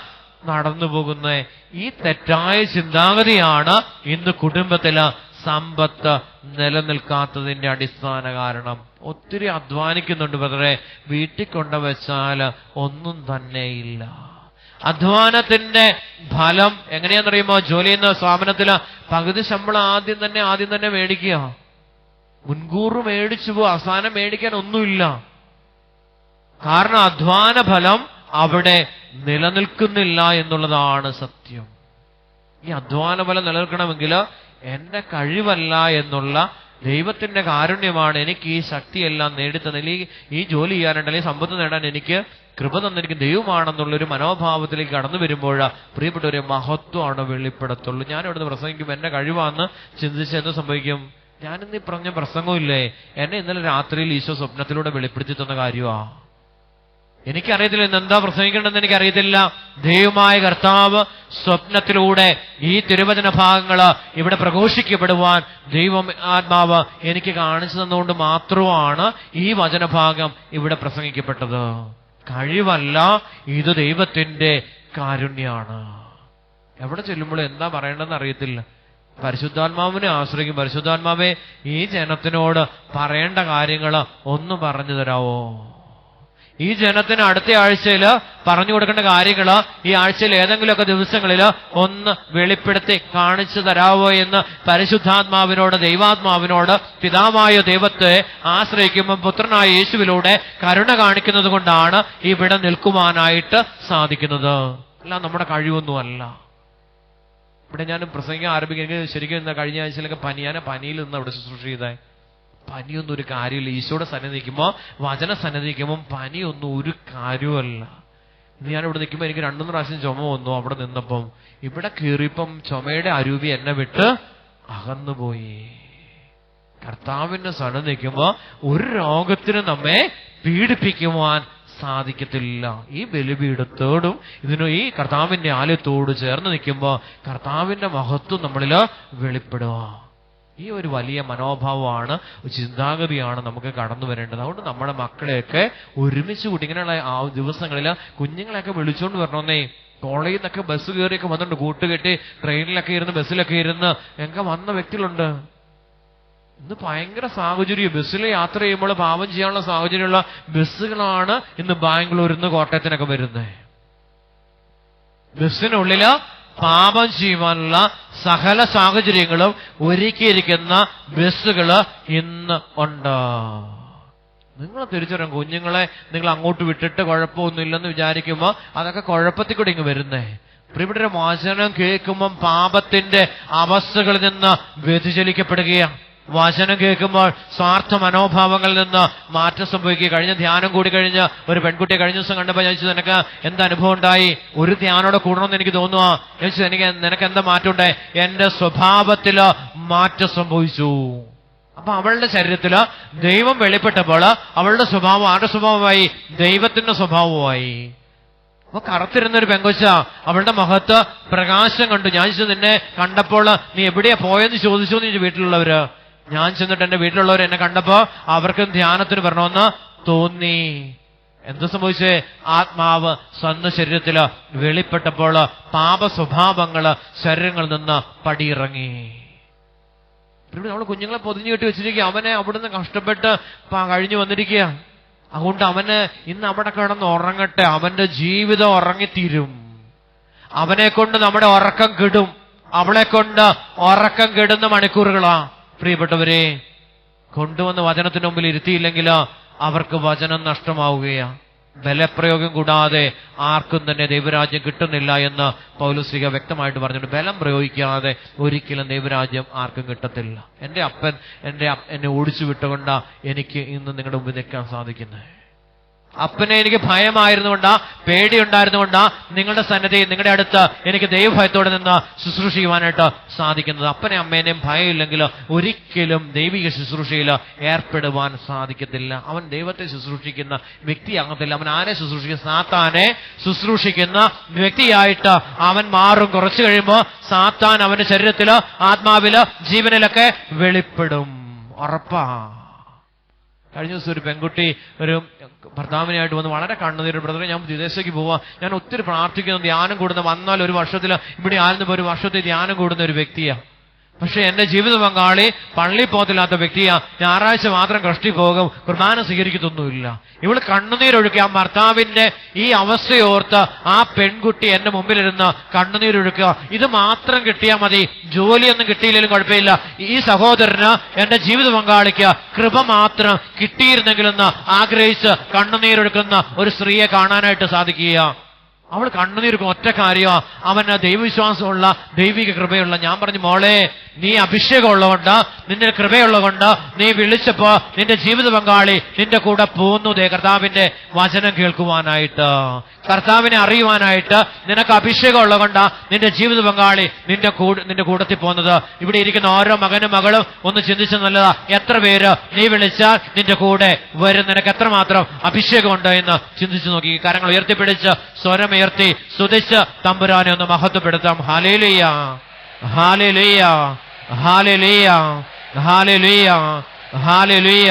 നടന്നു പോകുന്നത്. ഈ തെറ്റായ ചിന്താഗതിയാണ് ഇന്ന് കുടുംബത്തില് സമ്പത്ത് നിലനിൽക്കാത്തതിന്റെ അടിസ്ഥാന കാരണം. ഒത്തിരി അധ്വാനിക്കുന്നുണ്ട് ബ്രദറെ, വീട്ടിൽ കൊണ്ടുവച്ചാൽ ഒന്നും തന്നെയില്ല. അധ്വാനത്തിന്റെ ഫലം എങ്ങനെയാണെന്നറിയുമോ? ജോലി ചെയ്യുന്ന സ്ഥാപനത്തില് പകുതി ശമ്പളം ആദ്യം തന്നെ മേടിക്കുക. മുൻകൂർ മേടിച്ചു പോകും, അവസാനം മേടിക്കാൻ ഒന്നുമില്ല. കാരണം അധ്വാന ഫലം അവിടെ നിലനിൽക്കുന്നില്ല എന്നുള്ളതാണ് സത്യം. ഈ അധ്വാന ഫലം നിലനിൽക്കണമെങ്കിൽ എന്റെ കഴിവല്ല എന്നുള്ള ദൈവത്തിന്റെ കാരുണ്യമാണ് എനിക്ക് ഈ ശക്തിയെല്ലാം നേടിത്തന്നില്ല, ഈ ജോലി ചെയ്യാനുണ്ട്, അല്ലെങ്കിൽ സമ്പത്ത് നേടാൻ എനിക്ക് കൃപ തന്നിരിക്കും ദൈവമാണെന്നുള്ളൊരു മനോഭാവത്തിലേക്ക് കടന്നു വരുമ്പോഴാ പ്രിയപ്പെട്ട ഒരു മഹത്വമാണ് വെളിപ്പെടുത്തുള്ളൂ. ഞാൻ ഇവിടുന്ന് പ്രസംഗിക്കും, എന്റെ കഴിവാന്ന് ചിന്തിച്ച് എന്ത് സംഭവിക്കും? ഞാനിന്ന് പറഞ്ഞ പ്രസംഗമില്ലേ, എന്നെ ഇന്നലെ രാത്രിയിൽ ഈശോ സ്വപ്നത്തിലൂടെ വെളിപ്പെടുത്തി തന്ന കാര്യമാ. എനിക്കറിയത്തില്ല ഇന്ന് എന്താ പ്രസംഗിക്കേണ്ടതെന്ന് എനിക്കറിയത്തില്ല. ദൈവമായ കർത്താവ് സ്വപ്നത്തിലൂടെ ഈ തിരുവചന ഭാഗങ്ങള് ഇവിടെ പ്രഘോഷിക്കപ്പെടുവാൻ ദൈവം ആത്മാവ് എനിക്ക് കാണിച്ചു തന്നുകൊണ്ട് മാത്രമാണ് ഈ വചനഭാഗം ഇവിടെ പ്രസംഗിക്കപ്പെട്ടത്. കഴിവല്ല, ഇത് ദൈവത്തിന്റെ കാരുണ്യാണ്. എവിടെ ചെല്ലുമ്പോൾ എന്താ പറയേണ്ടതെന്ന് അറിയത്തില്ല. പരിശുദ്ധാത്മാവിനെ ആശ്രയിക്കും. പരിശുദ്ധാത്മാവേ, ഈ ജനത്തിനോട് പറയേണ്ട കാര്യങ്ങള് ഒന്ന് പറഞ്ഞു തരാവോ? ഈ ജനത്തിന് അടുത്ത ആഴ്ചയില് പറഞ്ഞു കൊടുക്കേണ്ട കാര്യങ്ങള് ഈ ആഴ്ചയിൽ ഏതെങ്കിലുമൊക്കെ ദിവസങ്ങളില് ഒന്ന് വെളിപ്പെടുത്തി കാണിച്ചു തരാവോ എന്ന് പരിശുദ്ധാത്മാവിനോട്, ദൈവാത്മാവിനോട്, പിതാവായ ദൈവത്തെ ആശ്രയിക്കുമ്പോൾ പുത്രനായ യേശുവിലൂടെ കരുണ കാണിക്കുന്നത് കൊണ്ടാണ് ഇവിടെ നിൽക്കുവാനായിട്ട് സാധിക്കുന്നത്. അല്ല നമ്മുടെ കഴിവൊന്നുമല്ല. ഇവിടെ ഞാൻ പ്രസംഗിക്കാൻ ആരംഭിക്കുന്നത് ശരിക്കും കഴിഞ്ഞ ആഴ്ചയിലൊക്കെ പനിയിൽ നിന്ന് അവിടെ ശുശ്രൂഷ ചെയ്തേ. പനിയൊന്നും ഒരു കാര്യമില്ല. ഈശോയുടെ സന്നിധിക്കുമ്പോ, വചന സന്നിധിക്കുമ്പോൾ പനിയൊന്നും ഒരു കാര്യമല്ല. ഇന്ന് ഞാൻ ഇവിടെ നിൽക്കുമ്പോൾ എനിക്ക് 2-3 പ്രാവശ്യം ചുമ വന്നു. അവിടെ നിന്നപ്പം ഇവിടെ കയറിയപ്പം ചുമയുടെ അരൂപി എന്നെ വിട്ട് അകന്നുപോയി. കർത്താവിന്റെ സന്നിധിക്കുമ്പോ ഒരു രോഗത്തിന് നമ്മെ പീഡിപ്പിക്കുവാൻ സാധിക്കത്തില്ല. ഈ ബലിപീഠത്തോടും ഈ കർത്താവിന്റെ ആലയത്തോട് ചേർന്ന് നിൽക്കുമ്പോ കർത്താവിന്റെ മഹത്വം നമ്മളില് വെളിപ്പെടുക. ഈ ഒരു വലിയ മനോഭാവമാണ്, ചിന്താഗതിയാണ് നമുക്ക് കടന്നു വരേണ്ടത്. അതുകൊണ്ട് നമ്മുടെ മക്കളെയൊക്കെ ഒരുമിച്ച് കൂട്ടി ഇങ്ങനെയുള്ള ആ ദിവസങ്ങളിൽ കുഞ്ഞുങ്ങളെയൊക്കെ വിളിച്ചുകൊണ്ട് വരണമെന്നേ. കോളേജിൽ നിന്നൊക്കെ ബസ് കയറിയൊക്കെ വന്നിട്ടുണ്ട്, കൂട്ടുകെട്ടി ട്രെയിനിലൊക്കെ ഇരുന്ന് ബസ്സിലൊക്കെ ഇരുന്ന് ഒക്കെ വന്ന വ്യക്തികളുണ്ട്. ഇന്ന് ഭയങ്കര സാഹചര്യം, ബസ്സിൽ യാത്ര ചെയ്യുമ്പോൾ പാപം ചെയ്യാനുള്ള സാഹചര്യമുള്ള ബസ്സുകളാണ് ഇന്ന് ബാംഗ്ലൂരിൽ നിന്ന് കോട്ടയത്തിനൊക്കെ വരുന്നത്. ബസ്സിനുള്ളില് പാപം ചെയ്യുവാനുള്ള സകല സാഹചര്യങ്ങളും ഒരുക്കിയിരിക്കുന്ന ബസ്സുകള് ഇന്ന് ഉണ്ട്. നിങ്ങൾ തിരിച്ചറിയാം, കുഞ്ഞുങ്ങളെ നിങ്ങൾ അങ്ങോട്ട് വിട്ടിട്ട് കുഴപ്പമൊന്നുമില്ലെന്ന് വിചാരിക്കുമ്പോ അതൊക്കെ കുഴപ്പത്തിൽ കൂടി ഇങ്ങ് വരുന്നേ. പ്രിയപ്പെട്ട വചനം കേൾക്കുമ്പം പാപത്തിന്റെ അവസ്ഥകളിൽ നിന്ന് വ്യതിചലിക്കപ്പെടുകയാണ്. വചനം കേൾക്കുമ്പോൾ സ്വാർത്ഥ മനോഭാവങ്ങളിൽ നിന്ന് മാറ്റം സംഭവിക്കുക. കഴിഞ്ഞ ധ്യാനം കൂടി കഴിഞ്ഞ് ഒരു പെൺകുട്ടിയെ കഴിഞ്ഞ ദിവസം കണ്ടപ്പോൾ ചോദിച്ചു, നിനക്ക് എന്താ അനുഭവം ഉണ്ടായി? ഒരു ധ്യാനോടെ കൂടണമെന്ന് എനിക്ക് തോന്നുക. ചോദിച്ചു, നിനക്ക് എന്താ മാറ്റം ഉണ്ടായി? എന്റെ സ്വഭാവത്തില് മാറ്റം സംഭവിച്ചു. അപ്പൊ അവളുടെ ശരീരത്തില് ദൈവം വെളിപ്പെട്ടപ്പോൾ അവളുടെ സ്വഭാവം ആരുടെ സ്വഭാവമായി? ദൈവത്തിന്റെ സ്വഭാവമായി. അപ്പൊ കറുത്തിരുന്നൊരു പെങ്കൊച്ച, അവളുടെ മുഖത്ത് പ്രകാശം കണ്ടു. ഞാൻ ചോദിച്ചു, നിന്നെ കണ്ടപ്പോൾ നീ എവിടെയാ പോയെന്ന് ചോദിച്ചു എന്ന് വീട്ടിലുള്ളവര്. ഞാൻ ചെന്നിട്ട് എന്റെ വീട്ടിലുള്ളവർ എന്നെ കണ്ടപ്പോ അവർക്കും ധ്യാനത്തിന് വരണമെന്ന് തോന്നി. എന്ത് സംഭവിച്ചേ? ആത്മാവ് സ്വന്തം ശരീരത്തില് വെളിപ്പെട്ടപ്പോൾ പാപ സ്വഭാവങ്ങള് ശരീരങ്ങളിൽ നിന്ന് പടിയിറങ്ങി. നമ്മൾ കുഞ്ഞുങ്ങളെ പൊതിഞ്ഞു കെട്ടി വെച്ചിരിക്കുക. അവനെ അവിടുന്ന് കഷ്ടപ്പെട്ട് കഴിഞ്ഞു വന്നിരിക്കുക. അതുകൊണ്ട് അവന് ഇന്ന് അവിടെ കിടന്ന് ഉറങ്ങട്ടെ. അവന്റെ ജീവിതം ഉറങ്ങിത്തീരും. അവനെ കൊണ്ട് നമ്മുടെ ഉറക്കം കെടും. അവളെ കൊണ്ട് ഉറക്കം കെടുന്ന മണിക്കൂറുകളാ. പ്രിയപ്പെട്ടവരെ, കൊണ്ടുവന്ന് വചനത്തിന് മുമ്പിൽ ഇരുത്തിയില്ലെങ്കിൽ അവർക്ക് വചനം നഷ്ടമാവുകയാ. ബലപ്രയോഗം കൂടാതെ ആർക്കും തന്നെ ദൈവരാജ്യം കിട്ടുന്നില്ല എന്ന് പൗലോസ്ലീഹ വ്യക്തമായിട്ട് പറഞ്ഞിട്ടുണ്ട്. ബലം പ്രയോഗിക്കാതെ ഒരിക്കലും ദൈവരാജ്യം ആർക്കും കിട്ടത്തില്ല. എന്റെ അപ്പൻ എന്നെ ഓടിച്ചു വിട്ടുകൊണ്ടാ എനിക്ക് ഇന്ന് നിങ്ങളുടെ മുമ്പിൽ നിൽക്കാൻ സാധിക്കുന്നത്. അപ്പനെ എനിക്ക് ഭയമായിരുന്നുകൊണ്ടാ, പേടിയുണ്ടായിരുന്നുകൊണ്ടാ നിങ്ങളുടെ സന്നിധി, നിങ്ങളുടെ അടുത്ത് എനിക്ക് ദൈവഭയത്തോടെ നിന്ന് ശുശ്രൂഷിക്കുവാനായിട്ട് സാധിക്കുന്നത്. അപ്പനെ അമ്മേനെയും ഭയമില്ലെങ്കിൽ ഒരിക്കലും ദൈവിക ശുശ്രൂഷയിൽ ഏർപ്പെടുവാൻ സാധിക്കത്തില്ല. അവൻ ദൈവത്തെ ശുശ്രൂഷിക്കുന്ന വ്യക്തിയാകത്തില്ല. അവൻ ആരെ ശുശ്രൂഷിക്കുന്ന? സാത്താനെ ശുശ്രൂഷിക്കുന്ന വ്യക്തിയായിട്ട് അവൻ മാറും. കുറച്ചു കഴിയുമ്പോൾ സാത്താൻ അവന്റെ ശരീരത്തില്, ആത്മാവില്, ജീവനിലൊക്കെ വെളിപ്പെടും. ഉറപ്പാ. കഴിഞ്ഞ ദിവസം ഒരു പെൺകുട്ടി ഒരു ഭർത്താവിനായിട്ട് വന്ന് വളരെ കണ്ണുനീര്, ബ്രദറെ ഞാൻ വിദേശത്തേക്ക് പോവാ, ഞാൻ ഒത്തിരി പ്രാർത്ഥിക്കുന്നു, ധ്യാനം കൂടുന്ന, വന്നാൽ ഒരു വർഷത്തിൽ ഇവിടെ ആയിരുന്നപ്പോ ഒരു വർഷത്തിൽ ധ്യാനം കൂടുന്ന ഒരു വ്യക്തിയാ. പക്ഷെ എന്റെ ജീവിത പങ്കാളി പള്ളി പോകത്തില്ലാത്ത വ്യക്തിയാ. ഞായറാഴ്ച മാത്രം കഷ്ടി പോകും, കുർബാന സ്വീകരിക്കത്തൊന്നുമില്ല. ഇവള് കണ്ണുനീരൊഴുക്കുക. ആ ഭർത്താവിന്റെ ഈ അവസ്ഥയോർത്ത് ആ പെൺകുട്ടി എന്റെ മുമ്പിലിരുന്ന് കണ്ണുനീരൊഴുക്കുക. ഇത് മാത്രം കിട്ടിയാൽ മതി, ജോലിയൊന്നും കിട്ടിയില്ലെങ്കിലും കുഴപ്പമില്ല, ഈ സഹോദരന് എന്റെ ജീവിത പങ്കാളിക്ക് കൃപ മാത്രം കിട്ടിയിരുന്നെങ്കിലെന്ന് ആഗ്രഹിച്ച് കണ്ണുനീരൊഴുക്കുന്ന ഒരു സ്ത്രീയെ കാണാനായിട്ട് സാധിക്കുക. അവൾ കണ്ണുനീർക്കും. ഒറ്റ കാര്യമോ, അവന് ദൈവവിശ്വാസമുള്ള, ദൈവിക കൃപയുള്ള. ഞാൻ പറഞ്ഞു, മോളെ, നീ അഭിഷേകം ഉള്ളതുകൊണ്ട്, നിന്റെ കൃപയുള്ളതുകൊണ്ട് നീ വിളിച്ചപ്പോ നിന്റെ ജീവിത പങ്കാളി നിന്റെ കൂടെ പോന്നു. കർത്താവിന്റെ വചനം കേൾക്കുവാനായിട്ട്, കർത്താവിനെ അറിയുവാനായിട്ട് നിനക്ക് അഭിഷേകം ഉള്ളതുകൊണ്ടാ നിന്റെ ജീവിത പങ്കാളി നിന്റെ കൂടത്തിൽ പോകുന്നത്. ഇവിടെ ഇരിക്കുന്ന ഓരോ മകനും മകളും ഒന്ന് ചിന്തിച്ചു നല്ലതാ. എത്ര പേര് നീ വിളിച്ചാൽ നിന്റെ കൂടെ വരും? നിനക്ക് എത്രമാത്രം അഭിഷേകമുണ്ട് എന്ന് ചിന്തിച്ചു നോക്കി. കരങ്ങൾ ഉയർത്തിപ്പിടിച്ച് സ്വരമുയർത്തി സ്തുതിച്ച് തമ്പുരാനെ ഒന്ന് മഹത്വപ്പെടുത്താം. Hallelujah, hallelujah, hallelujah, hallelujah, hallelujah.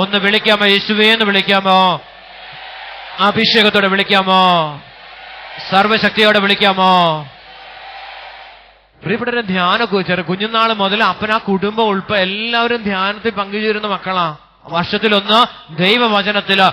ഒന്ന് വിളിക്കാമോ? യേശുവേ എന്ന് വിളിക്കാമോ? അഭിഷേകത്തോടെ വിളിക്കാമോ? സർവശക്തിയോടെ വിളിക്കാമോ? പ്രിയപ്പെട്ടവരെ, ധ്യാനം കുഞ്ഞുനാൾ മുതൽ അപ്പനാ കുടുംബം ഉൾപ്പെടെ എല്ലാവരും ധ്യാനത്തിൽ പങ്കുചേരുന്ന മക്കളാ. വർഷത്തിലൊന്ന് ദൈവവചനത്തില്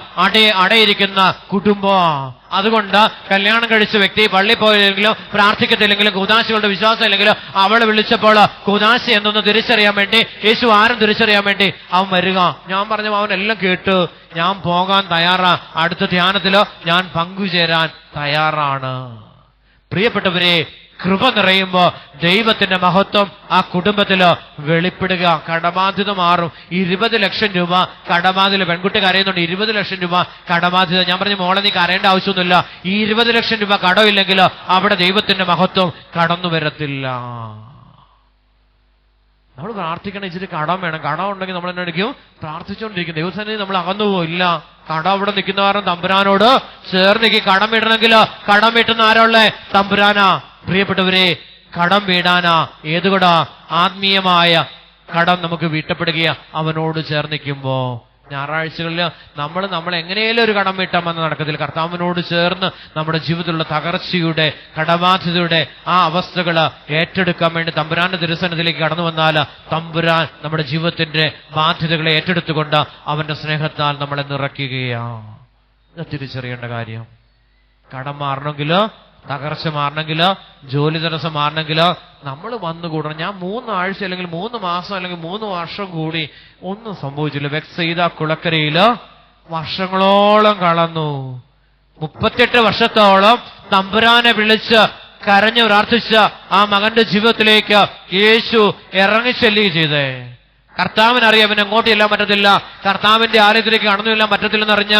അടയിരിക്കുന്ന കുടുംബം. അതുകൊണ്ട് കല്യാണം കഴിച്ച വ്യക്തി പള്ളി പോയില്ലെങ്കിലും പ്രാർത്ഥിക്കത്തില്ലെങ്കിലും കൂദാശകളുടെ വിശ്വാസം ഇല്ലെങ്കിലും അവളെ വിളിച്ചപ്പോൾ കൂദാശ എന്നൊന്ന് തിരിച്ചറിയാൻ വേണ്ടി, യേശു ആരും തിരിച്ചറിയാൻ വേണ്ടി അവൻ വരിക. ഞാൻ പറഞ്ഞു, അവനെല്ലാം കേട്ടു, ഞാൻ പോകാൻ തയ്യാറാ, അടുത്ത ധ്യാനത്തില് ഞാൻ പങ്കുചേരാൻ തയ്യാറാണ്. പ്രിയപ്പെട്ടവരെ, കൃപ നിറയുമ്പോ ദൈവത്തിന്റെ മഹത്വം ആ കുടുംബത്തില് വെളിപ്പെടുക. കടബാധ്യത മാറും. 20 ലക്ഷം രൂപ കടബാധ്യത. പെൺകുട്ടി കരയുന്നുണ്ട്, 20 ലക്ഷം രൂപ കടബാധ്യത. ഞാൻ പറഞ്ഞു, മോളെ, നീ കരയേണ്ട ആവശ്യമൊന്നുമില്ല. ഈ 20 ലക്ഷം രൂപ കടമില്ലെങ്കിൽ അവിടെ ദൈവത്തിന്റെ മഹത്വം കടന്നു വരത്തില്ല. നമ്മൾ പ്രാർത്ഥിക്കണം, ഇച്ചിരി കടം വേണം. കടം ഉണ്ടെങ്കിൽ നമ്മൾ എന്നായിരിക്കും പ്രാർത്ഥിച്ചുകൊണ്ടിരിക്കും. ദൈവസന്നിധി നമ്മൾ അകന്നുപോയില്ല. കടം അവിടെ നിൽക്കുന്നവരും തമ്പുരാനോട് ചേർന്നിക്ക്. കടം വീടണമെങ്കിൽ കടം വീട്ടുന്ന ആരോളെ? തമ്പുരാനാ. പ്രിയപ്പെട്ടവരെ, കടം വീടാനാ. ഏതുകൊണ്ടാ? ആത്മീയമായ കടം നമുക്ക് വീട്ടപ്പെടുകയാ അവനോട് ചേർന്നിക്കുമ്പോ. ഞായറാഴ്ചകളിൽ നമ്മൾ എങ്ങനെയും ഒരു കടം വീട്ടാമെന്ന് നടക്കത്തില്ല. കർത്താവിനോട് ചേർന്ന് നമ്മുടെ ജീവിതത്തിലുള്ള തകർച്ചയുടെ, കടബാധ്യതയുടെ ആ അവസ്ഥകൾ ഏറ്റെടുക്കാൻ വേണ്ടി തമ്പുരാന്റെ തിരുസന്നിധിയിലേക്ക് കടന്നു വന്നാൽ തമ്പുരാൻ നമ്മുടെ ജീവിതത്തിന്റെ ബാധ്യതകളെ ഏറ്റെടുത്തുകൊണ്ട് അവന്റെ സ്നേഹത്താൽ നമ്മളെ നിറയ്ക്കുകയാണ്. ഇത് തിരിച്ചറിയേണ്ട കാര്യം. കടം മാറണമെങ്കിലോ, തകർച്ച മാറണമെങ്കിലോ, ജോലി തടസ്സം മാറണമെങ്കിലോ നമ്മൾ വന്നുകൂടണം. ഞാൻ 3 ആഴ്ച അല്ലെങ്കിൽ 3 മാസം അല്ലെങ്കിൽ 3 വർഷം കൂടി ഒന്നും സംഭവിച്ചില്ല. വെക്സെയ്ത കുളക്കരയില് വർഷങ്ങളോളം കളന്നു. 38 വർഷത്തോളം തമ്പുരാനെ വിളിച്ച് കരഞ്ഞു പ്രാർത്ഥിച്ച ആ മകന്റെ ജീവിതത്തിലേക്ക് യേശു ഇറങ്ങിച്ചെല്ലുകയും ചെയ്തേ. കർത്താവിനറിയാം അവൻ എങ്ങോട്ട് ചെല്ലാൻ പറ്റത്തില്ല, കർത്താവിന്റെ ആലയത്തിലേക്ക് കടന്നു ചെല്ലാൻ പറ്റത്തില്ലെന്നറിഞ്ഞ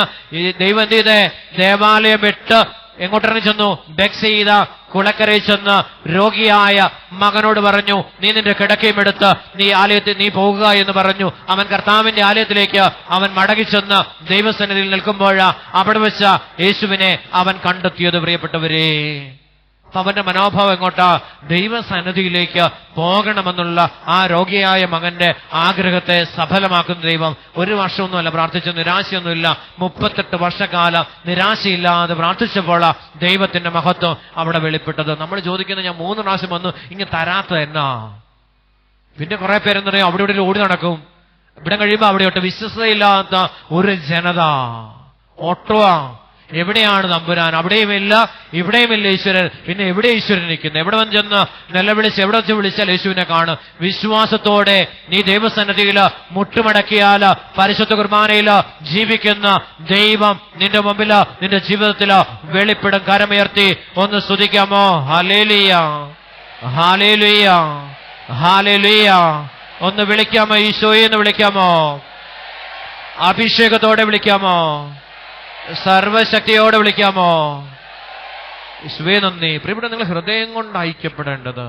ദൈവം എന്ത് ചെയ്തേ? ദേവാലയം വിട്ട് എങ്ങോട്ടിറങ്ങി ചെന്നു? ബെത്സയിദ കുളക്കരയിൽ ചെന്ന് രോഗിയായ മകനോട് പറഞ്ഞു, നീ നിന്റെ കിടക്കയും എടുത്ത് നീ ആലയത്തിൽ നീ പോകുക എന്ന് പറഞ്ഞു. അവൻ കർത്താവിന്റെ ആലയത്തിലേക്ക് അവൻ മടങ്ങിച്ചെന്ന് ദൈവസന്നിധിയിൽ നിൽക്കുമ്പോഴാ അവിടെ വെച്ച യേശുവിനെ അവൻ കണ്ടെത്തിയത്. പ്രിയപ്പെട്ടവരെ, അപ്പൊ അവന്റെ മനോഭാവം എങ്ങോട്ടാ? ദൈവസന്നിധിയിലേക്ക് പോകണമെന്നുള്ള ആ രോഗിയായ മകന്റെ ആഗ്രഹത്തെ സഫലമാക്കുന്ന ദൈവം. 1 വർഷമൊന്നുമല്ല പ്രാർത്ഥിച്ച, നിരാശയൊന്നുമില്ല. 38 വർഷക്കാലം നിരാശയില്ലാതെ പ്രാർത്ഥിച്ചപ്പോൾ ദൈവത്തിന്റെ മഹത്വം അവിടെ വെളിപ്പെട്ടത്. നമ്മൾ ചോദിക്കുന്നത്, ഞാൻ 3 പ്രാവശ്യം വന്നു, ഇങ്ങനെ തരാത്ത എന്നാ? പിന്നെ കുറെ പേരെന്ന് പറയും അവിടെ ഇവിടെ ഓടി നടക്കും. ഇവിടെ കഴിയുമ്പോൾ അവിടെയോട്ട് വിശ്വസതയില്ലാത്ത ഒരു ജനത ഓട്ടോവാ. എവിടെയാണ് തമ്പുരാൻ? അവിടെയുമില്ല ഇവിടെയുമില്ല ഈശ്വരൻ. പിന്നെ എവിടെ ഈശ്വരൻ നിൽക്കുന്നു? എവിടെ വന്ന് ചെന്ന് നിലവിളിച്ച് എവിടെ വെച്ച് വിളിച്ചാൽ യേശുവിനെ കാണും. വിശ്വാസത്തോടെ നീ ദൈവസന്നിധിയിൽ മുട്ടുമടക്കിയാൽ പരിശുദ്ധ കുർബാനയിൽ ജീവിക്കുന്ന ദൈവം നിന്റെ മുമ്പിൽ നിന്റെ ജീവിതത്തിൽ വെളിപ്പെടും. കരമുയർത്തി ഒന്ന് സ്തുതിക്കാമോ? Hallelujah, hallelujah, hallelujah. ഒന്ന് വിളിക്കാമോ? ഈശോയെ എന്ന് വിളിക്കാമോ? അഭിഷേകത്തോടെ വിളിക്കാമോ? സർവശക്തിയോടെ വിളിക്കാമോ? യേശുവേ നന്ദി. പ്രിയപ്പെട്ട, നിങ്ങൾ ഹൃദയം കൊണ്ട് ഐക്യപ്പെടേണ്ടത്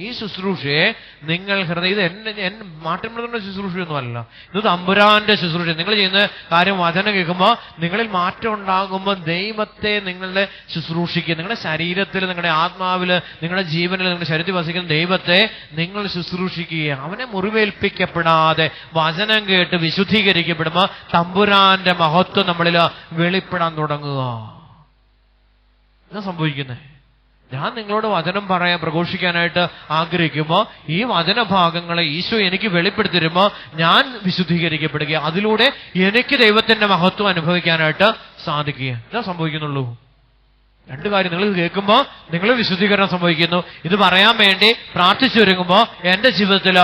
ഈ ശുശ്രൂഷയെ നിങ്ങൾ ഇത് മാറ്റപ്പെടുന്ന ശുശ്രൂഷയൊന്നുമല്ല, ഇത് തമ്പുരാന്റെ ശുശ്രൂഷ. നിങ്ങൾ ചെയ്യുന്ന കാര്യം വചനം കേൾക്കുമ്പോൾ നിങ്ങളിൽ മാറ്റം ഉണ്ടാകുമ്പോൾ ദൈവത്തെ നിങ്ങളുടെ ശുശ്രൂഷിക്കുക. നിങ്ങളുടെ ശരീരത്തിൽ, നിങ്ങളുടെ ആത്മാവിൽ, നിങ്ങളുടെ ജീവനിൽ, നിങ്ങളുടെ ശരീരത്തിൽ വസിക്കുന്ന ദൈവത്തെ നിങ്ങൾ ശുശ്രൂഷിക്കുക. അവനെ മുറിവേൽപ്പിക്കപ്പെടാതെ വചനം കേട്ട് വിശുദ്ധീകരിക്കപ്പെടുമ്പോൾ തമ്പുരാന്റെ മഹത്വം നമ്മളിൽ വെളിപ്പെടാൻ തുടങ്ങുക. എന്താ സംഭവിക്കുന്നത്? ഞാൻ നിങ്ങളോട് വചനം പ്രഘോഷിക്കാനായിട്ട് ആഗ്രഹിക്കുമ്പോൾ ഈ വചനഭാഗങ്ങളെ ഈശോ എനിക്ക് വെളിപ്പെടുത്തി തരുമ്പോൾ ഞാൻ വിശുദ്ധീകരിക്കപ്പെടുക. അതിലൂടെ എനിക്ക് ദൈവത്തിന്റെ മഹത്വം അനുഭവിക്കാനായിട്ട് സാധിക്കുക. എന്താ സംഭവിക്കുന്നുള്ളൂ? 2 കാര്യം. നിങ്ങൾ കേൾക്കുമ്പോൾ നിങ്ങൾ വിശുദ്ധീകരണം സംഭവിക്കുന്നു. ഇത് പറയാൻ വേണ്ടി പ്രാർത്ഥിച്ചു ഒരുങ്ങുമ്പോൾ എന്റെ ജീവിതത്തിൽ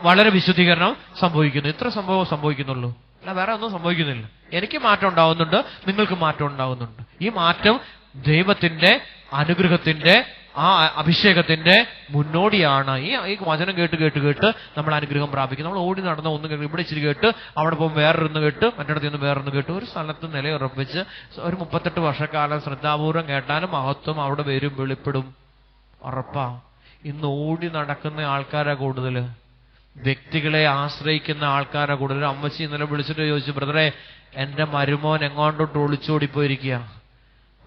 വളരെ വിശുദ്ധീകരണം സംഭവിക്കുന്നു. ഇത്ര സംഭവം സംഭവിക്കുന്നുള്ളൂ, അല്ല വേറെ ഒന്നും സംഭവിക്കുന്നില്ല. എനിക്ക് മാറ്റം ഉണ്ടാവുന്നുണ്ട്, നിങ്ങൾക്ക് മാറ്റം ഉണ്ടാവുന്നുണ്ട്. ഈ മാറ്റം ദൈവത്തിന്റെ അനുഗ്രഹത്തിന്റെ ആ അഭിഷേകത്തിന്റെ മുന്നോടിയാണ്. ഈ വചനം കേട്ട് കേട്ട് കേട്ട് നമ്മൾ അനുഗ്രഹം പ്രാപിക്കും. നമ്മൾ ഓടി നടന്ന ഒന്ന് കേട്ട്, ഇവിടെ ഇച്ചിരി കേട്ട്, അവിടെ പോകുമ്പോൾ വേറൊന്ന് കേട്ട്, മറ്റിടത്ത് നിന്ന് വേറൊന്ന് കേട്ട്, ഒരു സ്ഥലത്ത് നിലയുറപ്പിച്ച് ഒരു 38 വർഷക്കാലം ശ്രദ്ധാപൂർവം കേട്ടാലും മഹത്വം അവിടെ വരും, വെളിപ്പെടും. ഉറപ്പാ. ഇന്ന് ഓടി നടക്കുന്ന ആൾക്കാരാ കൂടുതൽ, വ്യക്തികളെ ആശ്രയിക്കുന്ന ആൾക്കാരാ കൂടുതൽ. അമ്മച്ചി ഇന്നലെ വിളിച്ചിട്ട് ചോദിച്ചു, ബ്രദറെ എന്റെ മരുമോൻ എങ്ങോട്ടോട്ട് ഒളിച്ചോടിപ്പോയിരിക്കുക.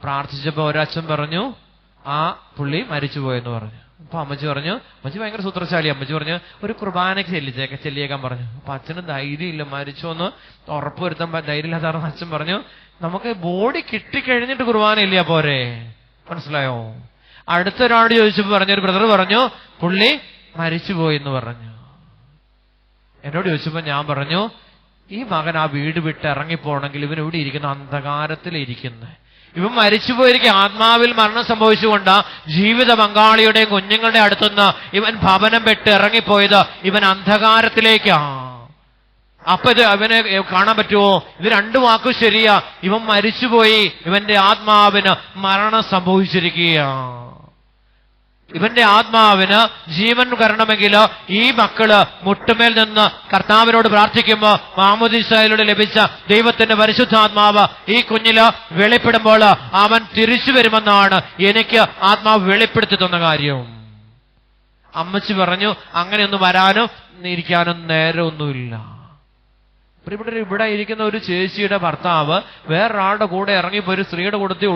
പ്രാർത്ഥിച്ചപ്പോ ഒരച്ഛൻ പറഞ്ഞു ആ പുള്ളി മരിച്ചുപോയെന്ന് പറഞ്ഞു. അപ്പൊ അമ്മച്ചി പറഞ്ഞു, അമ്മച്ചി ഭയങ്കര സൂത്രശാലി, അമ്മച്ചി പറഞ്ഞു ഒരു കുർബാനയ്ക്ക് ചെല്ലിയേക്കാൻ പറഞ്ഞു. അപ്പൊ അച്ഛന് ധൈര്യമില്ല, മരിച്ചോന്ന് ഉറപ്പുവരുത്താൻ ധൈര്യമില്ലാത്ത അച്ഛൻ പറഞ്ഞു, നമുക്ക് ബോഡി കിട്ടിക്കഴിഞ്ഞിട്ട് കുർബാന ഇല്ല പോരെ. മനസ്സിലായോ? അടുത്തൊരാളോട് ചോദിച്ചപ്പോ പറഞ്ഞു, ഒരു ബ്രദർ പറഞ്ഞു പുള്ളി മരിച്ചുപോയി എന്ന് പറഞ്ഞു. എന്നോട് ചോദിച്ചപ്പോ ഞാൻ പറഞ്ഞു, ഈ മകൻ ആ വീട് വിട്ട് ഇറങ്ങിപ്പോണെങ്കിൽ ഇവൻ ഇവിടെ ഇരിക്കുന്ന അന്ധകാരത്തിലിരിക്കുന്നത്. ഇവൻ മരിച്ചുപോയിരിക്കും, ആത്മാവിൽ മരണം സംഭവിച്ചുകൊണ്ട് ജീവിത പങ്കാളിയുടെയും കുഞ്ഞുങ്ങളുടെ അടുത്തുനിന്ന് ഇവൻ ഭവനം വിട്ട് ഇറങ്ങിപ്പോയത് ഇവൻ അന്ധകാരത്തിലേക്കാണ്. അപ്പൊ ഇത് അവനെ കാണാൻ പറ്റുമോ? ഇത് 2 വാക്കും ശരിയാ. ഇവൻ മരിച്ചുപോയി, ഇവന്റെ ആത്മാവിന് മരണം സംഭവിച്ചിരിക്കുകയാണ്. ഇവന്റെ ആത്മാവിന് ജീവൻ വരണമെങ്കിൽ ഈ മക്കള് മുട്ടുമേൽ നിന്ന് കർത്താവിനോട് പ്രാർത്ഥിക്കുമ്പോ മാമോദീസയിലൂടെ ലഭിച്ച ദൈവത്തിന്റെ പരിശുദ്ധാത്മാവ് ഈ കുഞ്ഞില് വെളിപ്പെടുമ്പോൾ അവൻ തിരിച്ചു വരുമെന്നാണ് എനിക്ക് ആത്മാവ് വെളിപ്പെടുത്തി തന്ന കാര്യം. അമ്മച്ചി പറഞ്ഞു, അങ്ങനെയൊന്നും വരാനും ഇരിക്കാനും നേരമൊന്നുമില്ല. ഇവിടെ ഇരിക്കുന്ന ഒരു ചേച്ചിയുടെ ഭർത്താവ് വേറൊരാളുടെ കൂടെ ഇറങ്ങിപ്പോയി ഒരു സ്ത്രീയുടെ കൂടത്തിൽ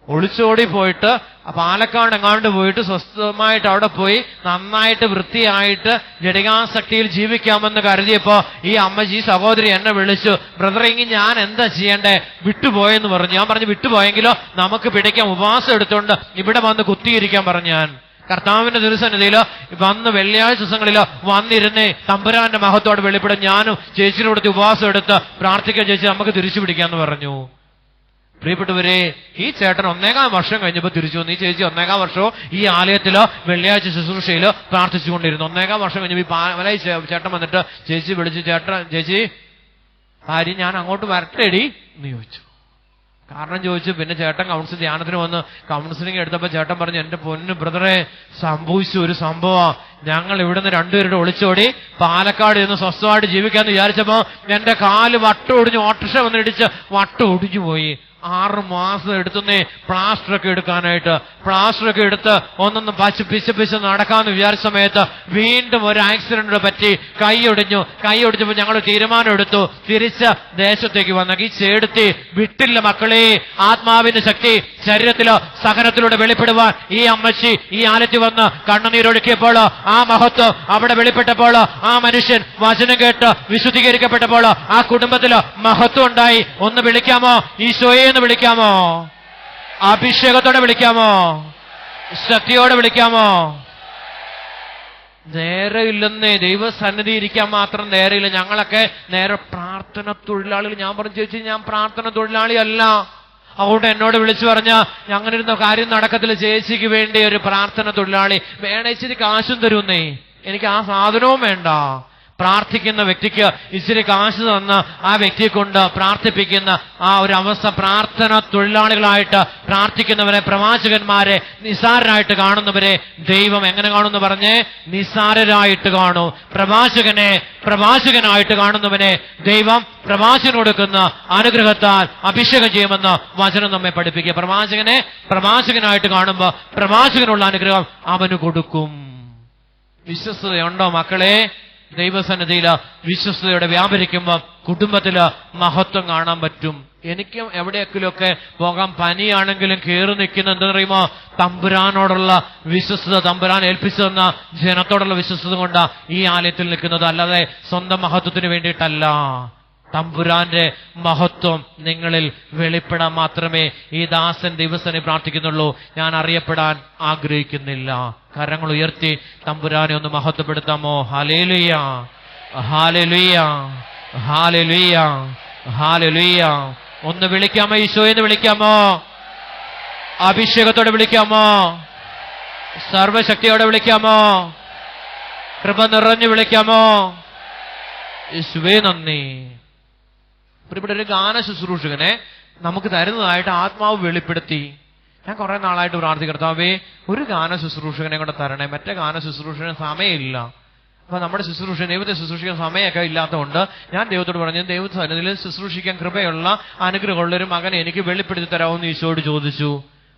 ഒളിച്ചോടിപ്പോയിട്ട് പാലക്കാട് എങ്ങാണ്ട് പോയിട്ട് സ്വസ്ഥമായിട്ട് അവിടെ പോയി നന്നായിട്ട് വൃത്തിയായിട്ട് ജഡികാസക്തിയിൽ ജീവിക്കാമെന്ന് കരുതിയപ്പോ ഈ അമ്മജി സഹോദരി എന്നെ വിളിച്ചു, ബ്രദറിങ് ഞാൻ എന്താ ചെയ്യണ്ടേ, വിട്ടുപോയെന്ന് പറഞ്ഞു. ഞാൻ പറഞ്ഞു, വിട്ടുപോയെങ്കിലോ നമുക്ക് പിടിക്കാം, ഉപവാസം എടുത്തുകൊണ്ട് ഇവിടെ വന്ന് കുത്തിയിരിക്കാൻ പറഞ്ഞു. ഞാൻ കർത്താവിന്റെ തിരുസന്നിധിയിലോ വന്ന് വെള്ളിയാഴ്ച ദിവസങ്ങളിലോ വന്നിരുന്നേ തമ്പുരാന്റെ മഹത്തോട് വെളിപ്പെടും. ഞാനും ചേച്ചിയോടത്ത് ഉപവാസം എടുത്ത് പ്രാർത്ഥിക്കാൻ, ചേച്ചി നമുക്ക് തിരിച്ചു പിടിക്കാന്ന് പറഞ്ഞു. പ്രിയപ്പെട്ടവരെ, ഈ ചേട്ടൻ 1.25 വർഷം കഴിഞ്ഞപ്പോൾ തിരിച്ചു വന്നു. ഈ ചേച്ചി 1.25 വർഷവും ഈ ആലയത്തിലോ വെള്ളിയാഴ്ച ശുശ്രൂഷയിലോ പ്രാർത്ഥിച്ചുകൊണ്ടിരുന്നു. 1.25 വർഷം കഴിഞ്ഞപ്പോൾ ഈ പാലായി ചേട്ടൻ വന്നിട്ട് ചേച്ചി വിളിച്ചു, ചേച്ചി കാര്യം ഞാൻ അങ്ങോട്ട് വരട്ടേടി എന്ന് ചോദിച്ചു. കാരണം ചോദിച്ചു. പിന്നെ ചേട്ടൻ ധ്യാനത്തിന് വന്ന് കൗൺസിലിംഗ് എടുത്തപ്പോ ചേട്ടൻ പറഞ്ഞു, എന്റെ പൊന്നു ബ്രദറെ സംഭവിച്ച ഒരു സംഭവം, ഞങ്ങൾ ഇവിടുന്ന് 2 പേരുടെ ഒളിച്ചോടി പാലക്കാട് നിന്ന് സ്വസ്ഥമായിട്ട് ജീവിക്കാന്ന് വിചാരിച്ചപ്പോ എന്റെ കാല് വട്ടൊടിഞ്ഞു, ഓട്ടോറിക്ഷ വന്നിടിച്ച് വട്ടൊടിഞ്ഞു പോയി. 6 മാസം എടുത്തുന്നേ പ്ലാസ്റ്ററൊക്കെ എടുക്കാനായിട്ട്. പ്ലാസ്റ്ററൊക്കെ എടുത്ത് ഒന്നൊന്ന് പിച്ച് നടക്കാമെന്ന് വിചാരിച്ച സമയത്ത് വീണ്ടും ഒരു ആക്സിഡന്റ് പറ്റി, കൈയൊടിഞ്ഞപ്പോൾ ഞങ്ങൾ തീരുമാനം എടുത്തു തിരിച്ച് ദേശത്തേക്ക് വന്നെങ്കിൽ ഈ ചേടുത്തി വിട്ടില്ല മക്കളെ. ആത്മാവിന്റെ ശക്തി ശരീരത്തിലോ സഹനത്തിലൂടെ വെളിപ്പെടുവാൻ ഈ അമ്മച്ചി ഈ ആലത്തി വന്ന് കണ്ണുനീരൊഴുക്കിയപ്പോൾ, ആ മഹത്വം അവിടെ വെളിപ്പെട്ടപ്പോൾ, ആ മനുഷ്യൻ വചനം കേട്ട് വിശുദ്ധീകരിക്കപ്പെട്ടപ്പോൾ ആ കുടുംബത്തില് മഹത്വം ഉണ്ടായി. ഒന്ന് വിളിക്കാമോ? ഈശോയെ എന്ന് വിളിക്കാമോ? അഭിഷേകത്തോടെ വിളിക്കാമോ? ശക്തിയോടെ വിളിക്കാമോ? നേരെയില്ലെന്നേ, ദൈവസന്നിധി ഇരിക്കാൻ മാത്രം നേരെയില്ല. ഞങ്ങളൊക്കെ നേരെ പ്രാർത്ഥന തൊഴിലാളികൾ. ഞാൻ പറഞ്ഞു ചേച്ചി, ഞാൻ പ്രാർത്ഥന തൊഴിലാളിയല്ല. അതുകൊണ്ട് എന്നോട് വിളിച്ചു പറഞ്ഞ അങ്ങനെ ഇരുന്ന കാര്യം നടക്കത്തില്ല, ചേച്ചിക്ക് വേണ്ടി ഒരു പ്രാർത്ഥന തൊഴിലാളി വേണേ, ഇച്ചിരി കാശും തരുന്നേ, എനിക്ക് ആ സാധനവും വേണ്ട. പ്രാർത്ഥിക്കുന്ന വ്യക്തിക്ക് ഇച്ചിരി കാശ് തന്ന് ആ വ്യക്തിയെ കൊണ്ട് പ്രാർത്ഥിപ്പിക്കുന്ന ആ ഒരു അവസ്ഥ. പ്രാർത്ഥന തൊഴിലാളികളായിട്ട് പ്രാർത്ഥിക്കുന്നവരെ, പ്രവാചകന്മാരെ നിസ്സാരരായിട്ട് കാണുന്നവരെ ദൈവം എങ്ങനെ കാണുമെന്ന് പറഞ്ഞേ? നിസ്സാരരായിട്ട് കാണും. പ്രവാചകനായിട്ട് കാണുന്നവനെ ദൈവം പ്രവാചകന് കൊടുക്കുന്ന അനുഗ്രഹത്താൽ അഭിഷേകം ചെയ്യുമെന്ന് വചനം നമ്മെ പഠിപ്പിക്കുക. പ്രവാചകനെ പ്രവാചകനായിട്ട് കാണുമ്പോൾ പ്രവാചകനുള്ള അനുഗ്രഹം അവന് കൊടുക്കും. വിശ്വസ്തതയുണ്ടോ മക്കളെ? ദൈവസന്നിധിയില് വിശ്വസ്തയോടെ വ്യാപരിക്കുമ്പോൾ കുടുംബത്തില് മഹത്വം കാണാൻ പറ്റും. എനിക്കും എവിടെയെങ്കിലുമൊക്കെ പോകാൻ പനിയാണെങ്കിലും കയറി നിൽക്കുന്ന എന്താണെന്നറിയുമോ? തമ്പുരാനോടുള്ള വിശ്വസ്തത, തമ്പുരാൻ ഏൽപ്പിച്ചു തന്ന ജനത്തോടുള്ള വിശ്വസ്തത കൊണ്ടാ ഈ ആലയത്തിൽ നിൽക്കുന്നത്, അല്ലാതെ സ്വന്തം മഹത്വത്തിന് വേണ്ടിയിട്ടല്ല. തമ്പുരാന്റെ മഹത്വം നിങ്ങളിൽ വെളിപ്പെടാൻ മാത്രമേ ഈ ദാസൻ ദൈവസനെ പ്രാർത്ഥിക്കുന്നുള്ളൂ. ഞാൻ അറിയപ്പെടാൻ ആഗ്രഹിക്കുന്നില്ല. കരങ്ങൾ ഉയർത്തി തമ്പുരാനെ ഒന്ന് മഹത്വപ്പെടുത്താമോ? ഹല്ലേലൂയ, ഹല്ലേലൂയ, ഹല്ലേലൂയ, ഹല്ലേലൂയ. ഒന്ന് വിളിക്കാമോ? ഈശോയെന്ന് വിളിക്കാമോ? അഭിഷേകത്തോടെ വിളിക്കാമോ? സർവശക്തിയോടെ വിളിക്കാമോ? കൃപ നിറഞ്ഞു വിളിക്കാമോ? യേശുവേ നന്ദി. ഇവിടെ ഒരു ഗാന ശുശ്രൂഷകനെ നമുക്ക് തരുന്നതായിട്ട് ആത്മാവ് വെളിപ്പെടുത്തി. ഞാൻ കുറെ നാളായിട്ട് പ്രാർത്ഥിക്കും, കർത്താവേ ഒരു ഗാന ശുശ്രൂഷകനെ കൂടെ തരണേ. മറ്റേ ഗാന ശുശ്രൂഷന് സമയമില്ല. അപ്പൊ നമ്മുടെ ശുശ്രൂഷ, ദൈവത്തെ ശുശ്രൂഷിക്കാൻ സമയമൊക്കെ ഇല്ലാത്തതുകൊണ്ട് ഞാൻ ദൈവത്തോട് പറഞ്ഞു, ദൈവസന്നിധിയിൽ ശുശ്രൂഷിക്കാൻ കൃപയുള്ള അനുഗ്രഹമുള്ള ഒരു മകനെ എനിക്ക് വെളിപ്പെടുത്തി തരാമെന്ന് ഈശോയോട് ചോദിച്ചു.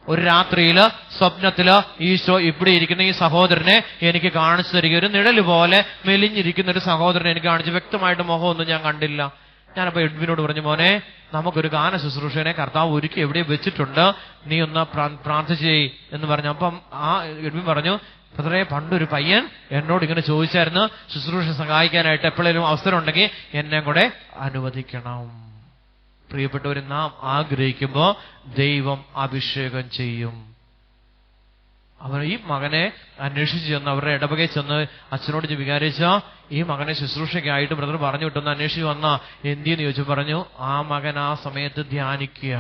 ഒരു രാത്രിയില് സ്വപ്നത്തില് ഈശോ ഇവിടെ ഇരിക്കുന്ന ഈ സഹോദരനെ എനിക്ക് കാണിച്ചു തരിക. ഒരു നിഴല് പോലെ മെലിഞ്ഞിരിക്കുന്ന ഒരു സഹോദരനെ എനിക്ക് കാണിച്ചു. വ്യക്തമായിട്ട് മുഖമൊന്നും ഞാൻ കണ്ടില്ല. ഞാനപ്പോ എഡ്വിനോട് പറഞ്ഞു, മോനെ നമുക്കൊരു ഗാന ശുശ്രൂഷനെ കർത്താവ് ഒരുക്കി എവിടെ വെച്ചിട്ടുണ്ട്, നീ ഒന്ന് പ്രാർത്ഥിച്ചേ എന്ന് പറഞ്ഞു. അപ്പം ആ എഡ്വിൻ പറഞ്ഞു, പത്രേ പണ്ടൊരു പയ്യൻ എന്നോട് ഇങ്ങനെ ചോദിച്ചായിരുന്നു, ശുശ്രൂഷ സഹായിക്കാനായിട്ട് എപ്പോഴേലും അവസരം ഉണ്ടെങ്കിൽ എന്നെ കൂടെ അനുവദിക്കണം. പ്രിയപ്പെട്ടവരെ, നാം ആഗ്രഹിക്കുമ്പോ ദൈവം അഭിഷേകം ചെയ്യും. അവർ ഈ മകനെ അന്വേഷിച്ച് ചെന്ന് അവരുടെ ഇടവകയിൽ ചെന്ന് അച്ഛനോട് വികാരിച്ച ഈ മകനെ ശുശ്രൂഷയ്ക്കായിട്ട് ബ്രദർ പറഞ്ഞു വിട്ടെന്ന് അന്വേഷിച്ച് വന്ന എന്തിയെന്ന് ചോദിച്ചു. പറഞ്ഞു, ആ മകൻ ആ സമയത്ത് ധ്യാനിക്കുക.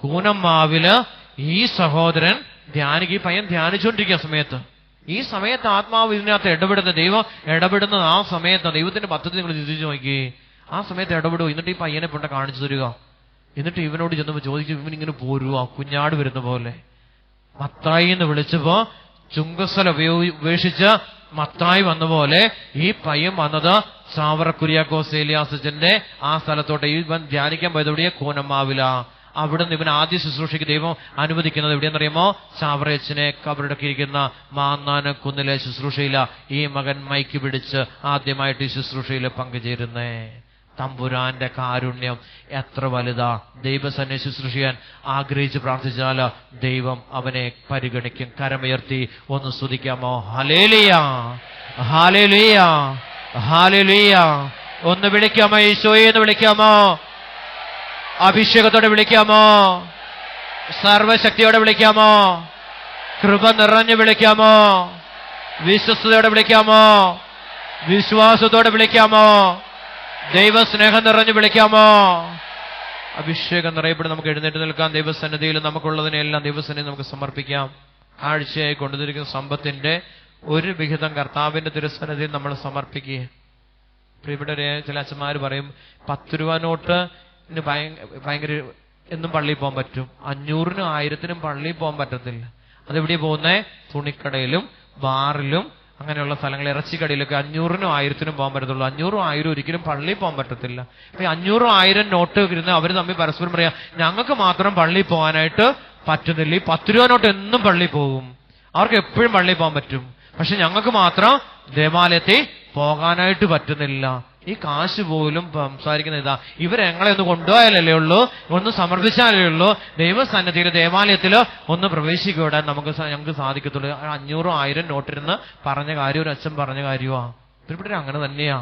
കൂനമ്മാവില് ഈ സഹോദരൻ ഈ പയ്യൻ ധ്യാനിച്ചുകൊണ്ടിരിക്കുക സമയത്ത്. ഈ സമയത്ത് ആത്മാവ് ഇതിനകത്ത് ഇടപെടുന്ന, ദൈവം ഇടപെടുന്നത് ആ സമയത്ത്. ദൈവത്തിന്റെ പദ്ധതി നിങ്ങൾ ചിന്തിച്ചു നോക്കി. ആ സമയത്ത് ഇടപെടുക. എന്നിട്ട് ഈ പയ്യനെ കൊണ്ട് കാണിച്ചു തരിക. എന്നിട്ട് ഇവനോട് ചെന്നപ്പോൾ ചോദിക്കും, ഇവനിങ്ങനെ പോരുക കുഞ്ഞാട് വരുന്ന പോലെ. മത്തായി എന്ന് വിളിച്ചപ്പോ ചുങ്കസ്ഥല ഉപേക്ഷിച്ച് മത്തായി വന്ന പോലെ ഈ പയ്യൻ വന്നത് ചാവറ കുര്യാക്കോസ് ഏലിയാസച്ചന്റെ ആ സ്ഥലത്തോട്ട്. ഇവൻ ധ്യാനിക്കാൻ പോയത് എവിടെയാ? കൂനമ്മാവില. അവിടുന്ന് ഇവൻ ആദ്യ ശുശ്രൂഷയ്ക്ക് ദൈവം അനുവദിക്കുന്നത് എവിടെയെന്നറിയുമോ? ചാവറയച്ചനെ കബറടക്കിയിരിക്കുന്ന മാന്നാന കുന്നിലെ ശുശ്രൂഷയില ഈ മകൻ മൈക്ക് പിടിച്ച് ആദ്യമായിട്ട് ഈ ശുശ്രൂഷയിൽ പങ്കുചേരുന്നേ. തമ്പുരാന്റെ കാരുണ്യം എത്ര വലുതാ! ദൈവസന്നെ ശുശ്രൂഷിക്കാൻ ആഗ്രഹിച്ച് പ്രാർത്ഥിച്ചാൽ ദൈവം അവനെ പരിഗണിക്കും. കരമുയർത്തി ഒന്ന് സ്തുതിക്കാമോ? Hallelujah, hallelujah, hallelujah. ഒന്ന് വിളിക്കാമോ? ഈശോയെ എന്ന് വിളിക്കാമോ? അഭിഷേകത്തോടെ വിളിക്കാമോ? സർവശക്തിയോടെ വിളിക്കാമോ? കൃപ നിറഞ്ഞു വിളിക്കാമോ? വിശ്വസ്തയോടെ വിളിക്കാമോ? വിശ്വാസത്തോടെ വിളിക്കാമോ? ദൈവസ്നേഹം നിറഞ്ഞു വിളിക്കാമോ? അഭിഷേകം നിറയപ്പെട്ട് നമുക്ക് എഴുന്നേറ്റ് നിൽക്കാം. ദൈവസന്നിധിയിൽ നമുക്കുള്ളതിനെല്ലാം ദൈവസന്നിധി നമുക്ക് സമർപ്പിക്കാം. ആഴ്ചയായി കൊണ്ടുവന്നിരിക്കുന്ന സമ്പത്തിന്റെ ഒരു വിഹിതം കർത്താവിന്റെ തിരുസന്നിധിയിൽ നമ്മൾ സമർപ്പിക്കുക. പ്രിയപ്പെട്ടവരെ, ചില അച്ഛന്മാർ പറയും 10 രൂപ നോട്ട് ഭയങ്കര എന്നും പള്ളിയിൽ പോകാൻ പറ്റും, 500-നും 1000-നും പള്ളിയിൽ പോകാൻ പറ്റത്തില്ല. അതെവിടെയാ പോകുന്നേ? തുണിക്കടയിലും ബാറിലും അങ്ങനെയുള്ള സ്ഥലങ്ങൾ, ഇറച്ചിക്കടിയിലൊക്കെ 500-നും 1000-നും പോകാൻ പറ്റത്തുള്ളൂ. 500-ഉം 1000-ഉം ഒരിക്കലും പള്ളിയിൽ പോകാൻ പറ്റത്തില്ല. അപ്പൊ 500-ഉം 1000 നോട്ട് ഇരുന്ന് അവർ തമ്മിൽ പരസ്പരം പറയാം, ഞങ്ങൾക്ക് മാത്രം പള്ളിയിൽ പോകാനായിട്ട് പറ്റുന്നില്ല. ഈ 10 രൂപ നോട്ട് എന്നും പള്ളിയിൽ പോകും, അവർക്ക് എപ്പോഴും പള്ളിയിൽ പോകാൻ പറ്റും, പക്ഷെ ഞങ്ങൾക്ക് മാത്രം ദേവാലയത്തിൽ പോകാനായിട്ട് പറ്റുന്നില്ല. ഈ കാശ് പോലും സംസാരിക്കുന്ന ഇതാ, ഇവരെങ്ങളെ ഒന്ന് കൊണ്ടുപോയാലല്ലേ ഉള്ളൂ, ഒന്ന് സമർപ്പിച്ചാലേ ഉള്ളൂ, ദൈവസന്നിധിയിൽ ദേവാലയത്തിൽ ഒന്ന് പ്രവേശിക്കൂടാൻ ഞങ്ങൾക്ക് സാധിക്കത്തുള്ളൂ. 500-ഉം 1000 നോട്ടിരുന്ന് പറഞ്ഞ കാര്യം ഒരു അച്ഛൻ പറഞ്ഞ കാര്യമാ. ഇവിടെ അങ്ങനെ തന്നെയാ.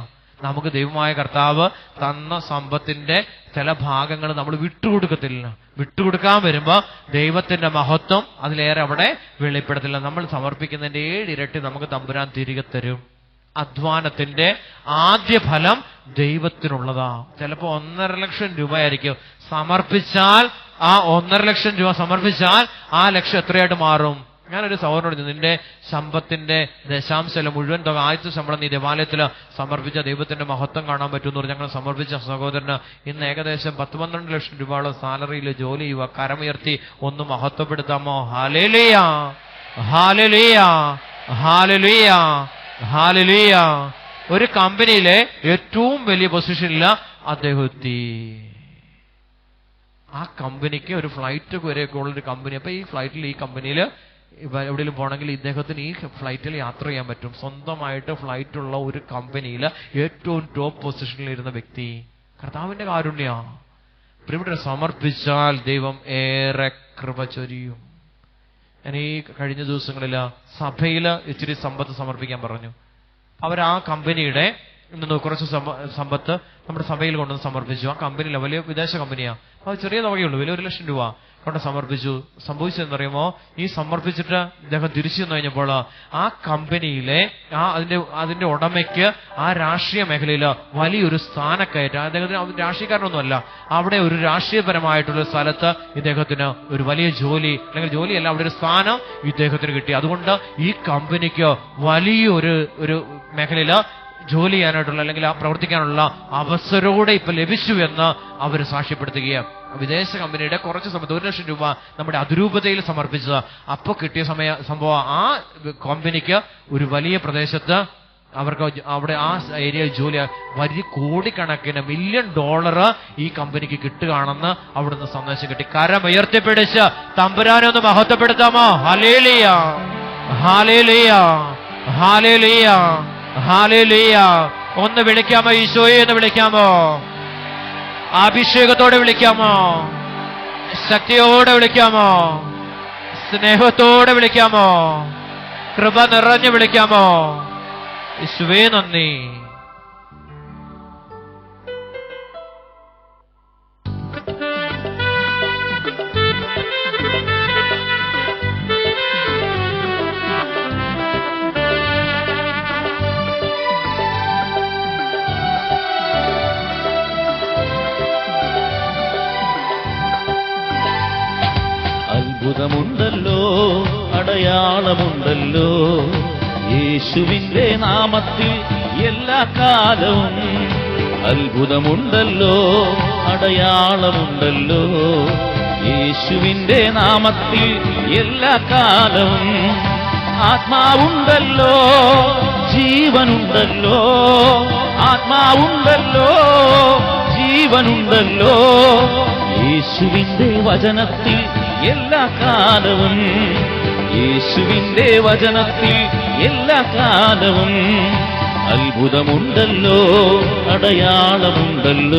നമുക്ക് ദൈവമായ കർത്താവ് തന്ന സമ്പത്തിന്റെ ചില ഭാഗങ്ങൾ നമ്മൾ വിട്ടുകൊടുക്കത്തില്ല. വിട്ടുകൊടുക്കാൻ വരുമ്പോ ദൈവത്തിന്റെ മഹത്വം അതിലേറെ അവിടെ വെളിപ്പെടത്തില്ല. നമ്മൾ സമർപ്പിക്കുന്നതിന്റെ 7 ഇരട്ടി നമുക്ക് തമ്പുരാൻ തിരികെ തരും. അധ്വാനത്തിന്റെ ആദ്യ ഫലം ദൈവത്തിനുള്ളതാ. ചിലപ്പോ 1.5 ലക്ഷം രൂപയായിരിക്കും സമർപ്പിച്ചാൽ. ആ 1.5 ലക്ഷം രൂപ സമർപ്പിച്ചാൽ ആ ലക്ഷം എത്രയായിട്ട് മാറും? ഞാനൊരു സഹോദരനോട്, നിന്റെ സമ്പത്തിന്റെ ദശാംശം മുഴുവൻ തുക, ആദ്യത്തെ ശമ്പളം നീ ദേവാലയത്തിൽ സമർപ്പിച്ച ദൈവത്തിന്റെ മഹത്വം കാണാൻ പറ്റുമെന്ന് പറഞ്ഞ് ഞങ്ങൾ സമർപ്പിച്ച സഹോദരന് ഇന്ന് ഏകദേശം 10-12 ലക്ഷം രൂപയോളം സാലറിയിൽ ജോലി ചെയ്യുക. കരമുയർത്തി ഒന്ന് മഹത്വപ്പെടുത്താമോ? ഹല്ലേലൂയ, ഹല്ലേലൂയ, ഹല്ലേലൂയ, ഹല്ലേലൂയ. ഒരു കമ്പനിയിലെ ഏറ്റവും വലിയ പൊസിഷനിൽ അദ്ദേഹം എത്തി. ആ കമ്പനിക്ക് ഒരു ഫ്ലൈറ്റ് വരെയൊക്കെ ഉള്ളൊരു കമ്പനി. അപ്പൊ ഈ ഫ്ലൈറ്റിൽ, ഈ കമ്പനിയിൽ എവിടെയെങ്കിലും പോകണമെങ്കിൽ ഇദ്ദേഹത്തിന് ഈ ഫ്ലൈറ്റിൽ യാത്ര ചെയ്യാൻ പറ്റും. സ്വന്തമായിട്ട് ഫ്ലൈറ്റ് ഉള്ള ഒരു കമ്പനിയിൽ ഏറ്റവും ടോപ്പ് പൊസിഷനിൽ ഇരുന്ന വ്യക്തി. കർത്താവിന്റെ കാരുണ്യ. ഇവിടെ സമർപ്പിച്ചാൽ ദൈവം ഏറെ കൃപ ചൊരിയും. ഞാൻ ഈ കഴിഞ്ഞ ദിവസങ്ങളിൽ സഭയിൽ ഇച്ചിരി സമ്പത്ത് സമർപ്പിക്കാൻ പറഞ്ഞു. അവർ ആ കമ്പനിയുടെ കുറച്ച് സമ്പത്ത് നമ്മുടെ സഭയിൽ കൊണ്ടുവന്ന് സമർപ്പിച്ചു. ആ കമ്പനിയിലെ വലിയ വിദേശ കമ്പനിയാണ്. അത് ചെറിയ തുകയുള്ളൂ, വലിയ 1 ലക്ഷം രൂപ കൊണ്ട് സമർപ്പിച്ചു. സംഭവിച്ചതെന്ന് പറയുമ്പോ, ഈ സമർപ്പിച്ചിട്ട് അദ്ദേഹം തിരിച്ചു ചെന്ന് കഴിഞ്ഞപ്പോൾ ആ കമ്പനിയിലെ അതിന്റെ ഉടമയ്ക്ക് ആ രാഷ്ട്രീയ മേഖലയിൽ വലിയൊരു സ്ഥാനക്കയറ്റം. അദ്ദേഹത്തിന് രാഷ്ട്രീയക്കാരനൊന്നുമല്ല, അവിടെ ഒരു രാഷ്ട്രീയപരമായിട്ടുള്ള സ്ഥലത്ത് ഇദ്ദേഹത്തിന് ഒരു വലിയ ജോലി, അല്ലെങ്കിൽ ജോലിയല്ല, അവിടെ ഒരു സ്ഥാനം ഇദ്ദേഹത്തിന് കിട്ടി. അതുകൊണ്ട് ഈ കമ്പനിക്ക് വലിയൊരു മേഖലയിൽ ജോലി ചെയ്യാനായിട്ടുള്ള, അല്ലെങ്കിൽ ആ പ്രവർത്തിക്കാനുള്ള അവസരമൂടെ ഇപ്പൊ ലഭിച്ചു എന്ന് അവർ സാക്ഷ്യപ്പെടുത്തുകയാണ്. വിദേശ കമ്പനിയുടെ കുറച്ച് സമയത്ത് 1 ലക്ഷം രൂപ നമ്മുടെ അതിരൂപതയിൽ സമർപ്പിച്ചത്. അപ്പൊ കിട്ടിയ സംഭവം, ആ കമ്പനിക്ക് ഒരു വലിയ പ്രദേശത്ത് അവർക്ക് അവിടെ ആ ഏരിയയിൽ ജോലി വലിയ കോടിക്കണക്കിന് $1 മില്യൺ ഈ കമ്പനിക്ക് കിട്ടുകയാണെന്ന് അവിടുന്ന് സന്ദേശം കിട്ടി. കരമുയർത്തിപ്പിടിച്ച് തമ്പുരാനെ ഒന്ന് മഹത്വപ്പെടുത്താമോ? ഹല്ലേലൂയ, ഹല്ലേലൂയ, ഹല്ലേലൂയ, ഹല്ലേലൂയ. ഒന്ന് വിളിക്കാമോ? ഈശോയെ എന്ന് വിളിക്കാമോ? അഭിഷേകത്തോടെ വിളിക്കാമോ? ശക്തിയോടെ വിളിക്കാമോ? സ്നേഹത്തോടെ വിളിക്കാമോ? കൃപ നിറഞ്ഞു വിളിക്കാമോ? യേശുവേ നന്ദി. അത്ഭുതമുണ്ടല്ലോ, അടയാളമുണ്ടല്ലോ യേശുവിന്റെ നാമത്തിൽ എല്ലാ കാലവും. അത്ഭുതമുണ്ടല്ലോ, അടയാളമുണ്ടല്ലോ യേശുവിന്റെ നാമത്തിൽ എല്ലാ കാലവും. ആത്മാവുണ്ടല്ലോ, ജീവനുണ്ടല്ലോ, ആത്മാവുണ്ടല്ലോ, ജീവനുണ്ടല്ലോ യേശുവിന്റെ വചനത്തിൽ എല്ലാ കാലവും. യേശുവിന്റെ വചനത്തിൽ എല്ലാ കാലവും. അത്ഭുതമുണ്ടല്ലോ, അടയാളമുണ്ടല്ലോ